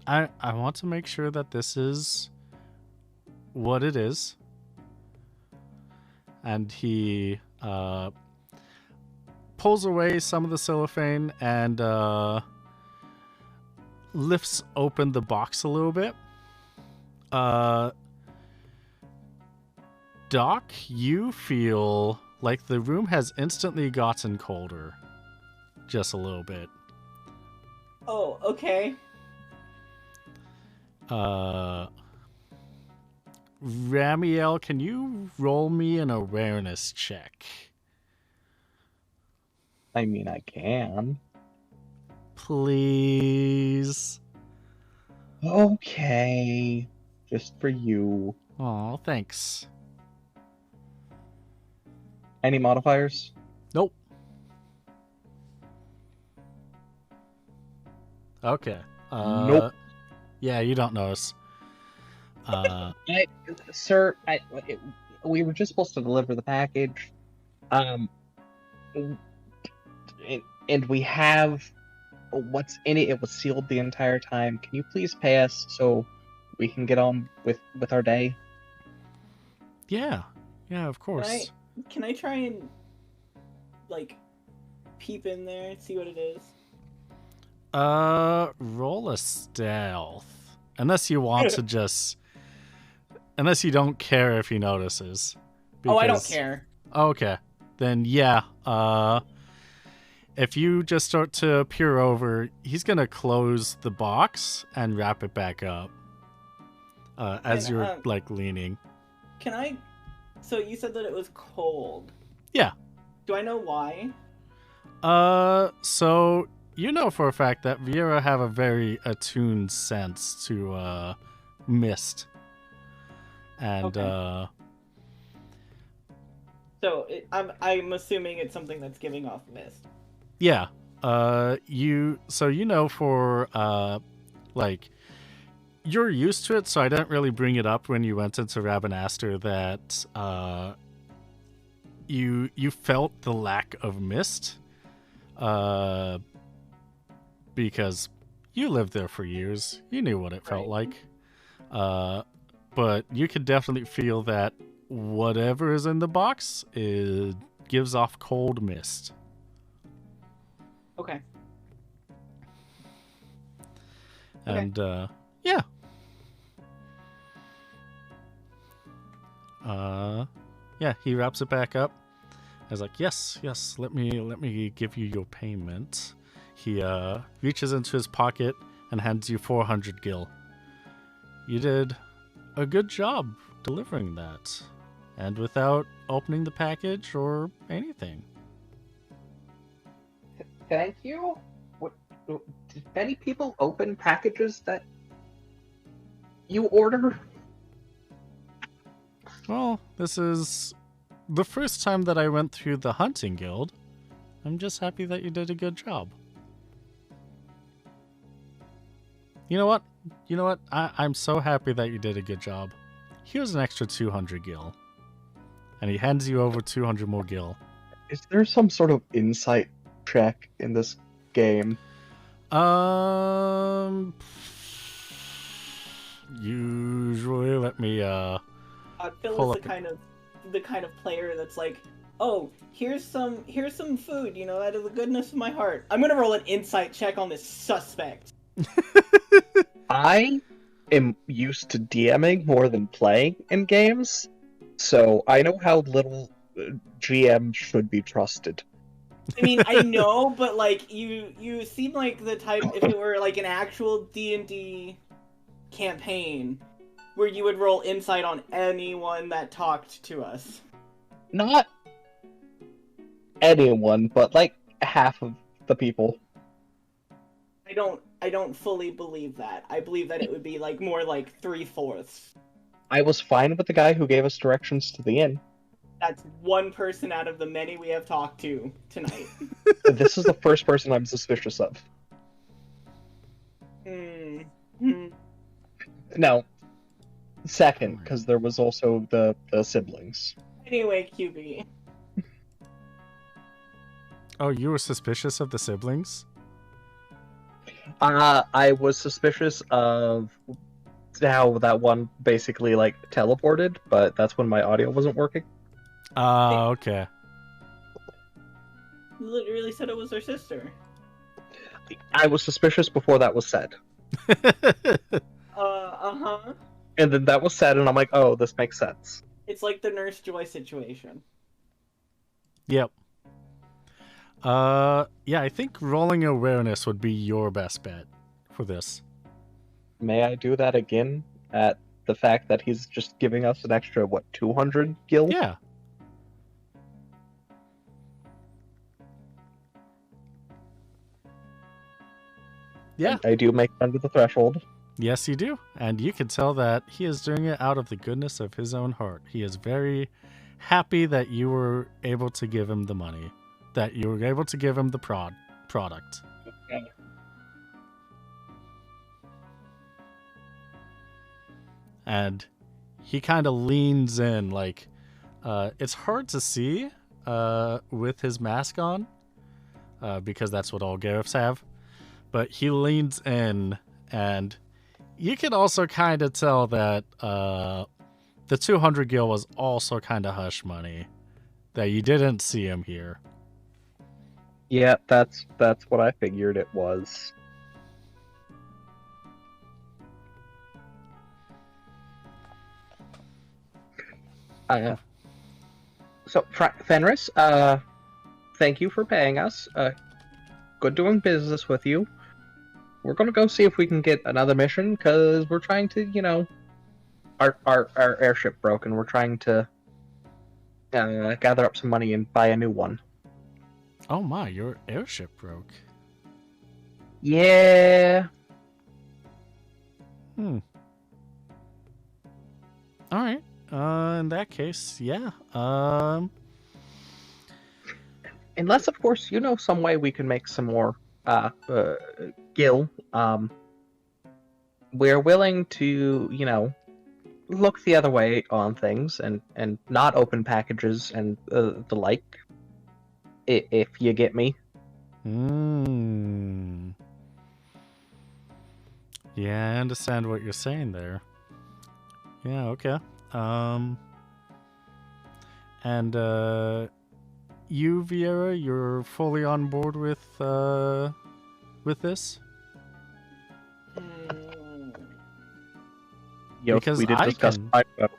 I want to make sure that this is what it is. And he pulls away some of the cellophane and lifts open the box a little bit. Doc, you feel like the room has instantly gotten colder. Just a little bit. Oh, okay. Ramiel, can you roll me an awareness check? I mean, I can. Please. Okay. Just for you. Oh, thanks. Any modifiers? Nope. Okay. Nope. Yeah, you don't notice. Sir, we were just supposed to deliver the package. And we have what's in it. It was sealed the entire time. Can you please pay us so we can get on with our day? Yeah, of course. Can I try and like peep in there and see what it is? Roll a stealth. Unless you want to just... Unless you don't care if he notices. Oh, I don't care. Okay. Then, yeah. If you just start to peer over, he's going to close the box and wrap it back up. As you're, leaning. Can I... So you said that it was cold. Yeah. Do I know why? So... You know for a fact that Viera have a very attuned sense to mist. And okay. So I'm assuming it's something that's giving off mist. Yeah. You know for you're used to it, so I didn't really bring it up when you went into Rabanastre that you felt the lack of mist. Because you lived there for years. You knew what it felt like. But you could definitely feel that whatever is in the box, it gives off cold mist. Okay. And yeah. Yeah, he wraps it back up. I was like, yes, let me give you your payment. He reaches into his pocket and hands you 400 gil. You did a good job delivering that, and without opening the package or anything. Thank you. What? Did many people open packages that you order? Well, this is the first time that I went through the hunting guild. I'm just happy that you did a good job. You know what? I'm so happy that you did a good job. Here's an extra 200 gil. And he hands you over 200 more gil. Is there some sort of insight check in this game? Usually, let me Phil pull is the kind of player that's like, oh, here's some food, you know, out of the goodness of my heart. I'm gonna roll an insight check on this suspect. I am used to DMing more than playing in games, so I know how little GM should be trusted. I mean, I know, but like you seem like the type, if it were like an actual D&D campaign, where you would roll insight on anyone that talked to us. Not anyone, but like half of the people. I don't fully believe that. I believe that it would be like more like 3/4. I was fine with the guy who gave us directions to the inn. That's one person out of the many we have talked to tonight. This is the first person I'm suspicious of. No. Second, because there was also the siblings. Anyway, QB. Oh, you were suspicious of the siblings? I was suspicious of how that one basically like teleported, but that's when my audio wasn't working. Okay. Literally said it was her sister. I was suspicious before that was said. Uh-huh. And then that was said, and I'm like, oh, this makes sense. It's like the Nurse Joy situation. Yep. Yeah, I think rolling awareness would be your best bet for this. May I do that again at the fact that he's just giving us an extra, 200 gil? Yeah. Yeah. I do make it under the threshold. Yes, you do. And you can tell that he is doing it out of the goodness of his own heart. He is very happy that you were able to give him the money, that you were able to give him the product. Okay. And he kind of leans in, like, it's hard to see with his mask on, because that's what all Garifs have. But he leans in, and you can also kind of tell that the 200 gil was also kind of hush money, that you didn't see him here. Yeah, that's what I figured it was. So, Fenris, thank you for paying us. Good doing business with you. We're gonna go see if we can get another mission, because we're trying to, our airship broke, and we're trying to gather up some money and buy a new one. Oh my, your airship broke. Yeah. Alright. In that case, yeah. Unless, of course, some way we can make some more gil. We're willing to, look the other way on things and not open packages and the like. If you get me. Yeah, I understand what you're saying there. Yeah, okay. And you, Viera, you're fully on board with this? Because we did I discuss can- Pyro.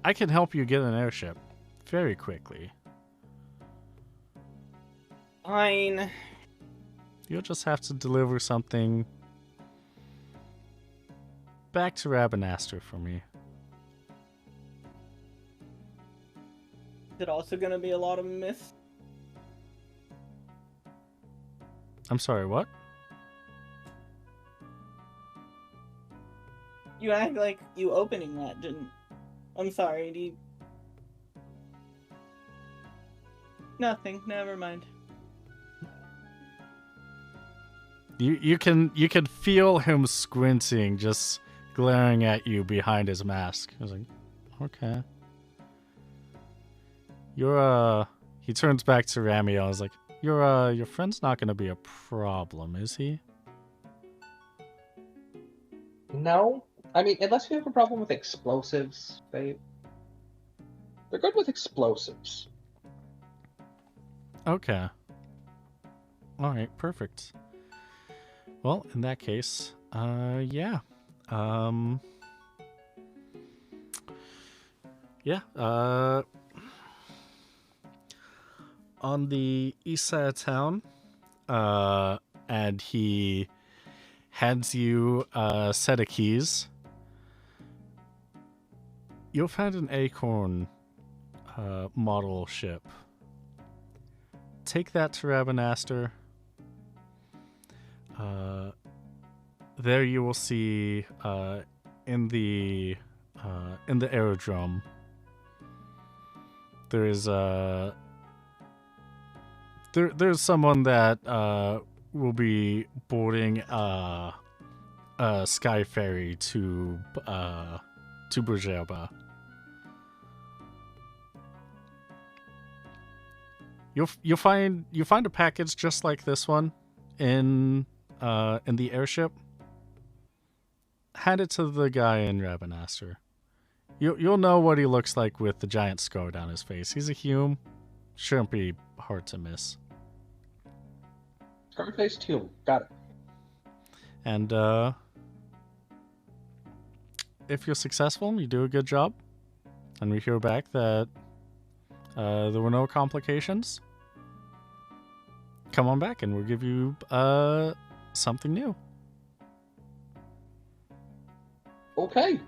I can help you get an airship very quickly. Fine. You'll just have to deliver something back to Rabanastre for me. Is it also gonna be a lot of mist? I'm sorry, what? You act like you opening that didn't. I'm sorry, do you... Nothing, never mind. You can feel him squinting, just glaring at you behind his mask. I was like, okay. He turns back to Ramiel. I was like, your friend's not gonna be a problem, is he? No. I mean, unless you have a problem with explosives, they're good with explosives. Okay. All right, perfect. Well, in that case, yeah. Yeah, on the east side of town, and he hands you a set of keys. You'll find an Acorn model ship. Take that to Rabanastre. There you will see in the aerodrome there is there's someone that will be boarding a sky ferry to Brugerba. You'll find a package just like this one in the airship. Hand it to the guy in Rabanastre. You'll know what he looks like with the giant scar down his face. He's a Hume. Shouldn't be hard to miss. Scarface Hume. Got it. And if you're successful, you do a good job, and we hear back that there were no complications, come on back and we'll give you something new. Okay.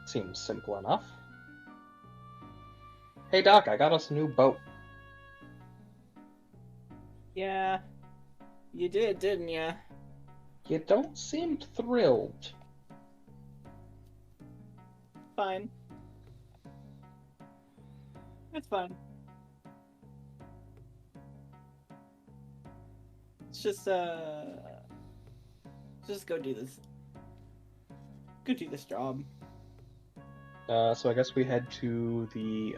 Seems simple enough. Hey Doc, I got us a new boat. Yeah. You did, didn't ya? You don't seem thrilled. Fine. It's fine. Let's just go do this. Go do this job. So I guess we head to the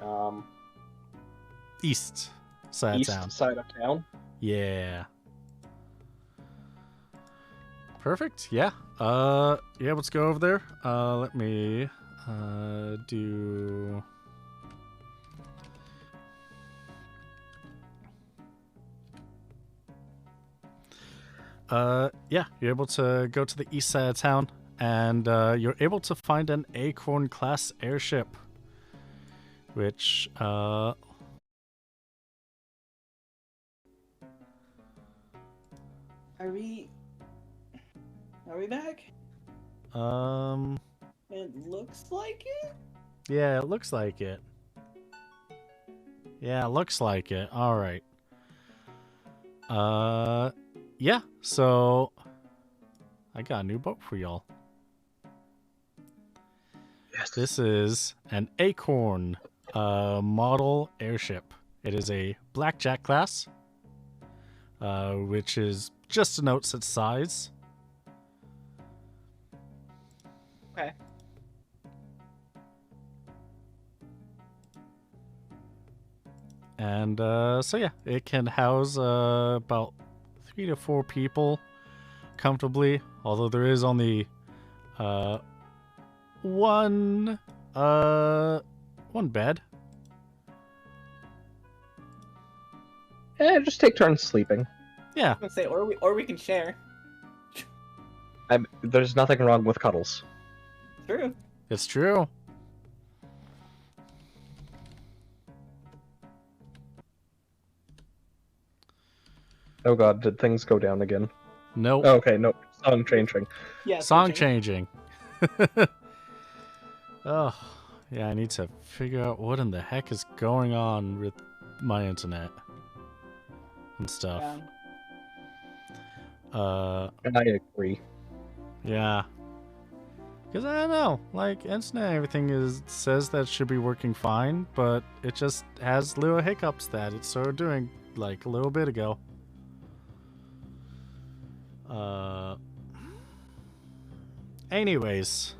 East side east of town. side of town. Yeah. Perfect. Yeah. Yeah, let's go over there. Let me do yeah, you're able to go to the east side of town, and you're able to find an Acorn class airship, which Are we back? It looks like it? yeah, it looks like it. Yeah, it looks like it. All right. Yeah, so I got a new boat for y'all. Yes. This is an Acorn model airship. It is a Blackjack class, which is just denotes its size. Okay. And so yeah, it can house about 3 to 4 people comfortably, although there is only one bed. Just take turns sleeping. Yeah. I'm gonna say, or we can share. There's nothing wrong with cuddles. True. It's true. Oh god, did things go down again? Nope. Oh, okay, no. Song changing. Yeah. Song switching. changing. Oh, yeah, I need to figure out what in the heck is going on with my internet and stuff. Yeah. I agree. Yeah. Because I don't know, like, internet and everything says that it should be working fine, but it just has little hiccups that it started doing, like, a little bit ago. Anyways.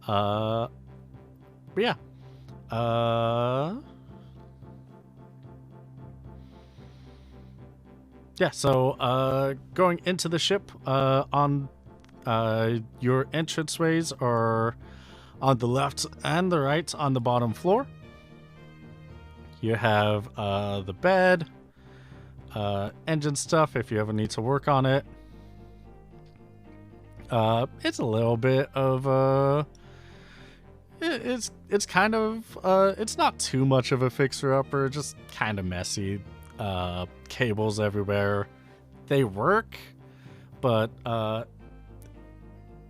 But yeah. Yeah, so, going into the ship, on your entranceways are on the left and the right on the bottom floor. You have the bed, engine stuff if you ever need to work on it. It's a little bit of it's kind of it's not too much of a fixer-upper, just kind of messy. Cables everywhere. They work, but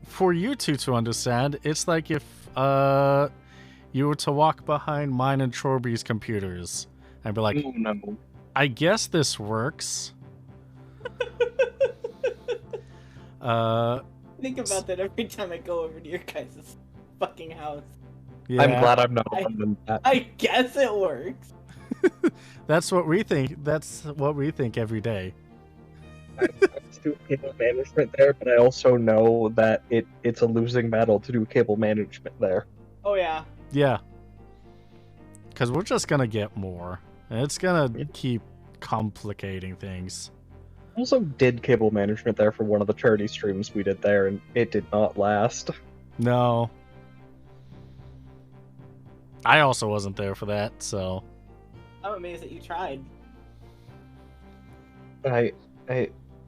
for you two to understand, it's like if you were to walk behind mine and Chorby's computers and be like, Oh no. I guess this works. Think about that every time I go over to your guys' fucking house. Yeah, I'm glad I'm not on that. I guess it works. that's what we think. That's what we think every day. I'm doing cable management there, but I also know that it's a losing battle to do cable management there. Oh yeah. Yeah. Because we're just going to get more. And it's going to keep complicating things. I also did cable management there for one of the charity streams we did there, and it did not last. No. I also wasn't there for that, so. I'm amazed that you tried.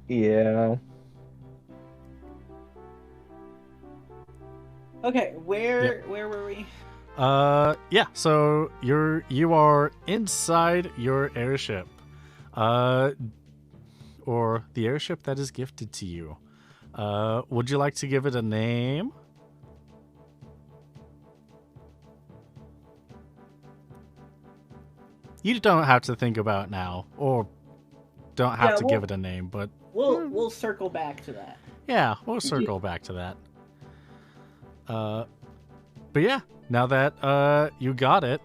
Yeah. Okay, where were we? Yeah, so you are inside your airship. Or the airship that is gifted to you. Would you like to give it a name? You don't have to think about it now, or don't have to give it a name, but We'll circle back to that. yeah, we'll circle back to that. But yeah, now that you got it,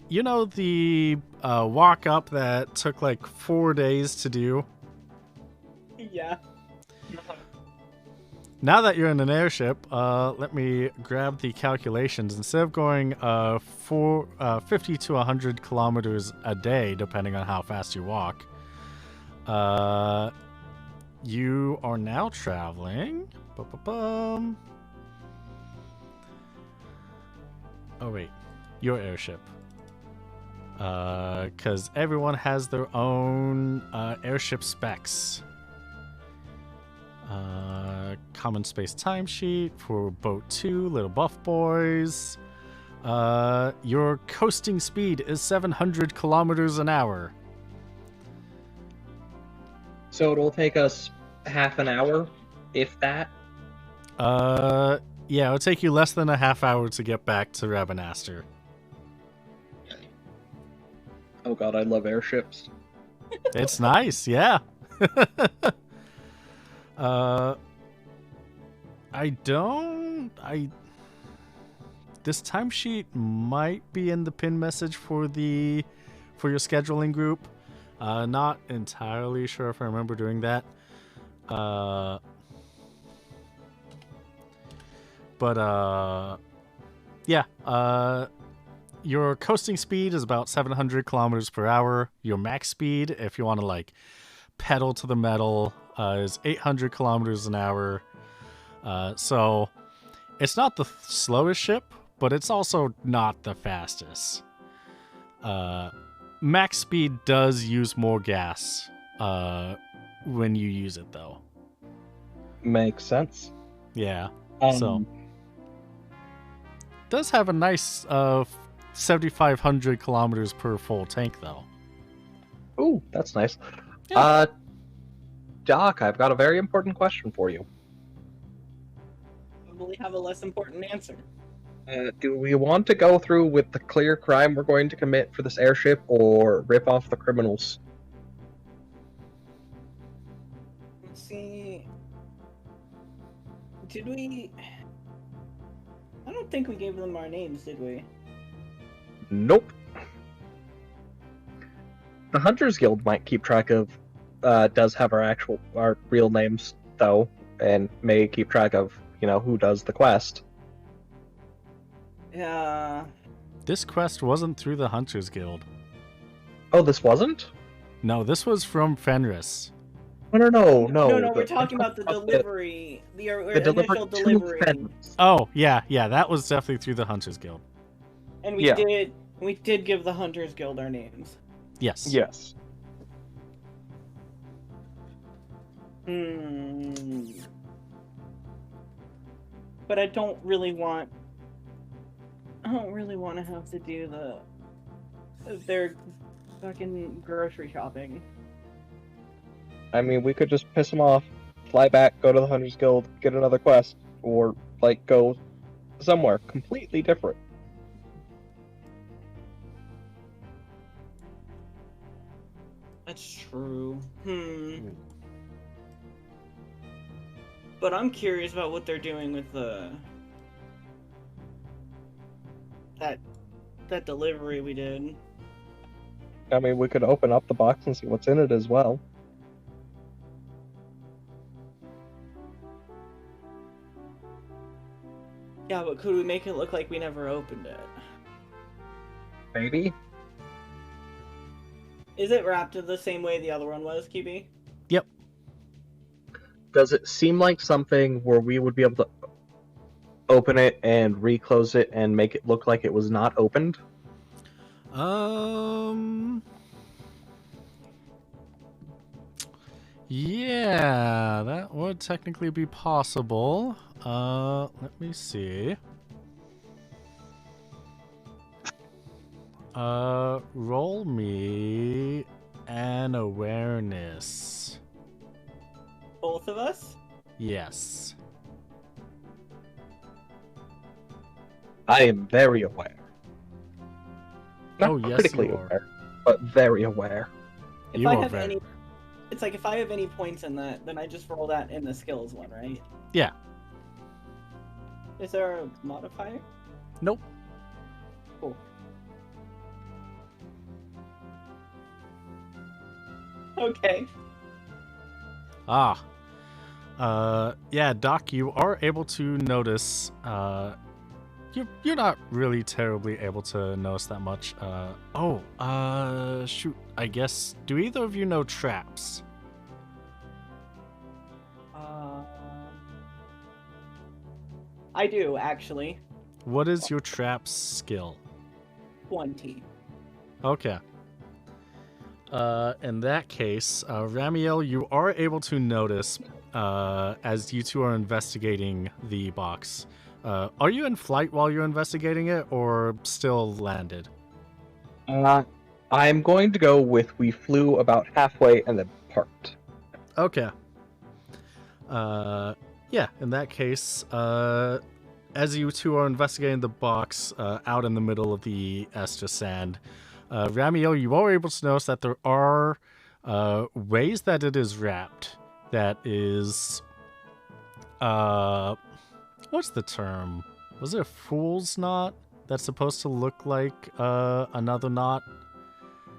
you know the walk up that took like 4 days to do? Yeah. Now that you're in an airship, let me grab the calculations. Instead of going 50 to 100 kilometers a day, depending on how fast you walk, you are now traveling. Oh wait, your airship. Because everyone has their own airship specs. Common space timesheet for boat 2, Little Buff Boys. Your coasting speed is 700 kilometers an hour. So it'll take us half an hour, if that. Yeah, it'll take you less than a half hour to get back to Rabanastre. Oh god, I love airships. It's nice, yeah. This timesheet might be in the pin message for your scheduling group. Not entirely sure if I remember doing that. Yeah. Your coasting speed is about 700 kilometers per hour. Your max speed, if you want to like pedal to the metal, is 800 kilometers an hour. So it's not the slowest ship, but it's also not the fastest. Max speed does use more gas when you use it, though. Makes sense. Yeah. Um, So- Does have a nice 7,500 kilometers per full tank, though. Ooh, that's nice. Yeah. Doc, I've got a very important question for you. Probably have a less important answer. Do we want to go through with the clear crime we're going to commit for this airship, or rip off the criminals? Let's see. Did we? I don't think we gave them our names, did we? Nope. The Hunters Guild might keep track of, does have our real names, though, and may keep track of, who does the quest. Yeah. This quest wasn't through the Hunters Guild. Oh, this wasn't? No, this was from Fenris. No. No, we're talking about the delivery. The initial delivery. Oh, yeah, that was definitely through the Hunters Guild. And we did give the Hunters Guild our names. Yes. Yes. But I don't really want to have to do their fucking grocery shopping. I mean, we could just piss them off, fly back, go to the Hunters Guild, get another quest, or, go somewhere completely different. That's true. But I'm curious about what they're doing with that delivery we did. I mean, we could open up the box and see what's in it as well. Yeah, but could we make it look like we never opened it? Maybe? Is it wrapped the same way the other one was, QB? Yep. Does it seem like something where we would be able to open it and reclose it and make it look like it was not opened? Yeah, that would technically be possible. Let me see. Roll me an awareness. Both of us? Yes. I am very aware. Not Oh, yes, critically you are. aware, but very aware. If You I are have very- any, it's like if I have any points in that, then I just roll that in the skills one, right? Yeah. Is there a modifier? Nope. Cool. Okay. Yeah, Doc, you are able to notice, you're not really terribly able to notice that much. Shoot, I guess, do either of you know traps? I do, actually. What is your traps skill? 20. Okay. In that case, Ramiel, you are able to notice, as you two are investigating the box. Are you in flight while you're investigating it, or still landed? I'm going to go with we flew about halfway and then parked. Okay. Yeah, in that case, as you two are investigating the box out in the middle of the Estus sand, Ramiel, you are able to notice that there are ways that it is wrapped. That is, what's the term? Was it a fool's knot that's supposed to look like another knot?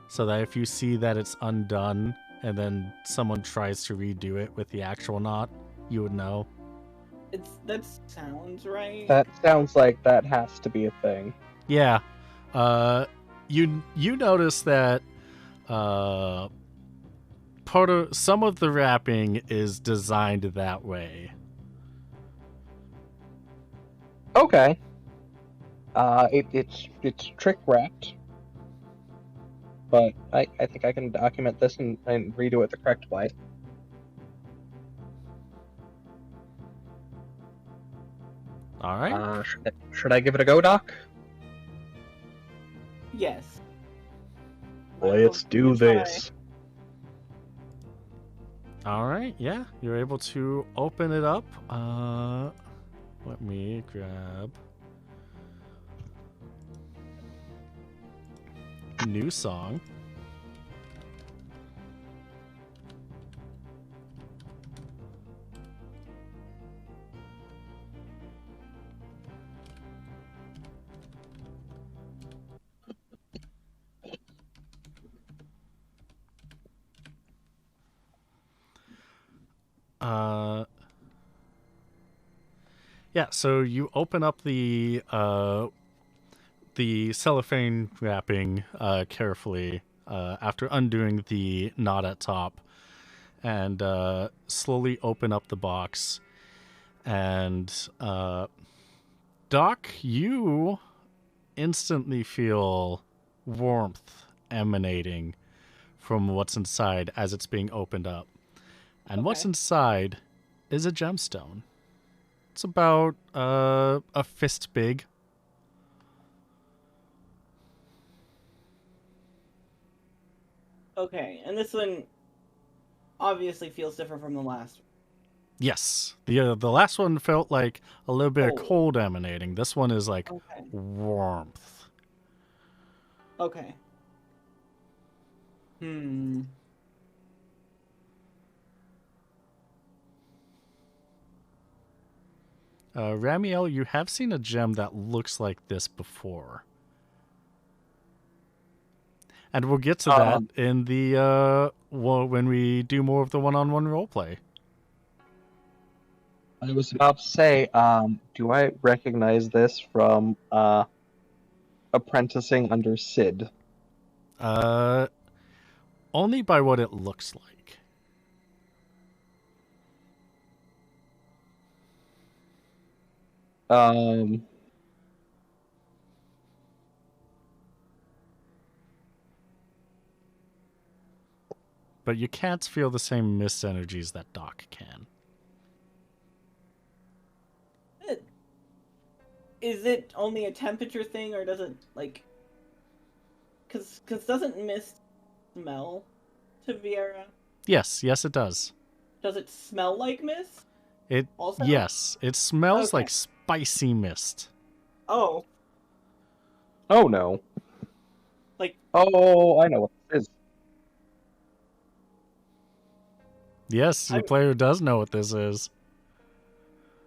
So that if you see that it's undone and then someone tries to redo it with the actual knot, you would know. That sounds right. That sounds like that has to be a thing. Yeah. You notice that part of some of the wrapping is designed that way. Okay. It's trick wrapped. but I think I can document this and redo it the correct way. All right. Should I give it a go, Doc? Yes. Let's do this. All right. Yeah, you're able to open it up. Let me grab new song. Yeah, so you open up the cellophane wrapping carefully after undoing the knot at top, and slowly open up the box. And Doc, you instantly feel warmth emanating from what's inside as it's being opened up. And what's Okay. inside is a gemstone. It's about a fist big. Okay, and this one obviously feels different from the last one. Yes. The last one felt like a little bit of Cold. cold emanating. This one is like Okay. warmth. Okay. Hmm. Ramiel, you have seen a gem that looks like this before. And we'll get to that in the when we do more of the one-on-one roleplay. I was about to say, do I recognize this from apprenticing under Sid? Only by what it looks like. But you can't feel the same mist energies that Doc can. Is it only a temperature thing, or does it like? Cause doesn't mist smell to Viera? Yes, it does. Does it smell like mist? It Also? yes, it smells Okay. like spicy mist. Oh, Oh no. like Oh, I know what this is. Yes, your I'm- player does know what this is.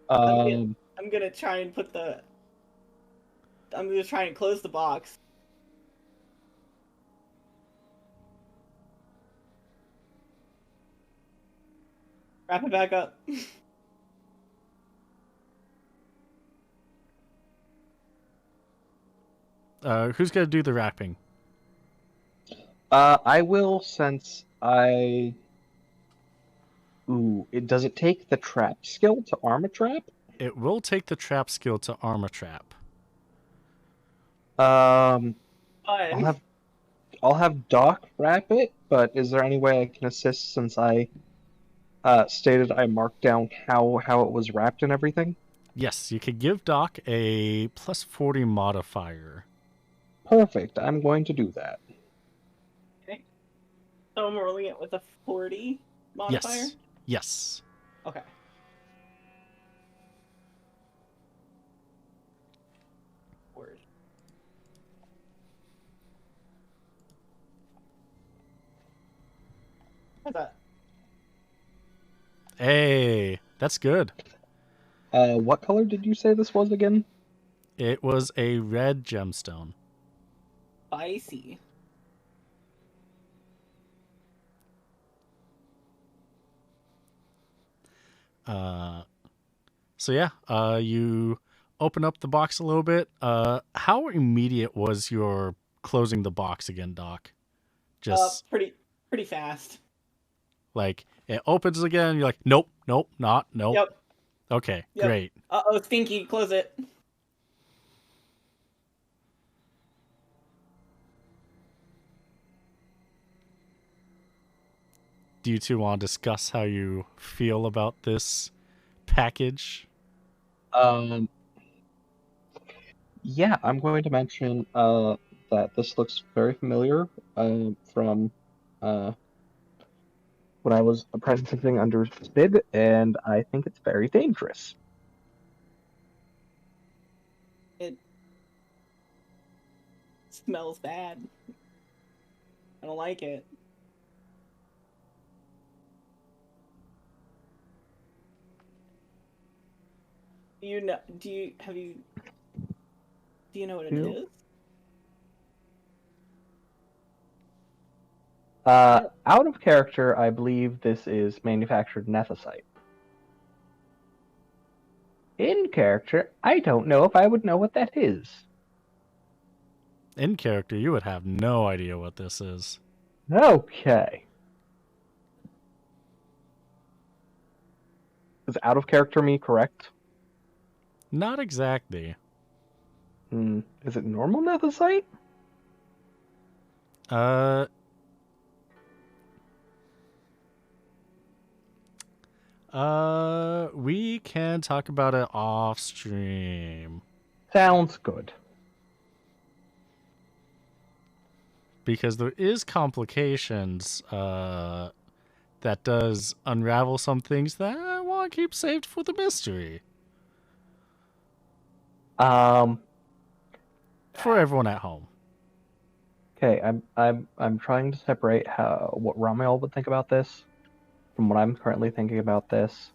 Um, I'm gonna try and put the. I'm gonna try and close the box. Wrap it back up. Who's gonna do the wrapping? I will since I. Ooh, does it take the trap skill to arm a trap? It will take the trap skill to arm a trap. Fun. I'll have Doc wrap it, but is there any way I can assist since I stated I marked down how it was wrapped and everything? Yes, you could give Doc a plus 40 modifier. Perfect. I'm going to do that. So I'm rolling it with a 40 modifier? Yes. Okay. Word. How's that? Hey, that's good. What color did you say this was again? It was a red gemstone. Spicy. So yeah, you open up the box a little bit. How immediate was your closing the box again, Doc? Just Pretty fast. like it opens again, you're like, nope, not. Yep. Okay, Yep. great. Uh-oh, Stinky, close it. do you two want to discuss how you feel about this package? Yeah, I'm going to mention that this looks very familiar from when I was apprenticing under Sid, and I think it's very dangerous. It smells bad. I don't like it. Do you know what it No. is? Out of character, I believe this is manufactured nethicite. In character, I don't know if I would know what that is. In character, you would have no idea what this is. Okay. Is out of character me correct? Not exactly. Is it normal nethicite? We can talk about it off stream. Sounds good. Because there is complications, that does unravel some things that I want to keep saved for the mystery. Um. For everyone at home. Okay, I'm trying to separate what Ramiel would think about this from what I'm currently thinking about this.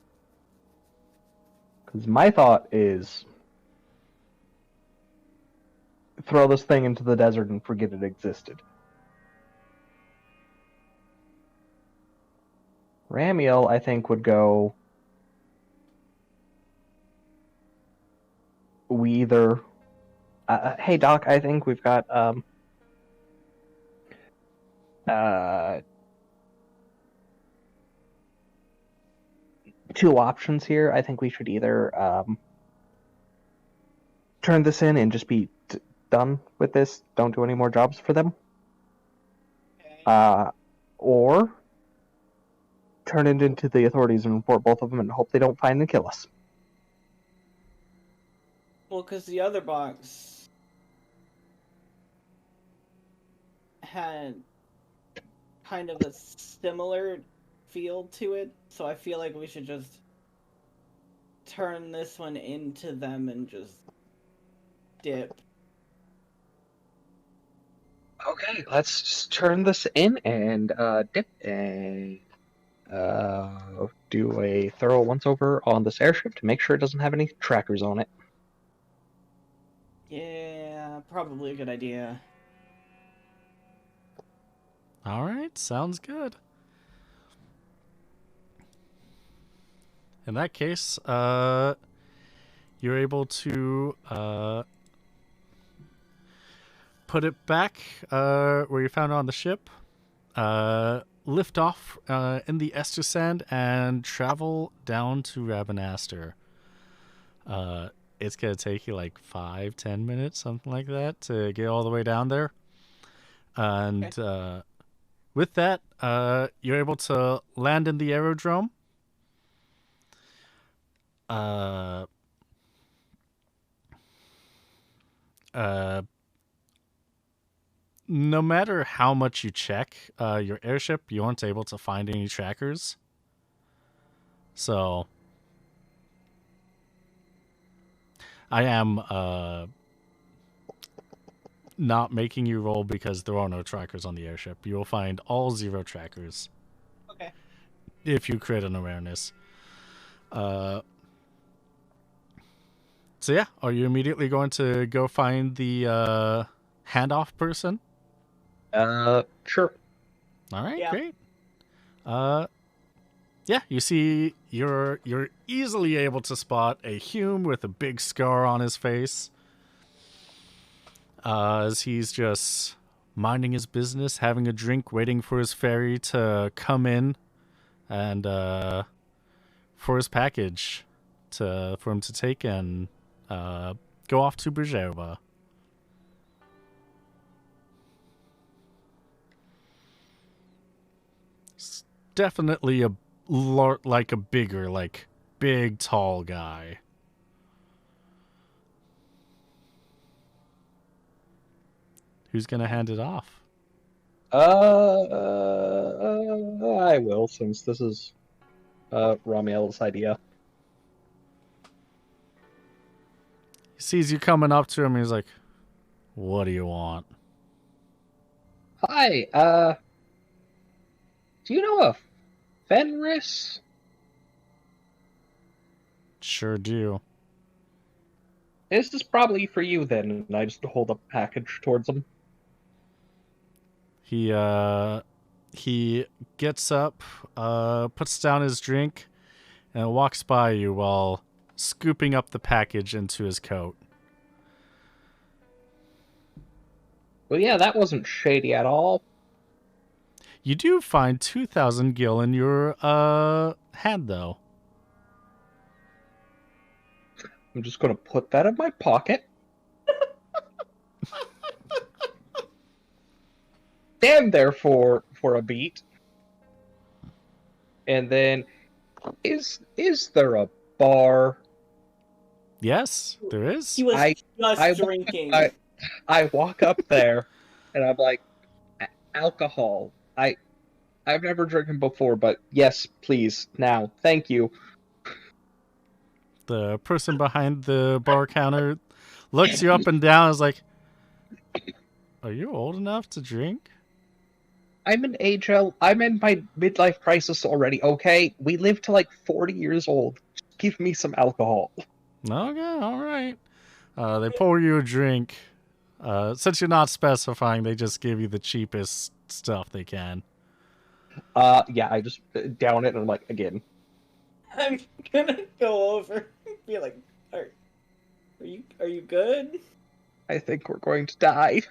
Because my thought is throw this thing into the desert and forget it existed. Ramiel, I think, would go. We either. Hey, Doc, I think we've got two options here. I think we should either turn this in and just be done with this. Don't do any more jobs for them. Okay. Or turn it into the authorities and report both of them and hope they don't find and kill us. Well, because the other box had kind of a similar feel to it, so I feel like we should just turn this one into them and just dip. Okay, let's just turn this in and dip and do a thorough once-over on this airship to make sure it doesn't have any trackers on it. Yeah, probably a good idea. Alright, sounds good. In that case, you're able to put it back where you found it on the ship, lift off in the Ester Sand, and travel down to Rabanastre. It's going to take you like 5-10 minutes, something like that, to get all the way down there. And with that, you're able to land in the aerodrome. No matter how much you check your airship, you aren't able to find any trackers. So I am not making you roll because there are no trackers on the airship. You will find all 0 trackers. Okay. If you create an awareness. So yeah, are you immediately going to go find the handoff person? Sure. All right, Yeah. great. Yeah, you see, you're easily able to spot a Hume with a big scar on his face, as he's just minding his business, having a drink, waiting for his ferry to come in, and for his package for him to take and go off to Brzeżewa. definitely like a bigger, like big, tall guy. Who's gonna hand it off? I will, since this is Ramiel's idea. He sees you coming up to him. He's like, "What do you want?" Hi, do you know a Fenris? Sure do. This is probably for you then, and I just hold a package towards him. He gets up, puts down his drink, and walks by you while scooping up the package into his coat. Well, yeah, that wasn't shady at all. You do find 2,000 gil in your hand, though. I'm just gonna put that in my pocket. Stand there for a beat. And then, is there a bar? Yes, there is. He was I- just drinking. I walk up there, and I'm like, alcohol. I've never drinking before, but yes, please, now, thank you. The person behind the bar counter looks you up and down and is like, "Are you old enough to drink?" I'm an I'm in my midlife crisis already, okay? We live to like 40 years old. Just give me some alcohol. Okay, all right. They pour you a drink. Since you're not specifying, they just give you the cheapest stuff they can. Yeah, I just down it and I'm like, again. I'm gonna go over and be like, are you good? I think we're going to die.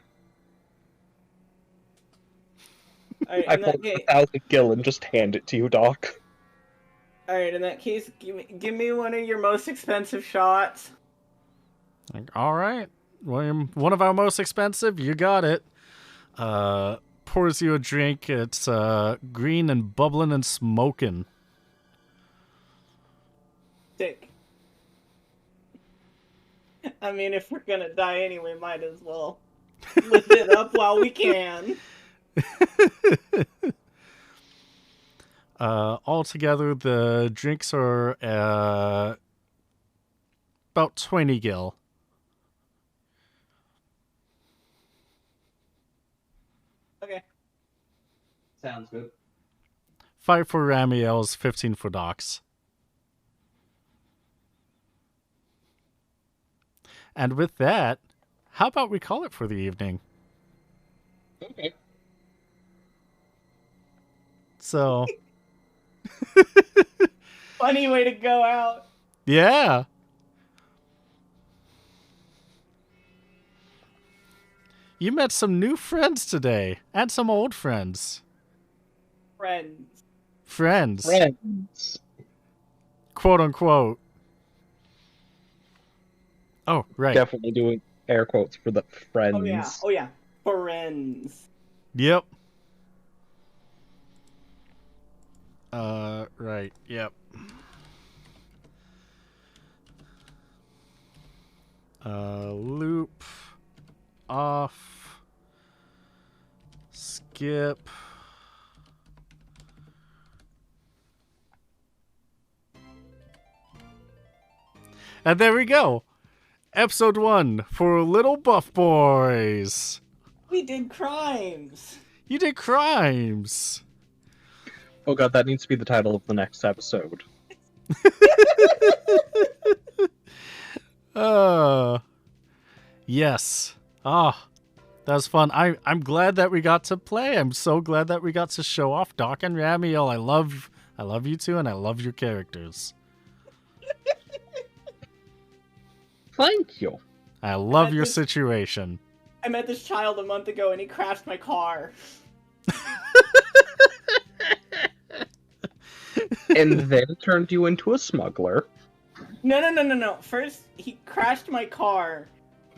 Alright, I in pull that case, 1,000 gil and just hand it to you, Doc. alright, in that case, give me one of your most expensive shots. Like, all right, William, one of our most expensive. You got it. Pours you a drink. It's green and bubbling and smoking. Sick. I mean, if we're gonna die anyway, might as well lift it up while we can. Altogether, the drinks are about 20 gil. Okay. Sounds good. 5 for Ramiel's, 15 for Doc's. And with that, how about we call it for the evening? Okay. So, Funny way to go out. yeah. You met some new friends today, and some old friends. Friends. Friends. Quote unquote. Oh, right. Definitely doing air quotes for the friends. Oh yeah. Oh yeah. Friends. Yep. Right. Yep. Loop. Off. Skip. And there we go. Episode 1 for Little Buff Boys. We did crimes. You did crimes. Oh god, that needs to be the title of the next episode. Yes. That was fun. I'm glad that we got to play. I'm so glad that we got to show off Doc and Ramiel. I love you two, and I love your characters. Thank you. I love your this- situation. I met this child a month ago and he crashed my car. And then turned you into a smuggler. No. First, he crashed my car.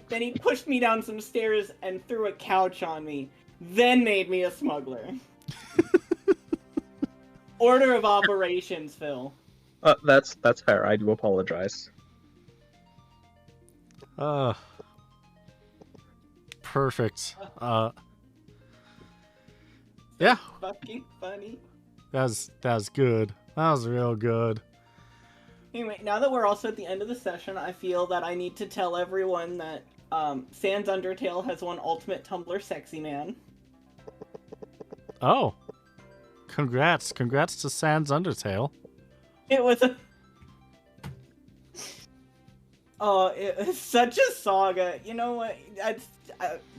Then he pushed me down some stairs and threw a couch on me. Then made me a smuggler. Order of operations, Phil. That's fair. I do apologize. Perfect. Yeah, Fucking funny. that was good. That was real good. Anyway, now that we're also at the end of the session, I feel that I need to tell everyone that Sans Undertale has won Ultimate Tumblr Sexy Man. Oh, congrats to Sans Undertale. It was a... Oh, it was such a saga. You know what?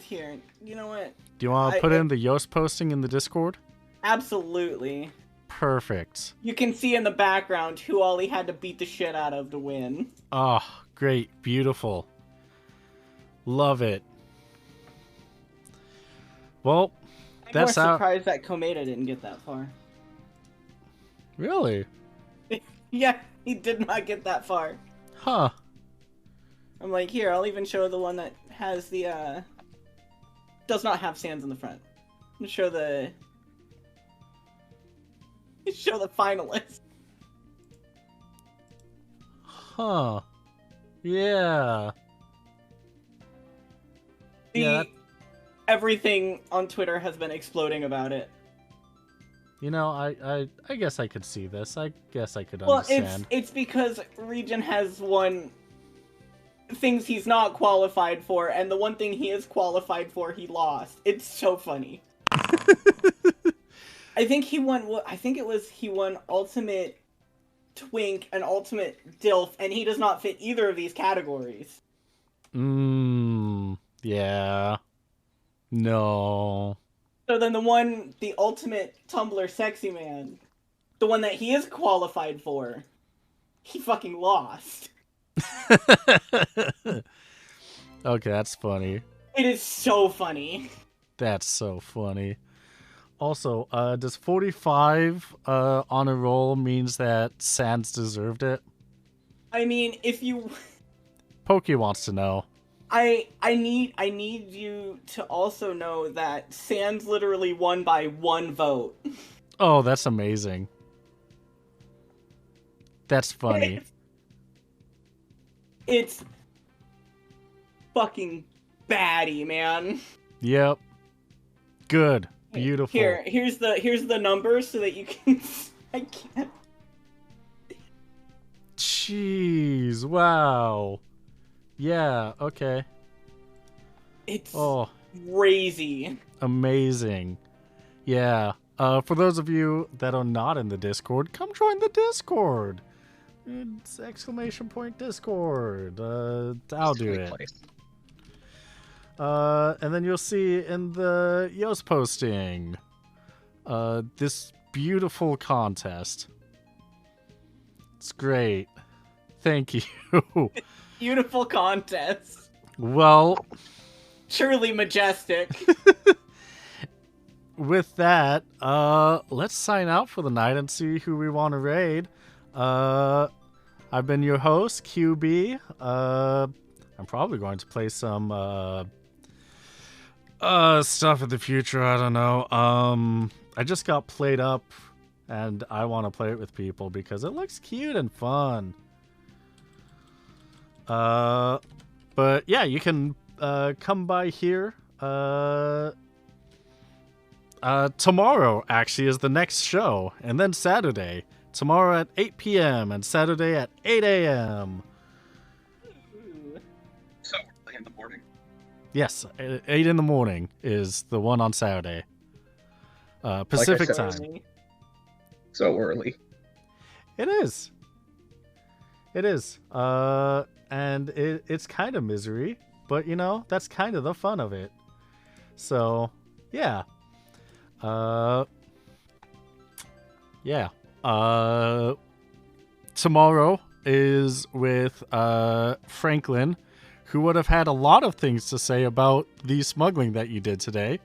Here, you know what? Do you want to put in the Yoast posting in the Discord? Absolutely. Perfect. You can see in the background who Ollie had to beat the shit out of to win. Oh, great. Beautiful. Love it. Well, I'm that's more how... surprised that Komeda didn't get that far. Really? Yeah, he did not get that far. Huh. I'm like, here, I'll even show the one that has the, does not have Sans in the front. I'm gonna show the... Show the finalists. Huh. Yeah. Everything on Twitter has been exploding about it. You know, I guess I could see this. I guess I could Well, understand. it's because Region has won things he's not qualified for, and the one thing he is qualified for, he lost. It's so funny. I think he won. I think it was he won Ultimate Twink and Ultimate Dilf, and he does not fit either of these categories. Yeah. No. So then the Ultimate Tumblr Sexy Man, the one that he is qualified for, he fucking lost. Okay, that's funny. It is so funny. That's so funny. Also, does 45 on a roll means that Sans deserved it? I mean, if you... Pokey wants to know. I need you to also know that Sans literally won by 1 vote. Oh, that's amazing. That's funny. It's fucking baddie, man. Yep. Good. Beautiful. Here's the numbers so that you can... I can't... Jeez, wow. Yeah, okay. It's crazy. Amazing. Yeah. For those of you that are not in the Discord, come join the Discord. It's !Discord. I'll do it. And then you'll see in the Yoast posting this beautiful contest. It's great. Thank you. Beautiful contest. Well, Truly majestic. with that, let's sign out for the night and see who we want to raid. I've been your host, QB. I'm probably going to play some stuff in the future. I don't know. I just got played up, and I want to play it with people because it looks cute and fun. But yeah, you can come by here. Tomorrow actually is the next show, and then Saturday. Tomorrow at 8 p.m. and Saturday at 8 a.m. So early in the morning. Yes, 8 in the morning is the one on Saturday. Pacific Like I said, time. So early. It is. It is. And it's kind of misery, but you know, that's kind of the fun of it. So, yeah. Yeah. Tomorrow is with Franklin, who would have had a lot of things to say about the smuggling that you did today.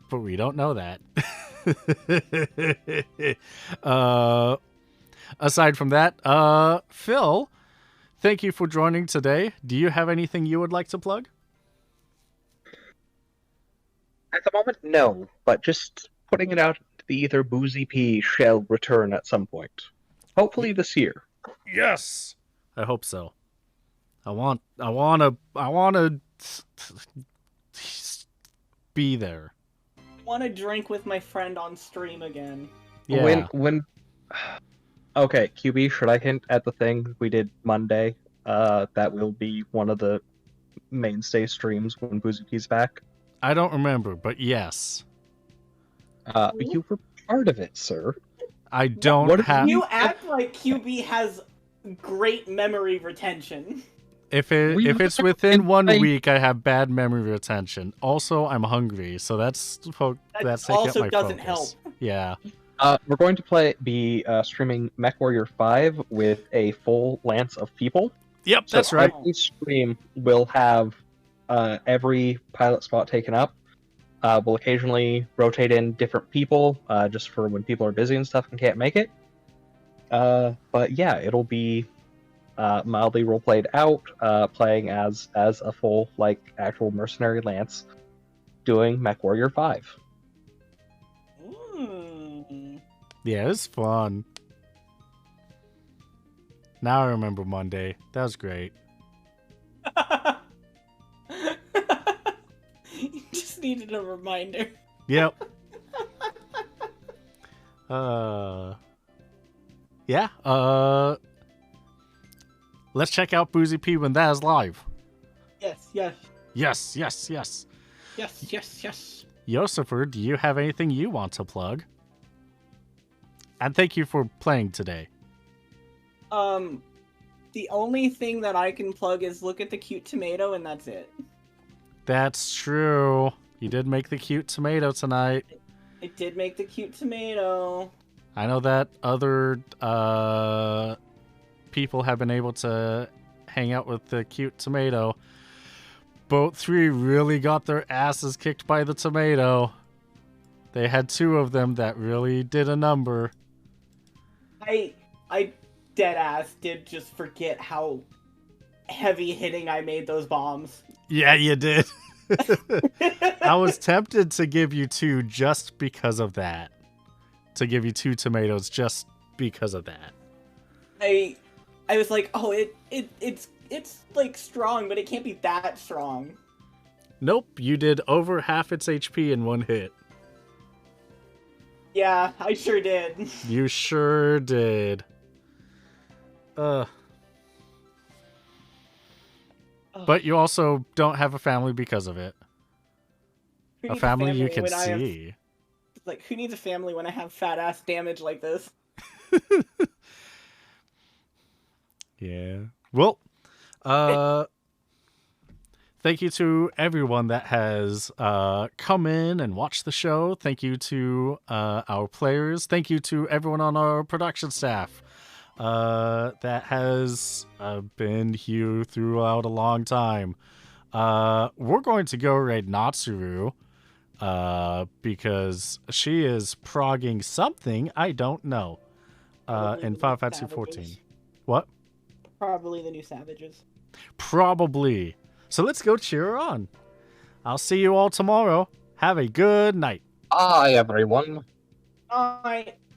But we don't know that. Aside from that, Phil, thank you for joining today. Do you have anything you would like to plug? At the moment, no. But just putting it out the Ether Boozy P shall return at some point. Hopefully this year. Yes, I hope so. I wanna be there. Want to drink with my friend on stream again? Yeah. When Okay, QB, should I hint at the thing we did Monday? That will be one of the mainstay streams when Boozy P's back. I don't remember, but yes. You were part of it, sir. I don't What if have. You act like QB has great memory retention. If We it's were within 1 playing- week, I have bad memory retention. Also, I'm hungry, so that's taking up also my doesn't focus. Yeah. We're going to be streaming MechWarrior 5 with a full lance of people. Yep, So that's right. Every stream will have every pilot spot taken up. We'll occasionally rotate in different people, just for when people are busy and stuff and can't make it. But yeah, it'll be mildly roleplayed out, playing as a full, actual mercenary lance, doing MechWarrior 5. Yeah, it's fun. Now I remember Monday. That was great. You just needed a reminder. Yep. Yeah. Let's check out Boozy P when that is live. Yes, yes, Yes, yes, yes. yes, yes, yes. Yosifer, do you have anything you want to plug? And thank you for playing today. The only thing that I can plug is look at the cute tomato, and that's it. That's true. You did make the cute tomato tonight. I did make the cute tomato. I know that other people have been able to hang out with the cute tomato. Boat 3 really got their asses kicked by the tomato. They had 2 of them that really did a number. I dead ass did just forget how heavy hitting I made those bombs. Yeah, you did. I was tempted to give you 2 just because of that. To give you 2 tomatoes just because of that. I was like, oh, it's like strong, but it can't be that strong. Nope, you did over half its HP in 1 hit. Yeah, I sure did. You sure did. But you also don't have a family because of it. Who A needs family you can when I have- see. like, who needs a family when I have fat ass damage like this? Yeah. Well, thank you to everyone that has come in and watched the show. Thank you to our players. Thank you to everyone on our production staff that has been here throughout a long time. We're going to go raid Natsuru because she is progging something I don't know Probably in the Final new Fantasy 14. Savages. What? Probably the new Savages. Probably. So let's go cheer her on. I'll see you all tomorrow. Have a good night. Hi, everyone. Alright.